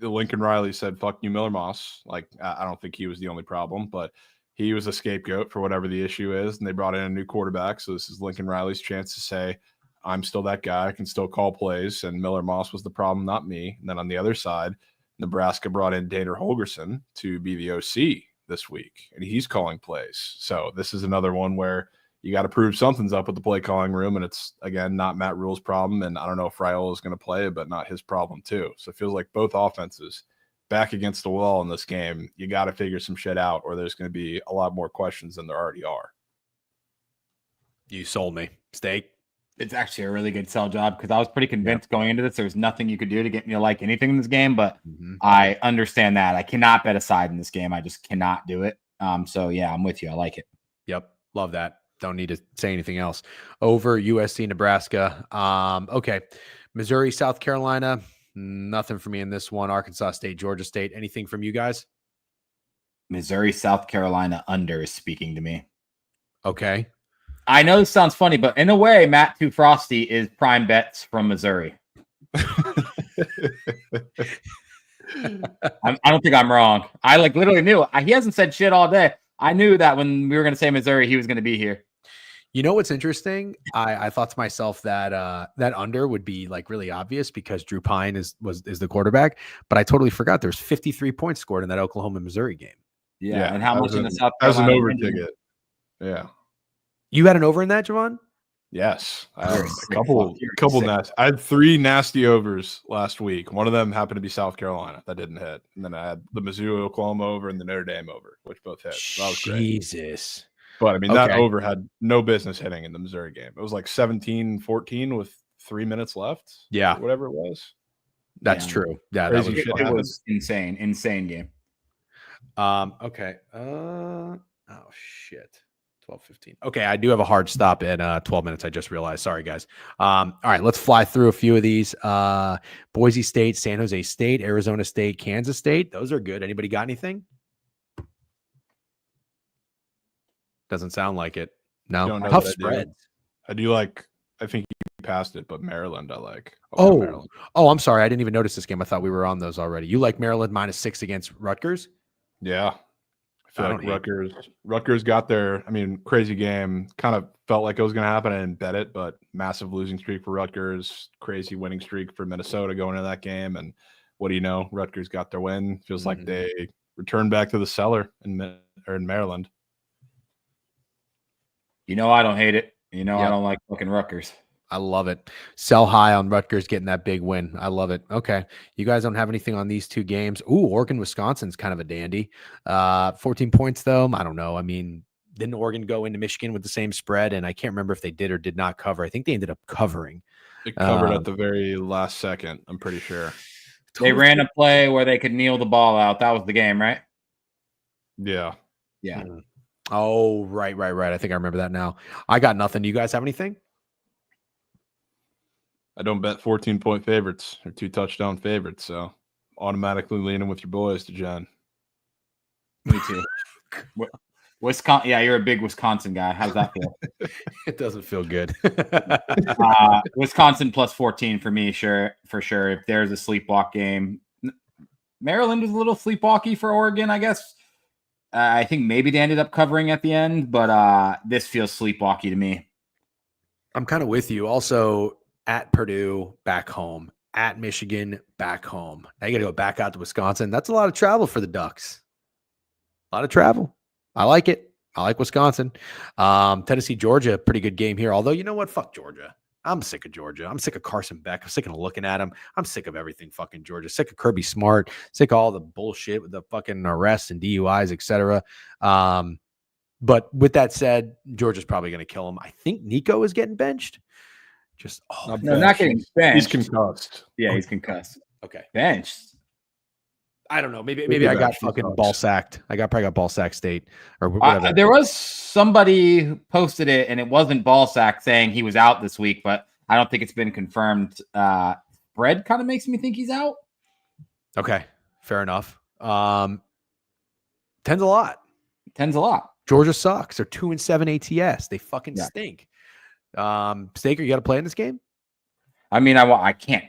Lincoln Riley said, "Fuck you, Miller Moss." I don't think he was the only problem, but he was a scapegoat for whatever the issue is, and they brought in a new quarterback. So this is Lincoln Riley's chance to say, "I'm still that guy. I can still call plays." And Miller Moss was the problem, not me. And then on the other side, Nebraska brought in Dana Holgerson to be the OC this week, and he's calling plays. So this is another one where you got to prove something's up with the play calling room, and it's, again, not Matt Rule's problem, and I don't know if Raiola is going to play, but not his problem too. So it feels like both offenses back against the wall in this game. You got to figure some shit out, or there's going to be a lot more questions than there already are. You sold me. Steak. It's actually a really good sell job because I was pretty convinced going into this there was nothing you could do to get me to like anything in this game, but I understand that. I cannot bet a side in this game. I just cannot do it. So, yeah, I'm with you. I like it. Yep. Love that. Don't need to say anything else. Over USC, Nebraska. Okay. Missouri, South Carolina. Nothing for me in this one. Arkansas State, Georgia State. Anything from you guys? Missouri, South Carolina under is speaking to me. Okay. I know this sounds funny, but in a way, Matt Too Frosty is prime bets from Missouri. I don't think I'm wrong. I literally knew. He hasn't said shit all day. I knew that when we were going to say Missouri, he was going to be here. You know what's interesting? I thought to myself that that under would be like really obvious because Drew Pine is the quarterback, but I totally forgot there's 53 points scored in that Oklahoma Missouri game. Yeah, and how much in the South Carolina? That was an over ticket. Yeah. You had an over in that, Jovan? Yes. I had a couple nasty. I had 3 nasty overs last week. One of them happened to be South Carolina. That didn't hit. And then I had the Mizzou Oklahoma over and the Notre Dame over, which both hit. So that was great. Jesus. But I mean, that over had no business hitting in the Missouri game. It was like 17-14 with 3 minutes left. Yeah. Whatever it was. That's true. Yeah. It was insane. Insane game. Okay. Oh shit. 12:15. Okay, I do have a hard stop in 12 minutes. I just realized. Sorry, guys. All right, let's fly through a few of these. Boise State, San Jose State, Arizona State, Kansas State. Those are good. Anybody got anything? Doesn't sound like it. No. Tough spreads. I do like. I think you passed it, but Maryland, I like. Maryland. I'm sorry. I didn't even notice this game. I thought we were on those already. You like Maryland -6 against Rutgers? Yeah. I feel like Rutgers got their, crazy game. Kind of felt like it was going to happen. I didn't bet it, but massive losing streak for Rutgers, crazy winning streak for Minnesota going into that game. And what do you know? Rutgers got their win. Feels like they returned back to the cellar in Maryland. You know, I don't hate it. You know, I don't like fucking Rutgers. I love it. Sell high on Rutgers getting that big win. I love it. Okay. You guys don't have anything on these two games. Ooh, Oregon, Wisconsin's kind of a dandy. 14 points, though. I don't know. I mean, didn't Oregon go into Michigan with the same spread? And I can't remember if they did or did not cover. I think they ended up covering. It covered at the very last second, I'm pretty sure. They ran a play where they could kneel the ball out. That was the game, right? Yeah. Yeah. Oh, right. I think I remember that now. I got nothing. Do you guys have anything? I don't bet 14-point favorites or 2 touchdown favorites, so automatically leaning with your boys to Jen. Me too. Wisconsin. Yeah, you're a big Wisconsin guy. How's that feel? It doesn't feel good. Wisconsin +14 for me, for sure. If there's a sleepwalk game, Maryland was a little sleepwalky for Oregon, I guess. I think maybe they ended up covering at the end, but this feels sleepwalky to me. I'm kind of with you. Also, at Purdue, back home. At Michigan, back home. Now you got to go back out to Wisconsin. That's a lot of travel for the Ducks. A lot of travel. I like it. I like Wisconsin. Tennessee, Georgia, pretty good game here. Although, you know what? Fuck Georgia. I'm sick of Georgia. I'm sick of Carson Beck. I'm sick of looking at him. I'm sick of everything fucking Georgia. Sick of Kirby Smart. Sick of all the bullshit with the fucking arrests and DUIs, etc. But with that said, Georgia's probably going to kill him. I think Nico is getting benched. Not getting benched. He's concussed. Yeah, he's concussed. Okay. Benched. I don't know. Maybe I got fucking ball sacked. Probably got ball sack State or whatever. There was somebody who posted it, and it wasn't ball sack saying he was out this week, but I don't think it's been confirmed. Bread kind of makes me think he's out. Okay, fair enough. 10's a lot. 10's a lot. Georgia sucks. They're 2-7 ATS. They fucking stink. Staker, you got to play in this game? I mean, I can't.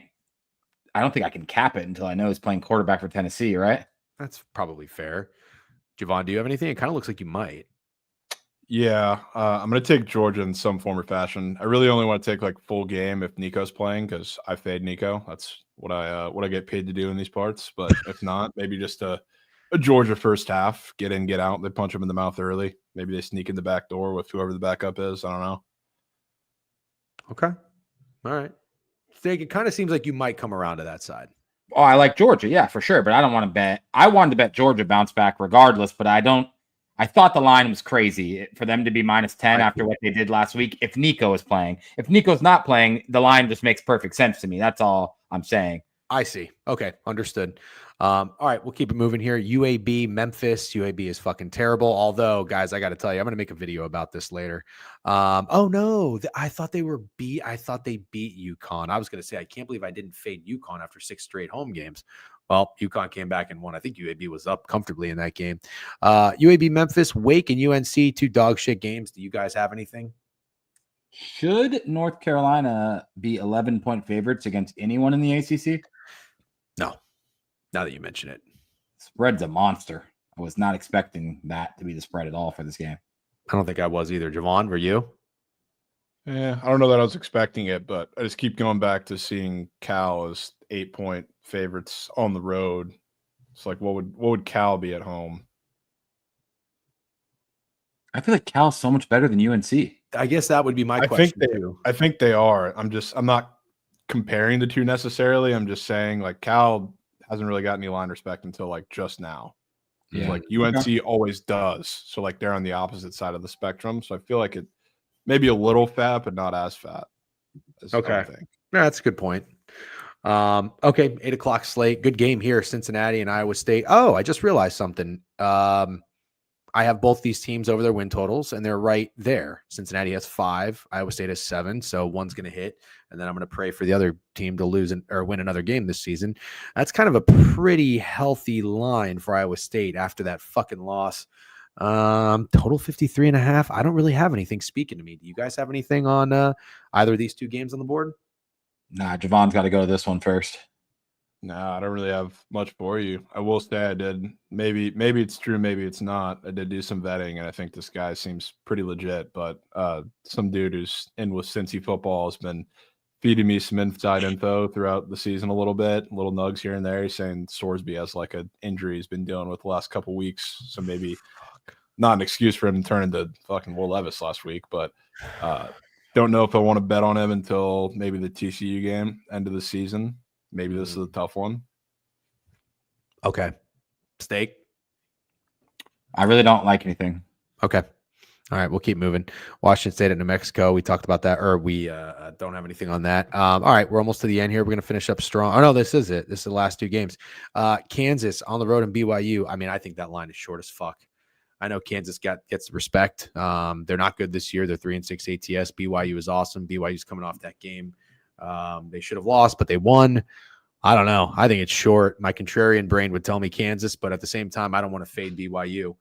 I don't think I can cap it until I know he's playing quarterback for Tennessee, right? That's probably fair. Jovan, do you have anything? It kind of looks like you might. Yeah, I'm going to take Georgia in some form or fashion. I really only want to take like full game if Nico's playing because I fade Nico. That's what I get paid to do in these parts. But if not, maybe just a Georgia first half, get in, get out. They punch him in the mouth early. Maybe they sneak in the back door with whoever the backup is. I don't know. Okay. All right. Steak, it kind of seems like you might come around to that side. Oh, I like Georgia, yeah, for sure. But I don't want to bet. I wanted to bet Georgia bounce back regardless, but I don't. I thought the line was crazy for them to be -10 after what they did last week. If Nico is playing, if Nico's not playing, the line just makes perfect sense to me. That's all I'm saying. I see. Okay, understood. All right, we'll keep it moving here. UAB, Memphis. UAB is fucking terrible. Although, guys, I got to tell you, I'm going to make a video about this later. Oh no, I thought they beat UConn. I was going to say I can't believe I didn't fade UConn after 6 straight home games. Well, UConn came back and won. I think UAB was up comfortably in that game. UAB, Memphis, Wake, and UNC, 2 dog shit games. Do you guys have anything? Should North Carolina be 11-point favorites against anyone in the ACC? No. Now that you mention it. Spread's a monster. I was not expecting that to be the spread at all for this game. I don't think I was either. Jovan, were you? Yeah, I don't know that I was expecting it, but I just keep going back to seeing Cal as 8-point favorites on the road. It's like, what would Cal be at home? I feel like Cal's so much better than UNC. I guess that would be my question too. I think they are. I'm not comparing the two necessarily. I'm just saying like Cal hasn't really got any line respect until like just now. Yeah. Like UNC always does. So like they're on the opposite side of the spectrum. So I feel like it maybe a little fat, but not as fat. Okay. I think. Yeah, that's a good point. Okay. 8:00 slate. Good game here. Cincinnati and Iowa State. Oh, I just realized something. I have both these teams over their win totals, and they're right there. Cincinnati has 5. Iowa State has 7. So one's going to hit, and then I'm going to pray for the other team to lose or win another game this season. That's kind of a pretty healthy line for Iowa State after that fucking loss. Total 53.5. I don't really have anything speaking to me. Do you guys have anything on either of these 2 games on the board? Nah, Javon's got to go to this one first. No, I don't really have much for you. I will say I did. Maybe it's true, maybe it's not. I did do some vetting, and I think this guy seems pretty legit. But some dude who's in with Cincy football has been feeding me some inside info throughout the season a little bit, little nugs here and there. He's saying Sorsby has like an injury he's been dealing with the last couple weeks, so maybe not an excuse for him to turn into fucking Will Levis last week. But don't know if I want to bet on him until maybe the TCU game, end of the season. Maybe this is a tough one. Okay. Steak? I really don't like anything. Okay. All right. We'll keep moving. Washington State at New Mexico. We talked about that, or we don't have anything on that. All right. We're almost to the end here. We're going to finish up strong. Oh, no, this is it. This is the last 2 games. Kansas on the road and BYU. I mean, I think that line is short as fuck. I know Kansas gets respect. They're not good this year. They're 3-6 ATS. BYU is awesome. BYU's coming off that game. They should have lost, but they won. I don't know. I think it's short. My contrarian brain would tell me Kansas, but at the same time, I don't want to fade BYU.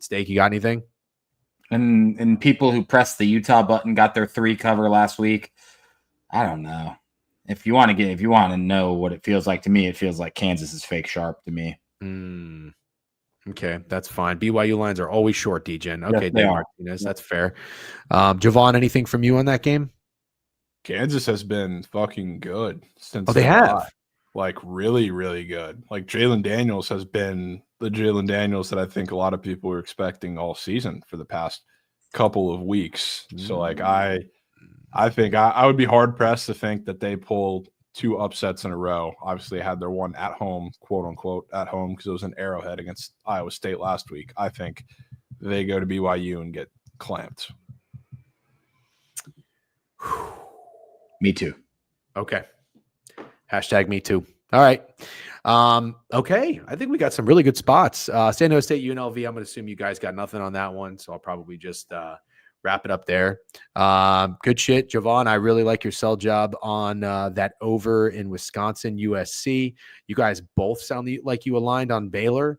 Steak, you got anything? And people who pressed the Utah button got their 3 cover last week. I don't know. If you want to know what it feels like to me, it feels like Kansas is fake sharp to me. Okay, that's fine. BYU lines are always short, DGen. Okay, yes, Martinez, that's fair. Javon, anything from you on that game? Kansas has been fucking good since. Oh, they have. Like really, really good. Like Jalen Daniels has been the Jalen Daniels that I think a lot of people were expecting all season for the past couple of weeks. So like I think I would be hard pressed to think that they pulled 2 upsets in a row. Obviously, they had their one at home, quote unquote, at home because it was an Arrowhead against Iowa State last week. I think they go to BYU and get clamped. Me too. Okay. Hashtag me too. All right. Okay. I think we got some really good spots. San Jose State, UNLV. I'm going to assume you guys got nothing on that one. So I'll probably just wrap it up there. Good shit, Jovan. I really like your sell job on that over in Wisconsin, USC. You guys both sound like you aligned on Baylor.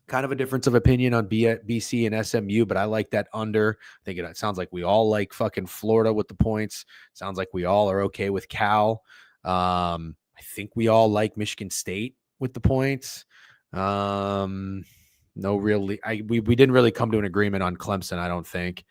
Kind of a difference of opinion on BC and SMU, but I like that under. I think it sounds like we all like fucking Florida with the points. Sounds like we all are okay with Cal. I think we all like Michigan State with the points. No really. We didn't really come to an agreement on Clemson, I don't think.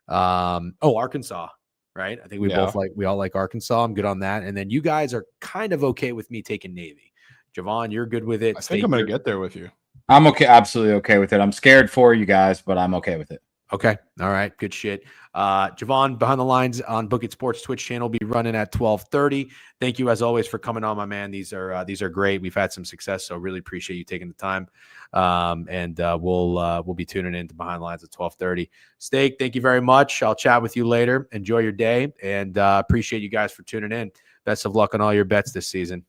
Arkansas, right? I think we all like Arkansas. I'm good on that. And then you guys are kind of okay with me taking Navy. Jovan, you're good with it. I think I'm going to get there with you. I'm okay. Absolutely okay with it. I'm scared for you guys, but I'm okay with it. Okay. All right. Good shit. Jovan, Behind the Lines on Book It Sports Twitch channel will be running at 12:30. Thank you as always for coming on, my man. These are great. We've had some success, so really appreciate you taking the time. We'll be tuning in to Behind the Lines at 12:30. Steak, thank you very much. I'll chat with you later. Enjoy your day, and appreciate you guys for tuning in. Best of luck on all your bets this season,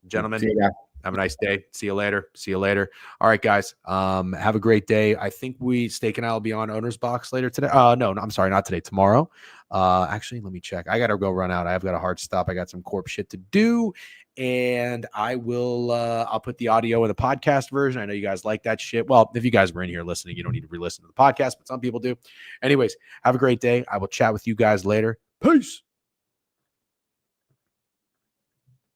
gentlemen. Have a nice day. See you later. All right, guys. Have a great day. I think Steak and I will be on Owner's Box later today. No, I'm sorry, not today. Tomorrow. Actually, let me check. I gotta go run out. I've got a hard stop. I got some corp shit to do, and I will. I'll put the audio in the podcast version. I know you guys like that shit. Well, if you guys were in here listening, you don't need to re-listen to the podcast, but some people do. Anyways, have a great day. I will chat with you guys later. Peace.